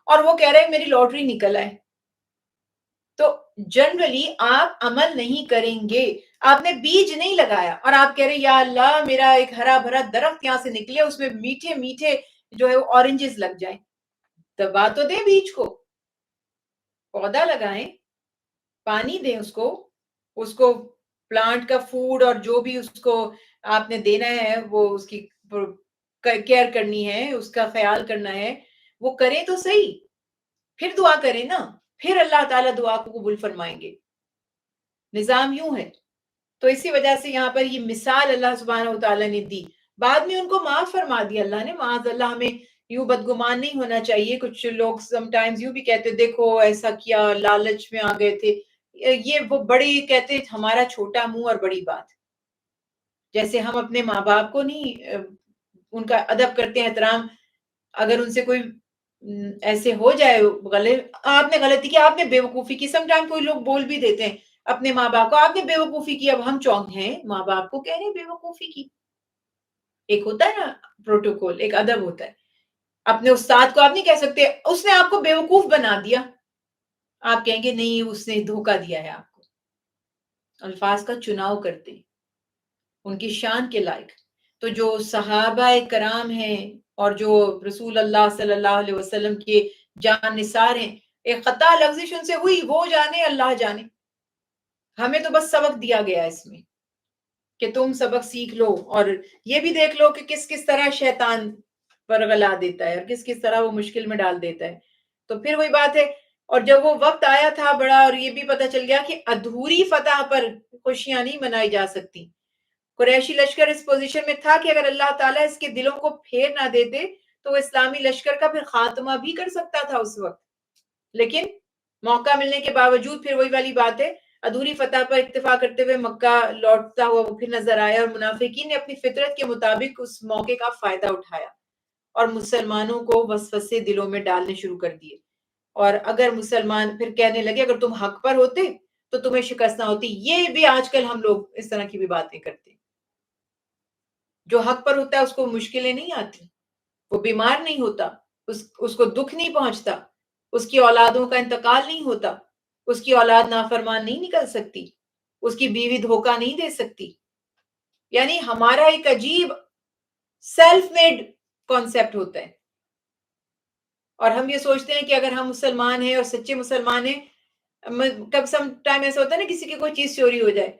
اور وہ کہہ رہے ہیں میری لاٹری نکل آئے۔ تو جنرلی آپ عمل نہیں کریں گے، آپ نے بیج نہیں لگایا اور آپ کہہ رہے یا اللہ میرا ایک ہرا بھرا درخت یہاں سے نکلے، اس میں میٹھے میٹھے جو ہے اورنجز لگ جائیں، دبا تو دیں بیج کو، پودا لگائیں، پانی دیں اس کو پلانٹ کا فوڈ اور جو بھی اس کو آپ نے دینا ہے، وہ اس کی کیئر کرنی ہے، اس کا خیال کرنا ہے، وہ کریں تو صحیح، پھر دعا کریں نا، پھر اللہ تعالیٰ دعا کو قبول فرمائیں گے۔ نظام یوں ہے۔ تو اسی وجہ سے یہاں پر یہ مثال اللہ سبحانہ و تعالیٰ نے دی، بعد میں ان کو معاف فرما دیا اللہ نے، معاذ اللہ ہمیں یوں بدگمان نہیں ہونا چاہیے۔ کچھ لوگ سم ٹائمز یوں بھی کہتے دیکھو ایسا کیا، لالچ میں آ گئے تھے، یہ وہ بڑی کہتے ہمارا چھوٹا منہ اور بڑی بات، جیسے ہم اپنے ماں باپ کو نہیں ان کا ادب کرتے ہیں، احترام، اگر ان سے کوئی ایسے ہو جائے آپ نے غلطی کی، آپ نے بے وقوفی کی، سم ٹائم کوئی لوگ بول بھی دیتے ہیں اپنے ماں باپ کو آپ نے بے وقوفی کی، اب ہم چونک ہیں ماں باپ کو کہہ رہے ہیں بے وقوفی کی، ایک ہوتا ہے نا پروٹوکول، ایک ادب ہوتا ہے۔ اپنے استاد کو آپ نہیں کہہ سکتے اس نے آپ کو بے وقوف بنا دیا، آپ کہیں گے نہیں اس نے دھوکہ دیا ہے آپ کو۔ الفاظ کا چناؤ کرتے ان کی شان کے لائق۔ تو جو صحابہ کرام ہیں اور جو رسول اللہ صلی اللہ علیہ وسلم کے جان نثار ہیں، ایک خطا لفظش ان سے ہوئی، وہ جانے اللہ جانے، ہمیں تو بس سبق دیا گیا اس میں کہ تم سبق سیکھ لو، اور یہ بھی دیکھ لو کہ کس کس طرح شیطان ورغلا دیتا ہے اور کس کس طرح وہ مشکل میں ڈال دیتا ہے۔ تو پھر وہی بات ہے، اور جب وہ وقت آیا تھا بڑا، اور یہ بھی پتا چل گیا کہ ادھوری فتح پر خوشیاں نہیں منائی جا سکتی، قریشی لشکر اس پوزیشن میں تھا کہ اگر اللہ تعالیٰ اس کے دلوں کو پھیر نہ دیتے تو وہ اسلامی لشکر کا پھر خاتمہ بھی کر سکتا تھا اس وقت، لیکن موقع ملنے کے باوجود پھر وہی والی بات ہے، ادھوری فتح پر اکتفا کرتے ہوئے مکہ لوٹتا ہوا وہ پھر نظر آیا، اور منافقین نے اپنی فطرت کے مطابق اس موقع کا فائدہ اٹھایا اور مسلمانوں کو وسوسے دلوں میں ڈالنے شروع کر دیے، اور اگر مسلمان پھر کہنے لگے اگر تم حق پر ہوتے تو تمہیں شکست نہ ہوتی۔ یہ بھی آج کل ہم لوگ اس طرح کی بھی باتیں کرتے ہیں، جو حق پر ہوتا ہے اس کو مشکلیں نہیں آتی، وہ بیمار نہیں ہوتا، اس کو دکھ نہیں پہنچتا، اس کی اولادوں کا انتقال نہیں ہوتا، اس کی اولاد نافرمان نہیں نکل سکتی، اس کی بیوی دھوکہ نہیں دے سکتی۔ یعنی ہمارا ایک عجیب سیلف میڈ کانسیپٹ ہوتا ہے، اور ہم یہ سوچتے ہیں کہ اگر ہم مسلمان ہیں اور سچے مسلمان ہیں، کب سم ٹائم ایسا ہوتا ہے نا کسی کی کوئی چیز چوری ہو جائے،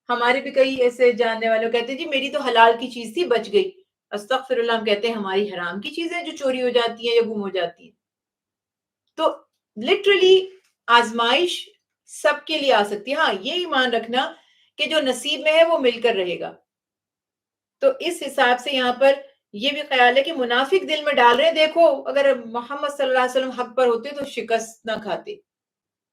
ہمارے بھی کئی ایسے جاننے والے کہتے ہیں جی میری تو حلال کی چیز تھی بچ گئی، استغفر اللہ، ہم کہتے ہیں ہماری حرام کی چیزیں جو چوری ہو جاتی ہیں یا گم ہو جاتی ہیں۔ تو لٹرلی آزمائش سب کے لیے آ سکتی ہے، ہاں یہ ایمان رکھنا کہ جو نصیب میں ہے وہ مل کر رہے گا۔ تو اس حساب سے یہاں پر یہ بھی خیال ہے کہ منافق دل میں ڈال رہے ہیں دیکھو اگر محمد صلی اللہ علیہ وسلم حق پر ہوتے تو شکست نہ کھاتے۔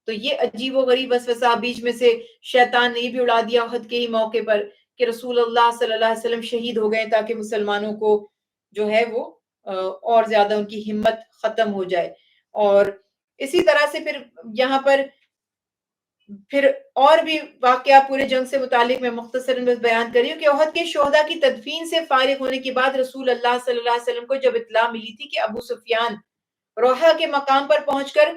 تو یہ عجیب و غریب وسوسہ بیچ میں سے شیطان نے بھی اڑا دیا احد کے ہی موقع پر کہ رسول اللہ صلی اللہ علیہ وسلم شہید ہو گئے تاکہ مسلمانوں کو جو ہے وہ اور زیادہ ان کی ہمت ختم ہو جائے۔ اور اسی طرح سے پھر یہاں پر پھر اور بھی واقعہ پورے جنگ سے متعلق میں مختصراً بس بیان کر رہی ہوں کہ احد کے شہداء کی تدفین سے فارغ ہونے کے بعد رسول اللہ صلی اللہ علیہ وسلم کو جب اطلاع ملی تھی کہ ابو سفیان روحہ کے مقام پر پہنچ کر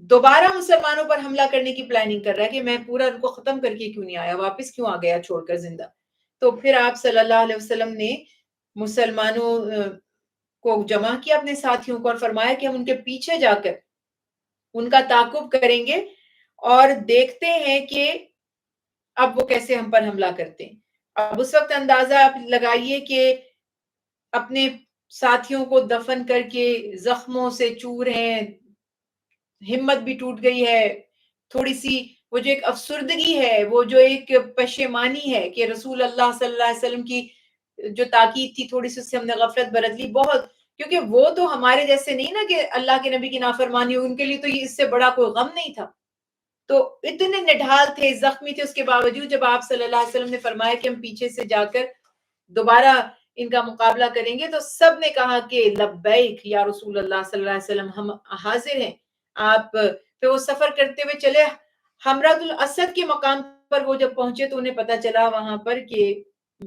دوبارہ مسلمانوں پر حملہ کرنے کی پلاننگ کر رہا ہے کہ میں پورا ان کو ختم کر کے کیوں نہیں آیا، واپس کیوں آ گیا چھوڑ کر زندہ، تو پھر آپ صلی اللہ علیہ وسلم نے مسلمانوں کو جمع کیا اپنے ساتھیوں کو اور فرمایا کہ ہم ان کے پیچھے جا کر ان کا تعاقب کریں گے اور دیکھتے ہیں کہ اب وہ کیسے ہم پر حملہ کرتے ہیں۔ اب اس وقت اندازہ آپ لگائیے کہ اپنے ساتھیوں کو دفن کر کے زخموں سے چور ہیں، ہمت بھی ٹوٹ گئی ہے، تھوڑی سی وہ جو ایک افسردگی ہے، وہ جو ایک پشیمانی ہے کہ رسول اللہ صلی اللہ علیہ وسلم کی جو تاکید تھی تھوڑی سی اس سے ہم نے غفلت برت لی بہت، کیونکہ وہ تو ہمارے جیسے نہیں نا کہ اللہ کے نبی کی نافرمانی ہو، ان کے لیے تو یہ اس سے بڑا کوئی غم نہیں تھا، تو اتنے نڈھال تھے، زخمی تھے، اس کے باوجود جب آپ صلی اللہ علیہ وسلم نے فرمایا کہ ہم پیچھے سے جا کر دوبارہ ان کا مقابلہ کریں گے تو سب نے کہا کہ لبیک یا رسول اللہ صلی اللہ علیہ وسلم، ہم حاضر ہیں۔ آپ پھر وہ سفر کرتے ہوئے چلے حمرۃ الاسد کے مقام پر، وہ جب پہنچے تو انہیں پتا چلا وہاں پر کہ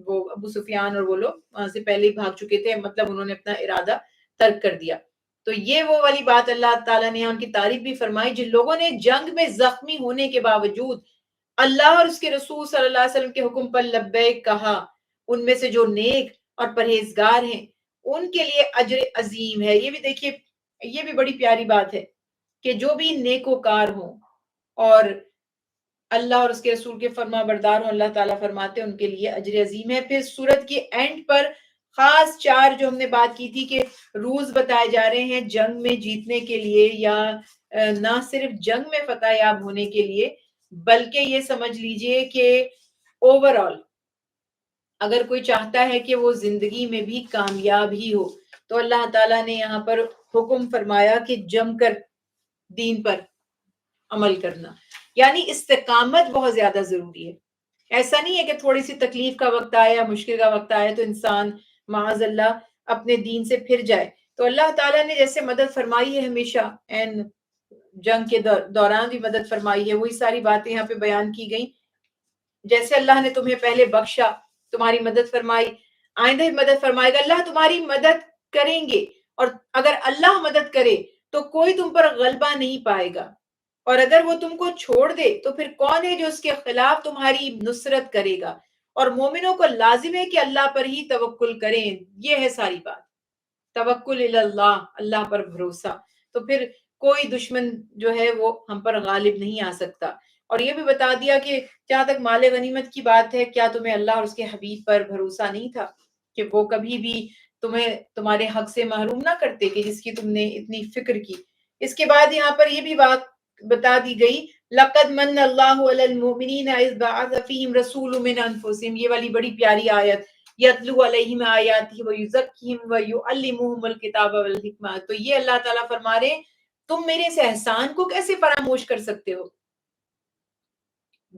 وہ ابو سفیان اور وہ لوگ وہاں سے پہلے ہی بھاگ چکے تھے، مطلب انہوں نے اپنا ارادہ ترک کر دیا۔ تو یہ وہ والی بات اللہ تعالیٰ نے ان کی تعریف بھی فرمائی، جن لوگوں نے جنگ میں زخمی ہونے کے باوجود اللہ اور اس کے رسول صلی اللہ علیہ وسلم کے حکم پر لبیک کہا، ان میں سے جو نیک اور پرہیزگار ہیں ان کے لیے اجر عظیم ہے۔ یہ بھی دیکھیے، یہ بھی بڑی پیاری بات ہے کہ جو بھی نیکوکار ہوں اور اللہ اور اس کے رسول کے فرما بردار ہوں، اللہ تعالیٰ فرماتے ہیں ان کے لیے اجر عظیم ہے۔ پھر سورت کے اینڈ پر خاص چار جو ہم نے بات کی تھی کہ روز بتائے جا رہے ہیں جنگ میں جیتنے کے لیے، یا نہ صرف جنگ میں فتح یاب ہونے کے لیے، بلکہ یہ سمجھ لیجئے کہ اوورآل اگر کوئی چاہتا ہے کہ وہ زندگی میں بھی کامیاب ہی ہو تو اللہ تعالیٰ نے یہاں پر حکم فرمایا کہ جم کر دین پر عمل کرنا، یعنی استقامت بہت زیادہ ضروری ہے۔ ایسا نہیں ہے کہ تھوڑی سی تکلیف کا وقت آیا یا مشکل کا وقت آیا تو انسان معاذ اللہ اپنے دین سے پھر جائے، تو اللہ تعالیٰ نے جیسے مدد فرمائی ہے ہمیشہ، این جنگ کے دوران بھی مدد فرمائی ہے، وہی ساری باتیں یہاں پہ بیان کی گئیں۔ جیسے اللہ نے تمہیں پہلے بخشا، تمہاری مدد فرمائی، آئندہ بھی مدد فرمائے گا، اللہ تمہاری مدد کریں گے، اور اگر اللہ مدد کرے تو کوئی تم پر غلبہ نہیں پائے گا، اور اگر وہ تم کو چھوڑ دے تو پھر کون ہے جو اس کے خلاف تمہاری نصرت کرے گا، اور مومنوں کو لازم ہے کہ اللہ پر ہی توکل کریں۔ یہ ہے ساری بات، توکل الی اللہ، اللہ پر بھروسہ، تو پھر کوئی دشمن جو ہے وہ ہم پر غالب نہیں آ سکتا۔ اور یہ بھی بتا دیا کہ جہاں تک مال غنیمت کی بات ہے، کیا تمہیں اللہ اور اس کے حبیب پر بھروسہ نہیں تھا کہ وہ کبھی بھی تمہیں تمہارے حق سے محروم نہ کرتے کہ جس کی تم نے اتنی فکر کی۔ اس کے بعد یہاں پر یہ بھی بات بتا دی گئی، لَقَدْ مَنَّ اللَّهُ عَلَى الْمُؤْمِنِينَ إِذْ بَعَثَ فِيهِمْ رَسُولٌ مِّنْ أَنفُسِهِمْ، یہ والی بڑی پیاری آیت، يَتْلُو عَلَيْهِمْ آيَاتِهِ وَيُزَكِّيهِمْ وَيُعَلِّمُهُمُ الْكِتَابَ وَالْحِكْمَةَ۔ تو یہ اللہ تعالیٰ فرما رہے ہیں تم میرے اس احسان کو کیسے فراموش کر سکتے ہو؟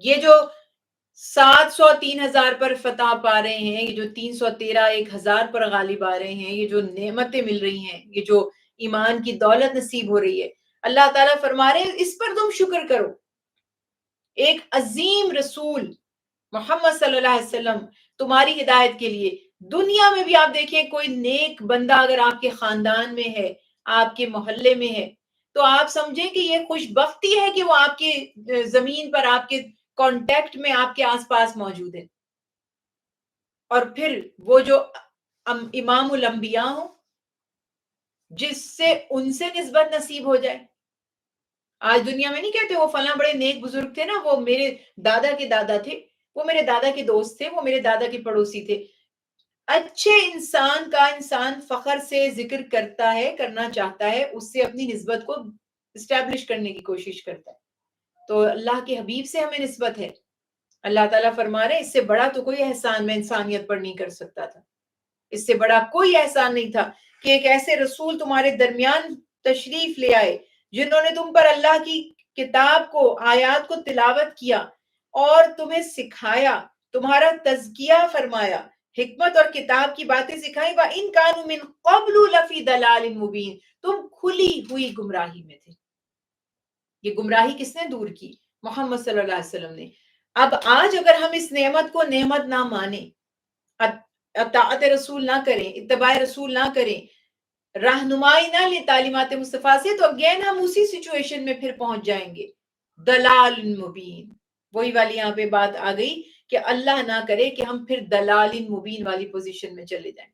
یہ جو 700 3000 پر فتح پا رہے ہیں، یہ جو 313 1000 پر غالب آ رہے ہیں، یہ جو نعمتیں مل رہی ہیں، یہ جو ایمان کی دولت نصیب ہو رہی ہے، اللہ تعالیٰ فرما رہے ہیں اس پر تم شکر کرو۔ ایک عظیم رسول محمد صلی اللہ علیہ وسلم تمہاری ہدایت کے لیے، دنیا میں بھی آپ دیکھیں کوئی نیک بندہ اگر آپ کے خاندان میں ہے، آپ کے محلے میں ہے، تو آپ سمجھیں کہ یہ خوش بختی ہے کہ وہ آپ کے زمین پر، آپ کے کانٹیکٹ میں، آپ کے آس پاس موجود ہے۔ اور پھر وہ جو امام الانبیاء ہوں، جس سے ان سے نسبت نصیب ہو جائے۔ آج دنیا میں نہیں کہتے وہ فلاں بڑے نیک بزرگ تھے نا، وہ میرے دادا کے دادا تھے، وہ میرے دادا کے دوست تھے، وہ میرے دادا کے پڑوسی تھے۔ اچھے انسان کا انسان فخر سے ذکر کرتا ہے، کرنا چاہتا ہے، اس سے اپنی نسبت کو اسٹیبلش کرنے کی کوشش کرتا ہے۔ تو اللہ کے حبیب سے ہمیں نسبت ہے۔ اللہ تعالیٰ فرما رہے اس سے بڑا تو کوئی احسان میں انسانیت پر نہیں کر سکتا تھا، اس سے بڑا کوئی احسان نہیں تھا کہ ایک ایسے رسول تمہارے درمیان تشریف لے آئے جنہوں نے تم پر اللہ کی کتاب کو، آیات کو تلاوت کیا اور تمہیں سکھایا، تمہارا تزکیہ فرمایا، حکمت اور کتاب کی باتیں سکھائیں۔ وَإِن كَانُوا مِن قَبْلُ لَفِي ضَلَالٍ مُبِينٍ، تم کھلی ہوئی گمراہی میں تھے۔ یہ گمراہی کس نے دور کی؟ محمد صلی اللہ علیہ وسلم نے. اب آج اگر ہم اس نعمت کو نعمت نہ مانیں، اطاعت رسول نہ کریں، اتباع رسول نہ کریں، رہنمائی نہ لیں تعلیمات مصطفیٰ سے، تو اگین ہم اسی سچویشن میں پھر پہنچ جائیں گے. دلال مبین، وہی والی یہاں پہ بات آ گئی کہ اللہ نہ کرے کہ ہم پھر دلال مبین والی پوزیشن میں چلے جائیں،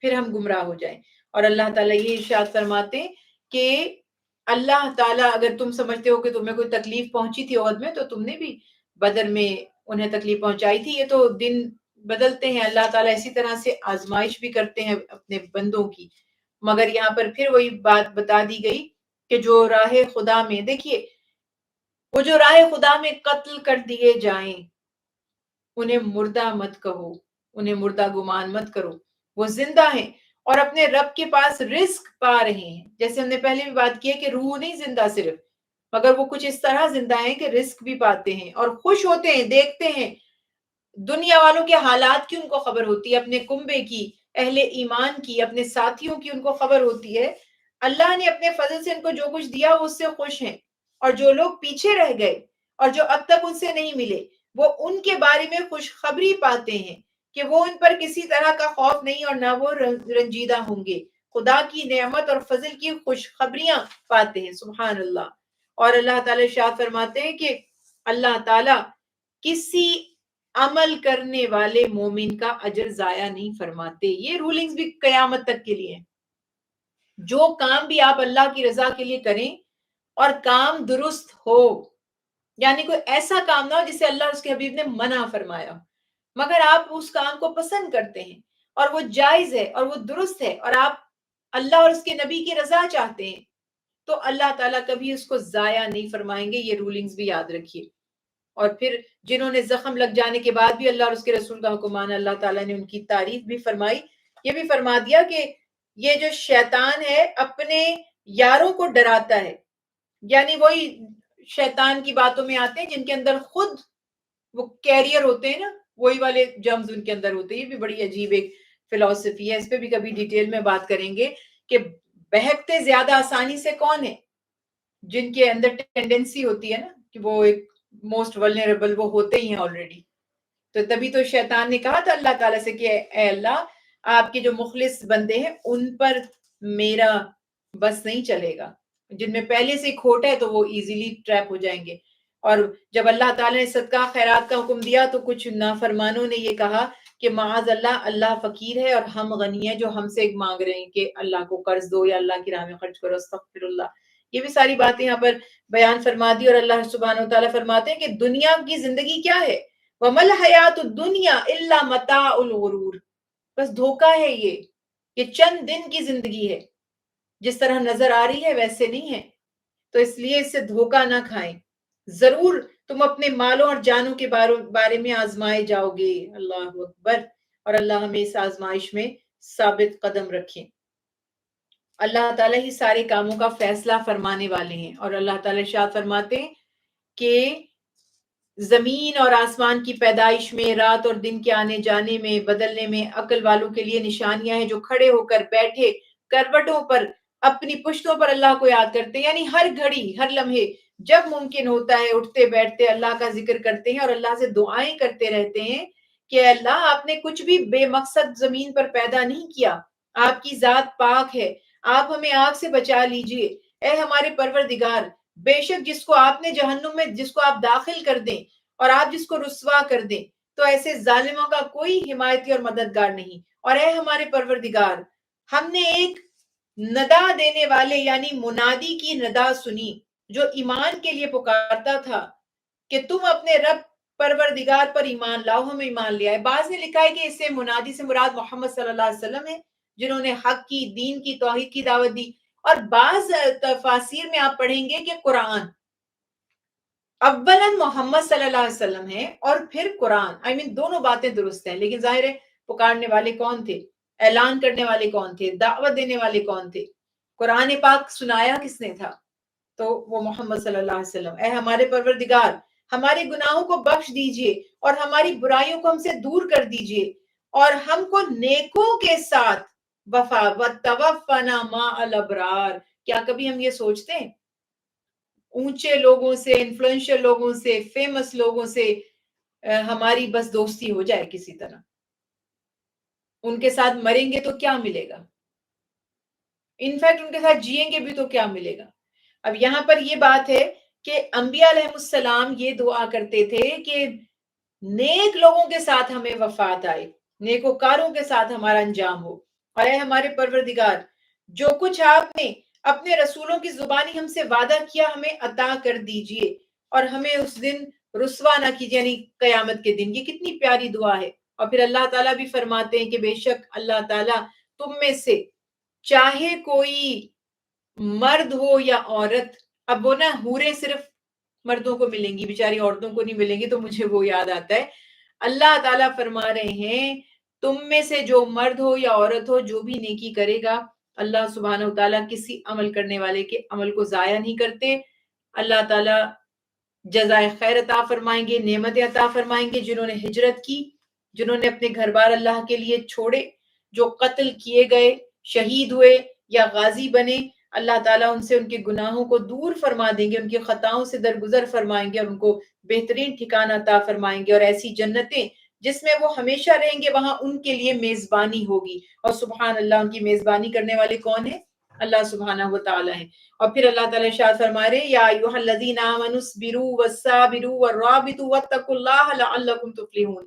پھر ہم گمراہ ہو جائیں. اور اللہ تعالیٰ یہ ارشاد فرماتے ہیں کہ اللہ تعالیٰ اگر تم سمجھتے ہو کہ تمہیں کوئی تکلیف پہنچی تھی عہد میں، تو تم نے بھی بدر میں انہیں تکلیف پہنچائی تھی. یہ تو دن بدلتے ہیں، اللہ تعالیٰ اسی طرح سے آزمائش بھی کرتے ہیں اپنے بندوں کی. مگر یہاں پر پھر وہی بات بتا دی گئی کہ جو راہ خدا میں، دیکھیے وہ جو راہ خدا میں قتل کر دیے جائیں، انہیں مردہ مت کہو، انہیں مردہ گمان مت کرو، وہ زندہ ہیں اور اپنے رب کے پاس رزق پا رہے ہیں. جیسے ہم نے پہلے بھی بات کی ہے کہ روح نہیں زندہ صرف، مگر وہ کچھ اس طرح زندہ ہیں کہ رزق بھی پاتے ہیں اور خوش ہوتے ہیں، دیکھتے ہیں. دنیا والوں کے حالات کی ان کو خبر ہوتی ہے، اپنے کنبے کی، اہل ایمان کی، اپنے ساتھیوں کی ان کو خبر ہوتی ہے. اللہ نے اپنے فضل سے ان کو جو کچھ دیا وہ اس سے خوش ہیں. اور جو لوگ پیچھے رہ گئے اور جو اب تک ان سے نہیں ملے، وہ ان کے بارے میں خوشخبری پاتے ہیں کہ وہ ان پر کسی طرح کا خوف نہیں اور نہ وہ رنجیدہ ہوں گے. خدا کی نعمت اور فضل کی خوشخبریاں پاتے ہیں. سبحان اللہ. اور اللہ تعالی ارشاد فرماتے ہیں کہ اللہ تعالی کسی عمل کرنے والے مومن کا اجر ضائع نہیں فرماتے. یہ رولنگز بھی قیامت تک کے لیے ہیں. جو کام بھی آپ اللہ کی رضا کے لیے کریں اور کام درست ہو، یعنی کوئی ایسا کام نہ ہو جسے اللہ اور اس کے حبیب نے منع فرمایا، مگر آپ اس کام کو پسند کرتے ہیں اور وہ جائز ہے اور وہ درست ہے اور آپ اللہ اور اس کے نبی کی رضا چاہتے ہیں، تو اللہ تعالیٰ کبھی اس کو ضائع نہیں فرمائیں گے. یہ رولنگز بھی یاد رکھیے. اور پھر جنہوں نے زخم لگ جانے کے بعد بھی اللہ اور اس کے رسول کا حکم مانا، اللہ تعالیٰ نے ان کی تعریف بھی فرمائی. یہ بھی فرما دیا کہ یہ جو شیطان ہے اپنے یاروں کو ڈراتا ہے، یعنی وہی شیطان کی باتوں میں آتے ہیں جن کے اندر خود وہ کیریئر ہوتے ہیں نا، وہی والے جرمز ان کے اندر ہوتے ہیں. یہ بھی بڑی عجیب ایک فلسفی ہے، اس پہ بھی کبھی ڈیٹیل میں بات کریں گے کہ بہکتے زیادہ آسانی سے کون ہے؟ جن کے اندر ٹینڈنسی ہوتی ہے نا کہ وہ ایک موسٹ ولنریبل وہ ہوتے ہی ہیں آلریڈی. تو تبھی تو شیطان نے کہا تھا اللہ تعالیٰ سے کہ اے اللہ، آپ کے جو مخلص بندے ہیں ان پر میرا بس نہیں چلے گا، جن میں پہلے سے کھوٹ ہے تو وہ ایزیلی ٹریپ ہو جائیں گے. اور جب اللہ تعالیٰ نے صدقہ خیرات کا حکم دیا تو کچھ نافرمانوں نے یہ کہا کہ معاذ اللہ، اللہ فقیر ہے اور ہم غنی ہیں، جو ہم سے مانگ رہے ہیں کہ اللہ کو قرض دو یا اللہ کی راہ میں خرچ کرو. استغفر اللہ. یہ بھی ساری باتیں یہاں پر بیان فرما دی. اور اللہ سبحانہ وتعالیٰ فرماتے ہیں کہ دنیا کی زندگی کیا ہے؟ وَمَا الْحَيَاةُ الدُّنْيَا إِلَّا مَتَاعُ الْغُرُورِ. بس دھوکہ ہے یہ چند دن کی زندگی ہے، جس طرح نظر آ رہی ہے ویسے نہیں ہے. تو اس لیے اس سے دھوکہ نہ کھائیں. ضرور تم اپنے مالوں اور جانوں کے بارے میں آزمائے جاؤ گے. اللہ اکبر. اور اللہ ہمیں اس آزمائش میں ثابت قدم رکھیں. اللہ تعالیٰ ہی سارے کاموں کا فیصلہ فرمانے والے ہیں. اور اللہ تعالیٰ ارشاد فرماتے ہیں کہ زمین اور آسمان کی پیدائش میں، رات اور دن کے آنے جانے میں، بدلنے میں عقل والوں کے لیے نشانیاں ہیں، جو کھڑے ہو کر بیٹھے کروٹوں پر اپنی پشتوں پر اللہ کو یاد کرتے ہیں. یعنی ہر گھڑی ہر لمحے جب ممکن ہوتا ہے اٹھتے بیٹھتے اللہ کا ذکر کرتے ہیں اور اللہ سے دعائیں کرتے رہتے ہیں کہ اللہ آپ نے کچھ بھی بے مقصد زمین پر پیدا نہیں کیا، آپ کی ذات پاک ہے، آپ ہمیں آگ سے بچا لیجئے. اے ہمارے پروردگار، بے شک جس کو آپ نے جہنم میں جس کو آپ داخل کر دیں اور آپ جس کو رسوا کر دیں تو ایسے ظالموں کا کوئی حمایتی اور مددگار نہیں. اور اے ہمارے پروردگار، ہم نے ایک ندا دینے والے یعنی منادی کی ندا سنی جو ایمان کے لیے پکارتا تھا کہ تم اپنے رب پروردگار پر ایمان لاؤ. ہم ایمان لیا ہے. بعض نے لکھا ہے کہ اس سے منادی سے مراد محمد صلی اللہ علیہ وسلم ہے، جنہوں نے حق کی، دین کی، توحید کی دعوت دی. اور بعض تفاسیر میں آپ پڑھیں گے کہ قرآن اولاً محمد صلی اللہ علیہ وسلم ہے اور پھر قرآن. دونوں باتیں درست ہیں، لیکن ظاہر ہے پکارنے والے کون تھے، اعلان کرنے والے کون تھے، دعوت دینے والے کون تھے، قرآن پاک سنایا کس نے تھا؟ تو وہ محمد صلی اللہ علیہ وسلم. اے ہمارے پروردگار، ہمارے گناہوں کو بخش دیجئے اور ہماری برائیوں کو ہم سے دور کر دیجئے اور ہم کو نیکوں کے ساتھ وفا وتوفنا مع الابرار. کیا کبھی ہم یہ سوچتے ہیں اونچے لوگوں سے، انفلوئنشل لوگوں سے، فیمس لوگوں سے ہماری بس دوستی ہو جائے کسی طرح، ان کے ساتھ مریں گے تو کیا ملے گا؟ انفیکٹ ان کے ساتھ جئیں گے بھی تو کیا ملے گا؟ اب یہاں پر یہ بات ہے کہ انبیاء علیہ السلام یہ دعا کرتے تھے کہ نیک لوگوں کے ساتھ ہمیں وفات آئے، نیکوکاروں کے ساتھ ہمارا انجام ہو، اور اے ہمارے پروردگار جو کچھ آپ نے اپنے رسولوں کی زبانی ہم سے وعدہ کیا ہمیں عطا کر دیجئے، اور ہمیں اس دن رسوا نہ کیجئے، یعنی قیامت کے دن۔ یہ کتنی پیاری دعا ہے۔ اور پھر اللہ تعالیٰ بھی فرماتے ہیں کہ بے شک اللہ تعالیٰ تم میں سے چاہے کوئی مرد ہو یا عورت، اب وہ نا حوریں صرف مردوں کو ملیں گی، بیچاری عورتوں کو نہیں ملیں گی، تو مجھے وہ یاد آتا ہے، اللہ تعالیٰ فرما رہے ہیں تم میں سے جو مرد ہو یا عورت ہو جو بھی نیکی کرے گا، اللہ سبحانہ وتعالیٰ کسی عمل کرنے والے کے عمل کو ضائع نہیں کرتے، اللہ تعالیٰ جزائے خیر عطا فرمائیں گے، نعمتیں عطا فرمائیں گے۔ جنہوں نے ہجرت کی، جنہوں نے اپنے گھر بار اللہ کے لیے چھوڑے، جو قتل کیے گئے، شہید ہوئے یا غازی بنے، اللہ تعالیٰ ان سے ان کے گناہوں کو دور فرما دیں گے، ان کی خطاؤں سے درگزر فرمائیں گے، اور ان کو بہترین ٹھکانہ عطا فرمائیں گے، اور ایسی جنتیں جس میں وہ ہمیشہ رہیں گے، وہاں ان کے لیے میزبانی ہوگی۔ اور سبحان اللہ، ان کی میزبانی کرنے والے کون ہیں؟ اللہ سبحانہ وتعالی ہیں۔ اور پھر اللہ تعالیٰ ارشاد فرما رہے ہیں یا ایھا الذین آمنوا اصبروا والصابروا والرابطوا واتقوا اللہ لعلکم تفلحون۔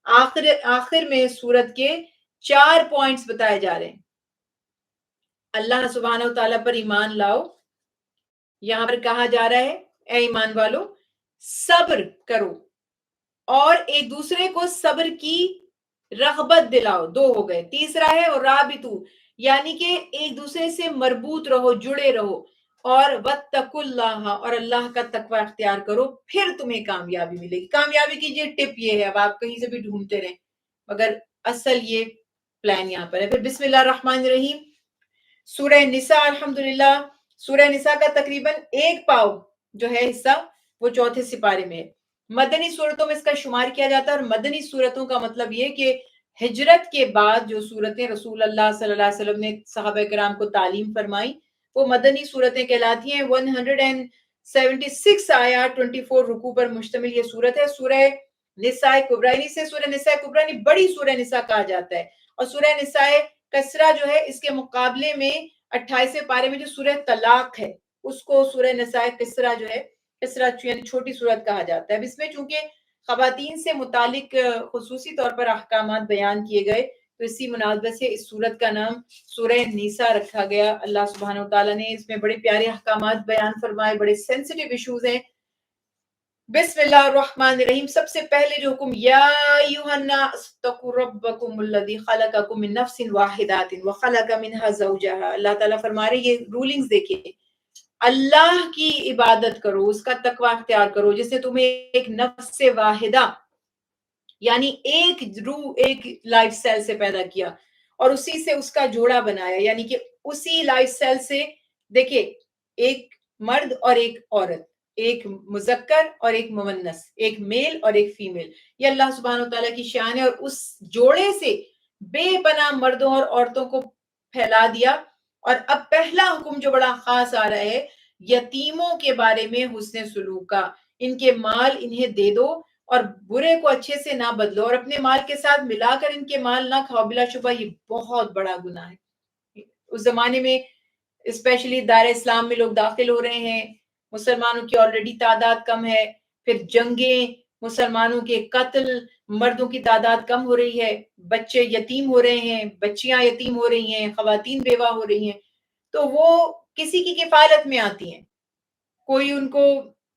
آخر میں سورت کے 4 پوائنٹس بتائے جا رہے ہیں۔ اللہ سبحانہ وتعالیٰ پر ایمان لاؤ، یہاں پر کہا جا رہا ہے اے ایمان والو صبر کرو، اور ایک دوسرے کو صبر کی رغبت دلاؤ، 2 ہو گئے۔ تیسرا ہے اور رابطو، یعنی کہ ایک دوسرے سے مربوط رہو، جڑے رہو، اور واتقوا اللہ، اور اللہ کا تقوی اختیار کرو، پھر تمہیں کامیابی ملے گی۔ کامیابی کی یہ ٹپ یہ ہے، اب آپ کہیں سے بھی ڈھونڈتے رہیں، مگر اصل یہ پلان یہاں پر ہے۔ پھر بسم اللہ الرحمن الرحیم، سورہ نساء، الحمدللہ سورہ نساء کا تقریباً 1 پاؤ جو ہے حصہ وہ 4تھے سپارے میں ہے۔ مدنی صورتوں میں اس کا شمار کیا جاتا ہے، اور مدنی صورتوں کا مطلب یہ کہ ہجرت کے بعد جو صورتیں رسول اللہ صلی اللہ علیہ وسلم نے صحابہ کرام کو تعلیم فرمائی وہ مدنی صورتیں کہلاتی ہیں۔ 176 آیات 24 رکوع پر مشتمل یہ صورت ہے۔ سورہ نساء کبریٰ، اسے سورہ نساء کبریٰ نہیں بڑی سورہ نساء کہا جاتا ہے، اور سورہ نساء کسرہ جو ہے اس کے مقابلے میں 28ویں پارے میں جو سورہ طلاق ہے اس کو سورہ نساء کسرہ جو ہے، کسرہ یعنی چھوٹی سورت کہا جاتا ہے۔ اب اس میں چونکہ خواتین سے متعلق خصوصی طور پر احکامات بیان کیے گئے تو اسی مناسبت سے اس سورت کا نام سورہ نساء رکھا گیا۔ اللہ سبحانہ وتعالیٰ نے اس میں بڑے پیارے احکامات بیان فرمائے، بڑے سینسٹیو ایشوز ہیں۔ بسم اللہ الرحمن الرحیم، سب سے پہلے جو حکم، یا ایھا الناس اتقوا ربکم الذی خلقکم من نفس واحدۃ وخلق منها زوجها، اللہ تعالیٰ فرما رہے ہیں یہ رولنگز دیکھیں، اللہ کی عبادت کرو، اس کا تقوی اختیار کرو جس نے تمہیں ایک نفس سے واحدہ یعنی ایک روح، ایک لائف سیل سے پیدا کیا، اور اسی سے اس کا جوڑا بنایا، یعنی کہ اسی لائف سیل سے دیکھیں ایک مرد اور ایک عورت، ایک مذکر اور ایک مونث، ایک میل اور ایک فیمیل، یہ اللہ سبحانہ وتعالیٰ کی شان ہے، اور اس جوڑے سے بے پناہ مردوں اور عورتوں کو پھیلا دیا۔ اور اب پہلا حکم جو بڑا خاص آ رہا ہے یتیموں کے بارے میں حسن سلوک کا، ان کے مال انہیں دے دو اور برے کو اچھے سے نہ بدلو، اور اپنے مال کے ساتھ ملا کر ان کے مال نہ کھاؤ، بلا شبہ یہ بہت بڑا گناہ ہے۔ اس زمانے میں اسپیشلی دائرہ اسلام میں لوگ داخل ہو رہے ہیں، مسلمانوں کی آلریڈی تعداد کم ہے، پھر جنگیں، مسلمانوں کے قتل، مردوں کی تعداد کم ہو رہی ہے، بچے یتیم ہو رہے ہیں، بچیاں یتیم ہو رہی ہیں، خواتین بیوہ ہو رہی ہیں، تو وہ کسی کی کفالت میں آتی ہیں، کوئی ان کو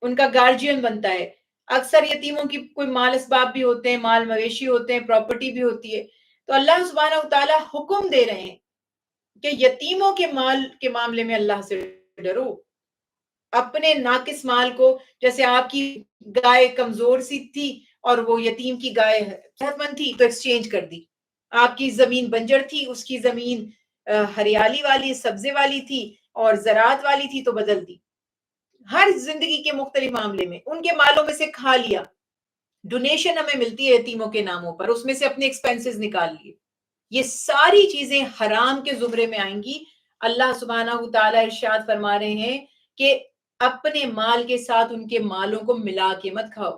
ان کا گارجین بنتا ہے۔ اکثر یتیموں کی کوئی مال اسباب بھی ہوتے ہیں، مال مویشی ہوتے ہیں، پراپرٹی بھی ہوتی ہے، تو اللہ سبحانہ وتعالیٰ حکم دے رہے ہیں کہ یتیموں کے مال کے معاملے میں اللہ سے ڈرو، اپنے ناقص مال کو، جیسے آپ کی گائے کمزور سی تھی اور وہ یتیم کی گائے صحت مند تھی تو ایکسچینج کر دی، آپ کی زمین بنجر تھی، اس کی زمین ہریالی والی سبزے والی تھی اور زراعت والی تھی تو بدل دی۔ ہر زندگی کے مختلف معاملے میں ان کے مالوں میں سے کھا لیا، ڈونیشن ہمیں ملتی ہے یتیموں کے ناموں پر، اس میں سے اپنے ایکسپینسز نکال لیے، یہ ساری چیزیں حرام کے زمرے میں آئیں گی۔ اللہ سبحانہ وتعالیٰ ارشاد فرما رہے ہیں کہ اپنے مال کے ساتھ ان کے مالوں کو ملا کے مت کھاؤ.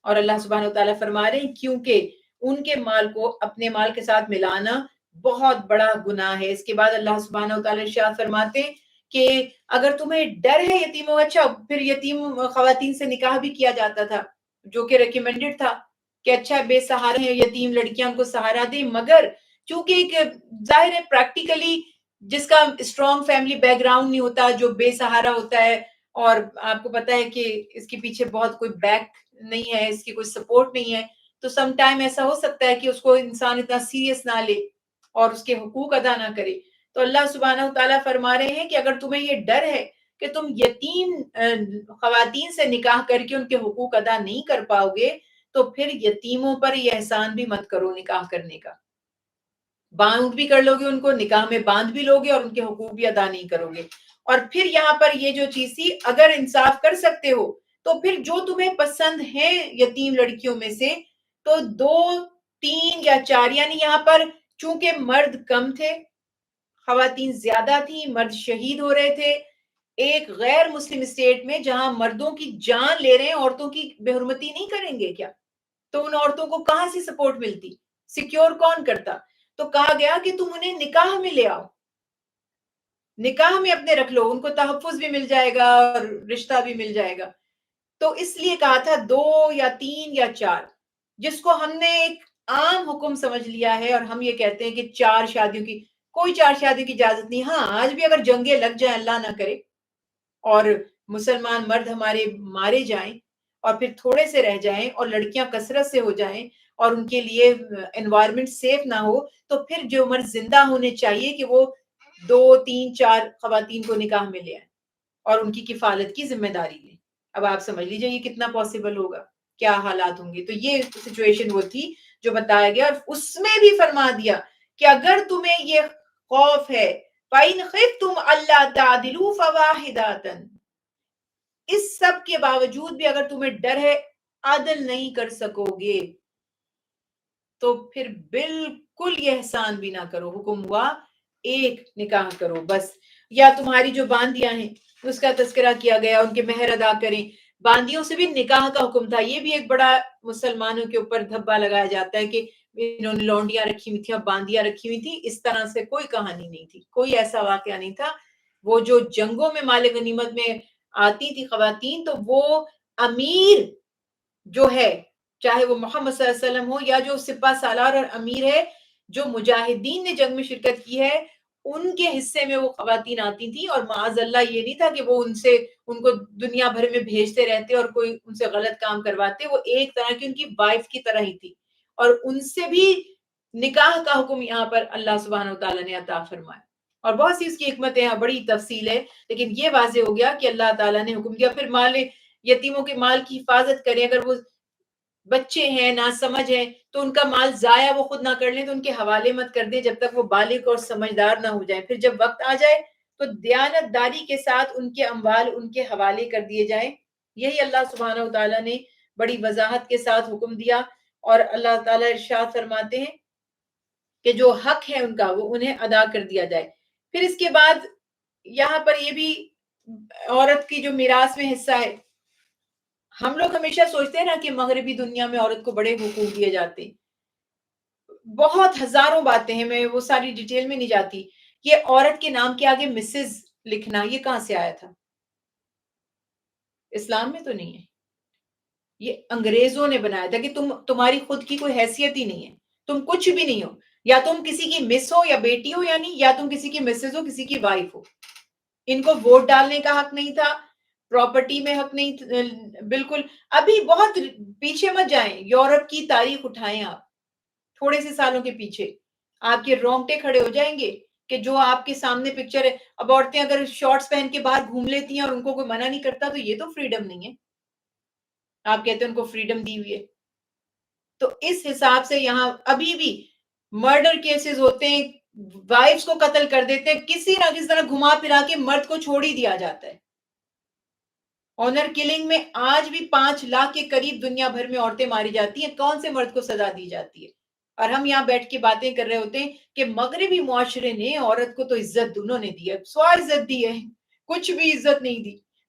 اور اللہ سبحانہ وتعالیٰ فرما رہے ہیں کیونکہ ان کے مال کو اپنے مال کے ساتھ ملانا بہت بڑا گناہ ہے. اس کے بعد اللہ سبحانہ وتعالیٰ ارشاد فرماتے ہیں کہ اگر تمہیں ڈر ہے یتیموں. اچھا پھر یتیم خواتین سے نکاح بھی کیا جاتا تھا جو کہ ریکمینڈڈ تھا کہ اچھا بے سہارا ہیں یتیم لڑکیاں ان کو سہارا دیں. مگر چونکہ ایک ظاہر ہے پریکٹیکلی جس کا اسٹرانگ فیملی بیک گراؤنڈ نہیں ہوتا, جو بے سہارا ہوتا ہے, اور آپ کو پتا ہے کہ اس کے پیچھے بہت کوئی بیک نہیں ہے, اس کی کوئی سپورٹ نہیں ہے, تو سم ٹائم ایسا ہو سکتا ہے کہ اس کو انسان اتنا سیریس نہ لے اور اس کے حقوق ادا نہ کرے. تو اللہ سبحانہ وتعالیٰ فرما رہے ہیں کہ اگر تمہیں یہ ڈر ہے کہ تم یتیم خواتین سے نکاح کر کے ان کے حقوق ادا نہیں کر پاؤ گے, تو پھر یتیموں پر یہ احسان بھی مت کرو نکاح کرنے کا. باندھ بھی کر لو گے ان کو, نکاح میں باندھ بھی لو گے اور ان کے حقوق بھی ادا نہیں کرو گے. اور پھر یہاں پر یہ جو چیز تھی, اگر انصاف کر سکتے ہو تو پھر جو تمہیں پسند ہے یتیم لڑکیوں میں سے تو 2, 3 یا 4, یعنی یہاں پر چونکہ مرد کم تھے, خواتین زیادہ تھیں, مرد شہید ہو رہے تھے ایک غیر مسلم اسٹیٹ میں جہاں مردوں کی جان لے رہے ہیں, عورتوں کی بے حرمتی نہیں کریں گے کیا؟ تو ان عورتوں کو کہاں سے سپورٹ ملتی, سیکیور کون کرتا؟ تو کہا گیا کہ تم انہیں نکاح میں لے آؤ, نکاح میں اپنے رکھ لو, ان کو تحفظ بھی مل جائے گا اور رشتہ بھی مل جائے گا. تو اس لیے کہا تھا 2 یا 3 یا 4, جس کو ہم نے ایک عام حکم سمجھ لیا ہے, اور ہم یہ کہتے ہیں کہ 4 شادیوں کی, کوئی 4 شادیوں کی اجازت نہیں. ہاں آج بھی اگر جنگیں لگ جائیں, اللہ نہ کرے, اور مسلمان مرد ہمارے مارے جائیں اور پھر تھوڑے سے رہ جائیں اور لڑکیاں کثرت سے ہو جائیں اور ان کے لیے انوائرمنٹ سیف نہ ہو, تو پھر جو مرد زندہ ہونے چاہیے کہ وہ 2, 3, 4 خواتین کو نکاح میں لے آئیں اور ان کی کفالت کی ذمہ داری لیں. اب آپ سمجھ لیجئے یہ کتنا پاسبل ہوگا, کیا حالات ہوں گے. تو یہ سچویشن وہ تھی جو بتایا گیا, اور اس میں بھی فرما دیا کہ اگر تمہیں یہ خوف ہے فَإِنْ خِفْتُمْ أَلَّا تَعْدِلُوا فَوَاحِدَةً, اس سب کے باوجود بھی اگر تمہیں ڈر ہے عدل نہیں کر سکو گے تو پھر بالکل یہ احسان بھی نہ کرو. حکم ہوا ایک نکاح کرو بس. یا تمہاری جو باندیاں ہیں اس کا تذکرہ کیا گیا, ان کے مہر ادا کریں. باندیوں سے بھی نکاح کا حکم تھا. یہ بھی ایک بڑا مسلمانوں کے اوپر دھبا لگایا جاتا ہے کہ انہوں نے لونڈیاں رکھی ہوئی تھی اور باندیاں رکھی ہوئی تھی. اس طرح سے کوئی کہانی نہیں تھی, کوئی ایسا واقعہ نہیں تھا. وہ جو جنگوں میں مال غنیمت میں آتی تھی خواتین, تو وہ امیر جو ہے, چاہے وہ محمد صلی اللہ علیہ وسلم ہو یا جو سپہ سالار اور امیر ہے, جو مجاہدین نے جنگ میں شرکت کی ہے, ان کے حصے میں وہ خواتین آتی تھیں. اور معاذ اللہ یہ نہیں تھا کہ وہ ان کو دنیا بھر میں بھیجتے رہتے اور کوئی ان سے غلط کام کرواتے. وہ ایک طرح کی ان کی وائف کی طرح ہی تھی, اور ان سے بھی نکاح کا حکم یہاں پر اللہ سبحانہ وتعالیٰ نے عطا فرمایا. اور بہت سی اس کی حکمتیں ہیں, بڑی تفصیل ہے, لیکن یہ واضح ہو گیا کہ اللہ تعالیٰ نے حکم دیا. پھر مال یتیموں کے مال کی حفاظت کریں. اگر وہ بچے ہیں, ناسمجھ ہیں, تو ان کا مال ضائع وہ خود نہ کر لیں, تو ان کے حوالے مت کر دیں جب تک وہ بالغ اور سمجھدار نہ ہو جائیں. پھر جب وقت آ جائے تو دیانت داری کے ساتھ ان کے اموال ان کے حوالے کر دیے جائیں. یہی اللہ سبحانہ وتعالیٰ نے بڑی وضاحت کے ساتھ حکم دیا. اور اللہ تعالیٰ ارشاد فرماتے ہیں کہ جو حق ہے ان کا وہ انہیں ادا کر دیا جائے. پھر اس کے بعد یہاں پر یہ بھی عورت کی جو میراث میں حصہ ہے, ہم لوگ ہمیشہ سوچتے ہیں نا کہ مغربی دنیا میں عورت کو بڑے حقوق دیے جاتے ہیں. بہت ہزاروں باتیں ہیں, میں وہ ساری ڈیٹیل میں نہیں جاتی. یہ عورت کے نام کے آگے مسز لکھنا, یہ کہاں سے آیا تھا؟ اسلام میں تو نہیں ہے. یہ انگریزوں نے بنایا تھا کہ تمہاری خود کی کوئی حیثیت ہی نہیں ہے, تم کچھ بھی نہیں ہو. یا تم کسی کی مس ہو یا بیٹی ہو, یعنی یا تم کسی کی مسز ہو, کسی کی وائف ہو. ان کو ووٹ ڈالنے کا حق نہیں تھا, پراپرٹی میں حق نہیں. بالکل ابھی بہت پیچھے مت جائیں, یورپ کی تاریخ اٹھائیں آپ تھوڑے سے سالوں کے پیچھے, آپ کے رونگٹے کھڑے ہو جائیں گے کہ جو آپ کے سامنے پکچر ہے. اب عورتیں اگر شارٹس پہن کے باہر گھوم لیتی ہیں اور ان کو کوئی منع نہیں کرتا, تو یہ تو فریڈم نہیں ہے. آپ کہتے ہیں ان کو فریڈم دی ہوئی ہے. تو اس حساب سے یہاں ابھی بھی مرڈر کیسز ہوتے ہیں, وائفز کو قتل کر دیتے ہیں, کسی نہ کسی طرح گھما پھرا کے مرد کو چھوڑ ہی دیا جاتا ہے. آنر کلنگ میں آج بھی 5 لاکھ کے قریب دنیا بھر میں عورتیں ماری جاتی ہیں. کون سے مرد کو سزا دی جاتی ہے؟ اور ہم یہاں بیٹھ کے باتیں کر رہے ہوتے ہیں کہ مغربی معاشرے نے عورت کو تو عزت انہوں نے دی ہے, سوا عزت دی ہے, کچھ بھی عزت نہیں دی.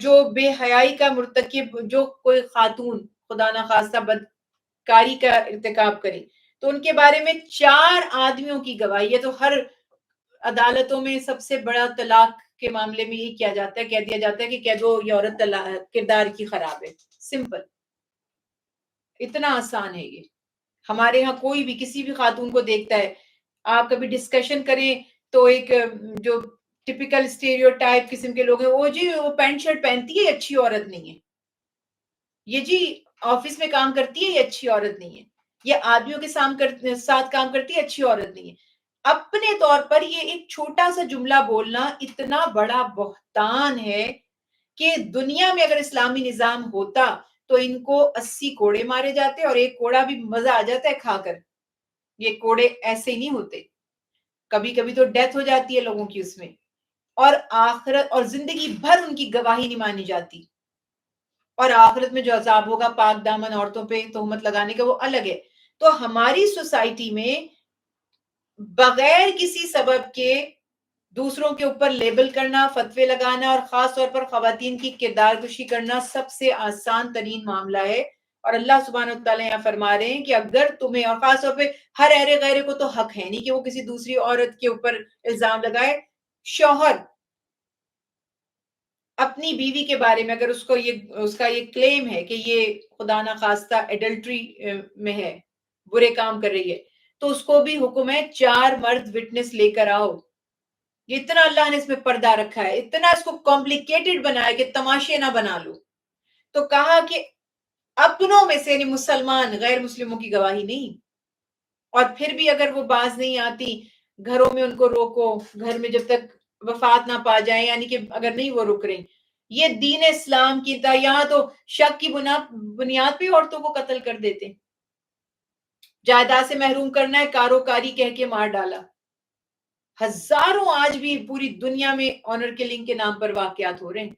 جو بے حیائی کا مرتکب جو کوئی خاتون خدا نخواستہ بدکاری کا ارتکاب کرے تو ان کے بارے میں 4 آدمیوں کی گواہی ہے. تو ہر عدالتوں میں سب سے بڑا طلاق کے معاملے میں یہی کیا جاتا ہے, کہہ دیا جاتا ہے کہ کہہ دو یہ عورت کردار کی خراب ہے. سمپل, اتنا آسان ہے یہ. ہمارے ہاں کوئی بھی کسی بھی خاتون کو دیکھتا ہے, آپ کبھی ڈسکشن کریں تو ایک جو ٹپیکل اسٹیریوٹائپ قسم کے لوگ ہیں, وہ جی وہ پینٹ شرٹ پہنتی ہے, اچھی عورت نہیں ہے. یہ جی آفس میں کام کرتی ہے, یہ اچھی عورت نہیں ہے. یہ آدمیوں کے ساتھ کام کرتی ہے, اچھی عورت نہیں ہے. اپنے طور پر یہ ایک چھوٹا سا جملہ بولنا اتنا بڑا بہتان ہے کہ دنیا میں اگر اسلامی نظام ہوتا تو ان کو 80 کوڑے مارے جاتے اور ایک کوڑا بھی مزہ آ جاتا ہے کھا کر. یہ کوڑے ایسے ہی نہیں ہوتے, کبھی کبھی تو ڈیتھ ہو جاتی ہے لوگوں کی اس میں, اور آخرت اور زندگی بھر ان کی گواہی نہیں مانی جاتی, اور آخرت میں جو عذاب ہوگا پاک دامن عورتوں پہ تہمت لگانے کا وہ الگ ہے. تو ہماری سوسائٹی میں بغیر کسی سبب کے دوسروں کے اوپر لیبل کرنا, فتوے لگانا اور خاص طور پر خواتین کی کردار کشی کرنا سب سے آسان ترین معاملہ ہے. اور اللہ سبحانہ وتعالی یہاں فرما رہے ہیں کہ اگر تمہیں, اور خاص طور پہ ہر اہرے غیرے کو تو حق ہے نہیں کہ وہ کسی دوسری عورت کے اوپر الزام لگائے. شوہر اپنی بیوی کے بارے میں اگر اس کا یہ کلیم ہے کہ یہ خدا نخواستہ ایڈلٹری میں ہے, برے کام کر رہی ہے, تو اس کو بھی حکم ہے 4 مرد وٹنس لے کر آؤ. اتنا اللہ نے اس میں پردہ رکھا ہے, اتنا اس کو کمپلیکیٹڈ بنایا کہ تماشے نہ بنا لو. تو کہا کہ اپنوں میں سے یعنی مسلمان غیر مسلموں کی گواہی نہیں, اور پھر بھی اگر وہ باز نہیں آتی گھروں میں ان کو روکو, گھر میں جب تک وفات نہ پا جائیں, یعنی کہ اگر نہیں وہ رک رہی. یہ دین اسلام کی تھا, یہاں تو شک کی بنیاد پہ عورتوں کو قتل کر دیتے, جائیداد سے محروم کرنا ہے, کاروکاری کہہ کے مار ڈالا. ہزاروں آج بھی پوری دنیا میں آنر کلنگ کے نام پر واقعات ہو رہے ہیں.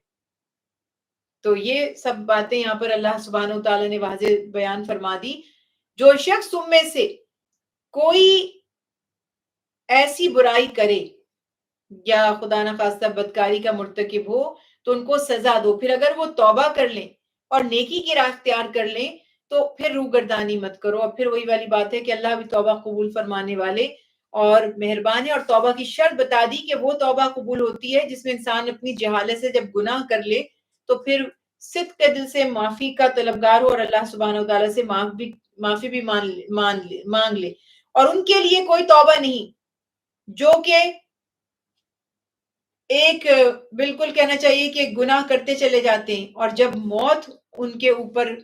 تو یہ سب باتیں یہاں پر اللہ سبحانہ وتعالی نے واضح بیان فرما دی. جو شخص تم میں سے کوئی ایسی برائی کرے یا خدا نخواستہ بدکاری کا مرتکب ہو تو ان کو سزا دو, پھر اگر وہ توبہ کر لیں اور نیکی کی راہ اختیار کر لیں تو پھر روگردانی مت کرو. اور پھر وہی والی بات ہے کہ اللہ بھی توبہ قبول فرمانے والے اور مہربان ہے. اور توبہ کی شرط بتا دی کہ وہ توبہ قبول ہوتی ہے جس میں انسان اپنی جہالت سے جب گناہ کر لے تو پھر صدق کے دل سے معافی کا طلبگار ہو اور اللہ سبحانہ وتعالی سے معافی بھی مانگ لے. اور ان کے لیے کوئی توبہ نہیں جو کہ ایک بالکل کہنا چاہیے کہ گناہ کرتے چلے جاتے ہیں اور جب موت ان کے اوپر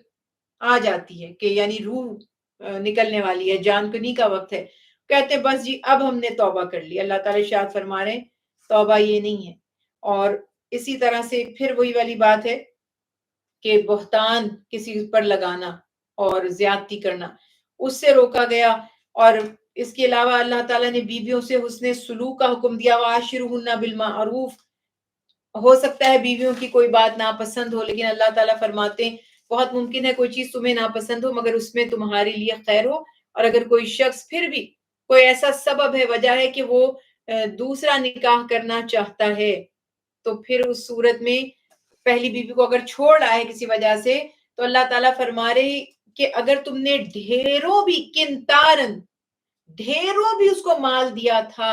آ جاتی ہے کہ یعنی روح نکلنے والی ہے, جان کنی کا وقت ہے, کہتے ہیں بس جی اب ہم نے توبہ کر لی. اللہ تعالی ارشاد فرما رہے ہیں توبہ یہ نہیں ہے. اور اسی طرح سے پھر وہی والی بات ہے کہ بہتان کسی پر لگانا اور زیادتی کرنا اس سے روکا گیا. اور اس کے علاوہ اللہ تعالیٰ نے بیویوں سے حسن سلوک کا حکم دیا, وعاشرہن بالمعروف. ہو سکتا ہے بیویوں کی کوئی بات ناپسند ہو, لیکن اللہ تعالیٰ فرماتے ہیں بہت ممکن ہے کوئی چیز تمہیں ناپسند ہو مگر اس میں تمہارے لیے خیر ہو. اور اگر کوئی شخص پھر بھی کوئی ایسا سبب ہے, وجہ ہے کہ وہ دوسرا نکاح کرنا چاہتا ہے تو پھر اس صورت میں پہلی بیوی کو اگر چھوڑ رہا ہے کسی وجہ سے تو اللہ تعالیٰ فرما رہے کہ اگر تم نے ڈھیروں بھی اس کو مال دیا تھا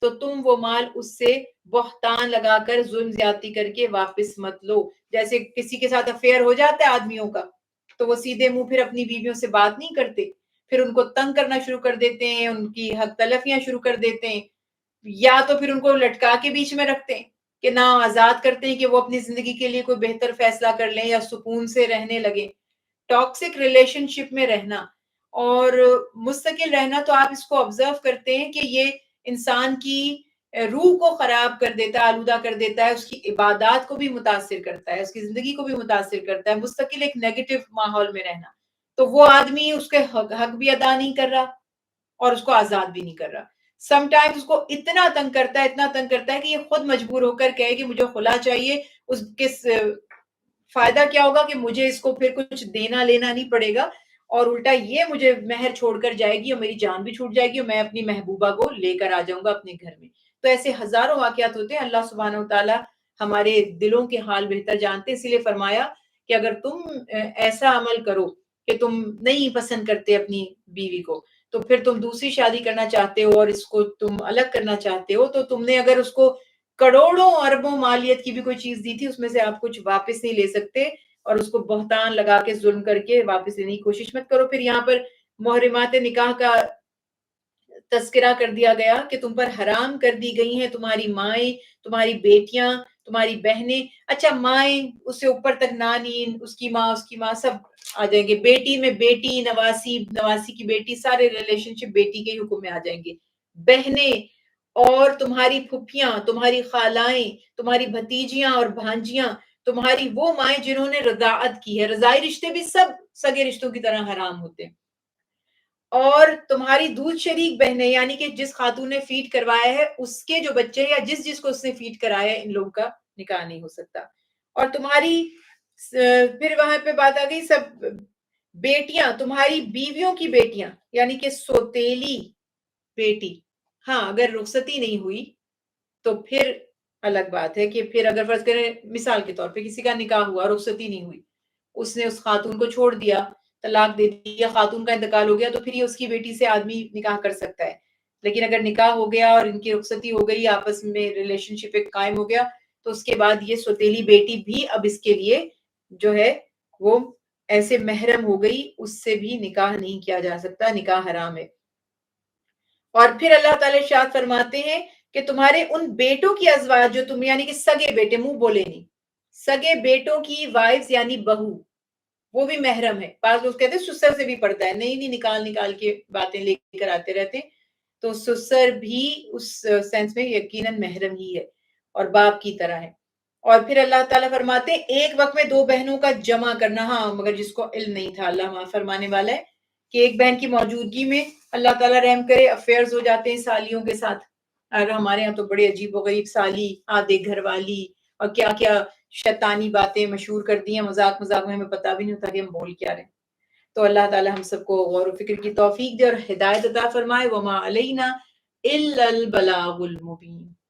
تو تم وہ مال اس سے بہتان لگا کر ظلم زیادتی کر کے واپس مت لو. جیسے کسی کے ساتھ افیئر ہو جاتا ہے آدمیوں کا تو وہ سیدھے منہ پھر اپنی بیویوں سے بات نہیں کرتے, پھر ان کو تنگ کرنا شروع کر دیتے ہیں, ان کی حق تلفیاں شروع کر دیتے ہیں, یا تو پھر ان کو لٹکا کے بیچ میں رکھتے ہیں کہ نہ آزاد کرتے ہیں کہ وہ اپنی زندگی کے لیے کوئی بہتر فیصلہ کر لیں یا سکون سے رہنے لگے. ٹاکسک ریلیشن شپ میں رہنا اور مستقل رہنا تو آپ اس کو آبزرو کرتے ہیں کہ یہ انسان کی روح کو خراب کر دیتا ہے, آلودہ کر دیتا ہے, اس کی عبادات کو بھی متاثر کرتا ہے, اس کی زندگی کو بھی متاثر کرتا ہے. مستقل ایک نیگیٹو ماحول میں رہنا تو وہ آدمی اس کے حق بھی ادا نہیں کر رہا اور اس کو آزاد بھی نہیں کر رہا. سم ٹائمز اس کو اتنا تنگ کرتا ہے کہ یہ خود مجبور ہو کر کہے کہ مجھے خلا چاہیے. اس کے فائدہ کیا ہوگا کہ مجھے اس کو پھر کچھ دینا لینا نہیں پڑے گا اور الٹا یہ مجھے مہر چھوڑ کر جائے گی اور میری جان بھی چھوٹ جائے گی اور میں اپنی محبوبہ کو لے کر آ جاؤں گا اپنے گھر میں. تو ایسے ہزاروں واقعات ہوتے ہیں. اللہ سبحانہ وتعالی ہمارے دلوں کے حال بہتر جانتے ہیں، اسی لیے فرمایا کہ اگر تم ایسا عمل کرو کہ تم نہیں پسند کرتے اپنی بیوی کو، تو پھر تم دوسری شادی کرنا چاہتے ہو اور اس کو تم الگ کرنا چاہتے ہو، تو تم نے اگر اس کو کروڑوں اربوں مالیت کی بھی کوئی چیز دی تھی، اس میں سے آپ کچھ واپس نہیں لے سکتے، اور اس کو بہتان لگا کے ظلم کر کے واپس لینے کی کوشش مت کرو۔ پھر یہاں پر محرمات نکاح کا تذکرہ کر دیا گیا کہ تم پر حرام کر دی گئی ہیں تمہاری مائیں، تمہاری بیٹیاں، تمہاری بہنیں۔ اچھا، مائیں اس سے اوپر تک نانی، اس کی ماں سب آ جائیں گے۔ بیٹی میں بیٹی، نواسی، نواسی کی بیٹی، سارے ریلیشن شپ بیٹی کے ہی حکم میں آ جائیں گے۔ بہنیں اور تمہاری پھپھیاں، تمہاری خالائیں، تمہاری بھتیجیاں اور بھانجیاں، تمہاری وہ مائیں جنہوں نے رضاعت کی ہے۔ رضاعی رشتے بھی سب سگے رشتوں کی طرح حرام ہوتے ہیں۔ اور تمہاری دودھ شریک بہنیں، یعنی کہ جس خاتون نے فیڈ کروایا ہے اس کے جو بچے یا جس کو اس نے فیڈ کرایا ہے، ان لوگوں کا نکاح نہیں ہو سکتا۔ اور تمہاری پھر وہاں پہ بات آ گئی سب بیٹیاں، تمہاری بیویوں کی بیٹیاں، یعنی کہ سوتیلی بیٹی۔ ہاں، اگر رخصتی نہیں ہوئی تو پھر الگ بات ہے کہ پھر اگر فرض کریں مثال کے طور پہ کسی کا نکاح ہوا، رخصتی نہیں ہوئی، اس نے اس خاتون کو چھوڑ دیا، طلاق دے دی، یا خاتون کا انتقال ہو گیا، تو پھر یہ اس کی بیٹی سے آدمی نکاح کر سکتا ہے۔ لیکن اگر نکاح ہو گیا اور ان کی رخصتی ہو گئی، آپس میں ریلیشن شپ ایک قائم ہو گیا، تو اس کے بعد یہ سوتیلی بیٹی بھی اب اس کے لیے جو ہے وہ ایسے محرم ہو گئی، اس سے بھی نکاح نہیں کیا جا سکتا، نکاح حرام ہے۔ اور پھر اللہ تعالی ارشاد فرماتے ہیں کہ تمہارے ان بیٹوں کی ازواج جو تم، یعنی کہ سگے بیٹے، منہ بولے نہیں، سگے بیٹوں کی وائفز یعنی بہو، وہ بھی محرم ہے۔ بعض لوگ کہتے ہیں سسر سے بھی پڑتا ہے، نہیں نکال کے باتیں لے کر آتے رہتے، تو سسر بھی اس سینس میں یقیناً محرم ہی ہے اور باپ کی طرح ہے۔ اور پھر اللہ تعالیٰ فرماتے ہیں ایک وقت میں دو بہنوں کا جمع کرنا، ہاں مگر جس کو علم نہیں تھا، اللہ معاف فرمانے والا ہے کہ ایک بہن کی موجودگی میں اللہ تعالیٰ رحم کرے افیئرز ہو جاتے ہیں سالیوں کے ساتھ۔ اور ہمارے ہاں تو بڑے عجیب و غریب سالی، آدھے گھر والی، اور کیا کیا شیطانی باتیں مشہور کر دی ہیں، مذاق میں ہمیں پتہ بھی نہیں ہوتا کہ ہم بول کیا رہے ہیں۔ تو اللہ تعالیٰ ہم سب کو غور و فکر کی توفیق دے اور ہدایت عطا فرمائے۔ وما علینا الا البلاغ المبین۔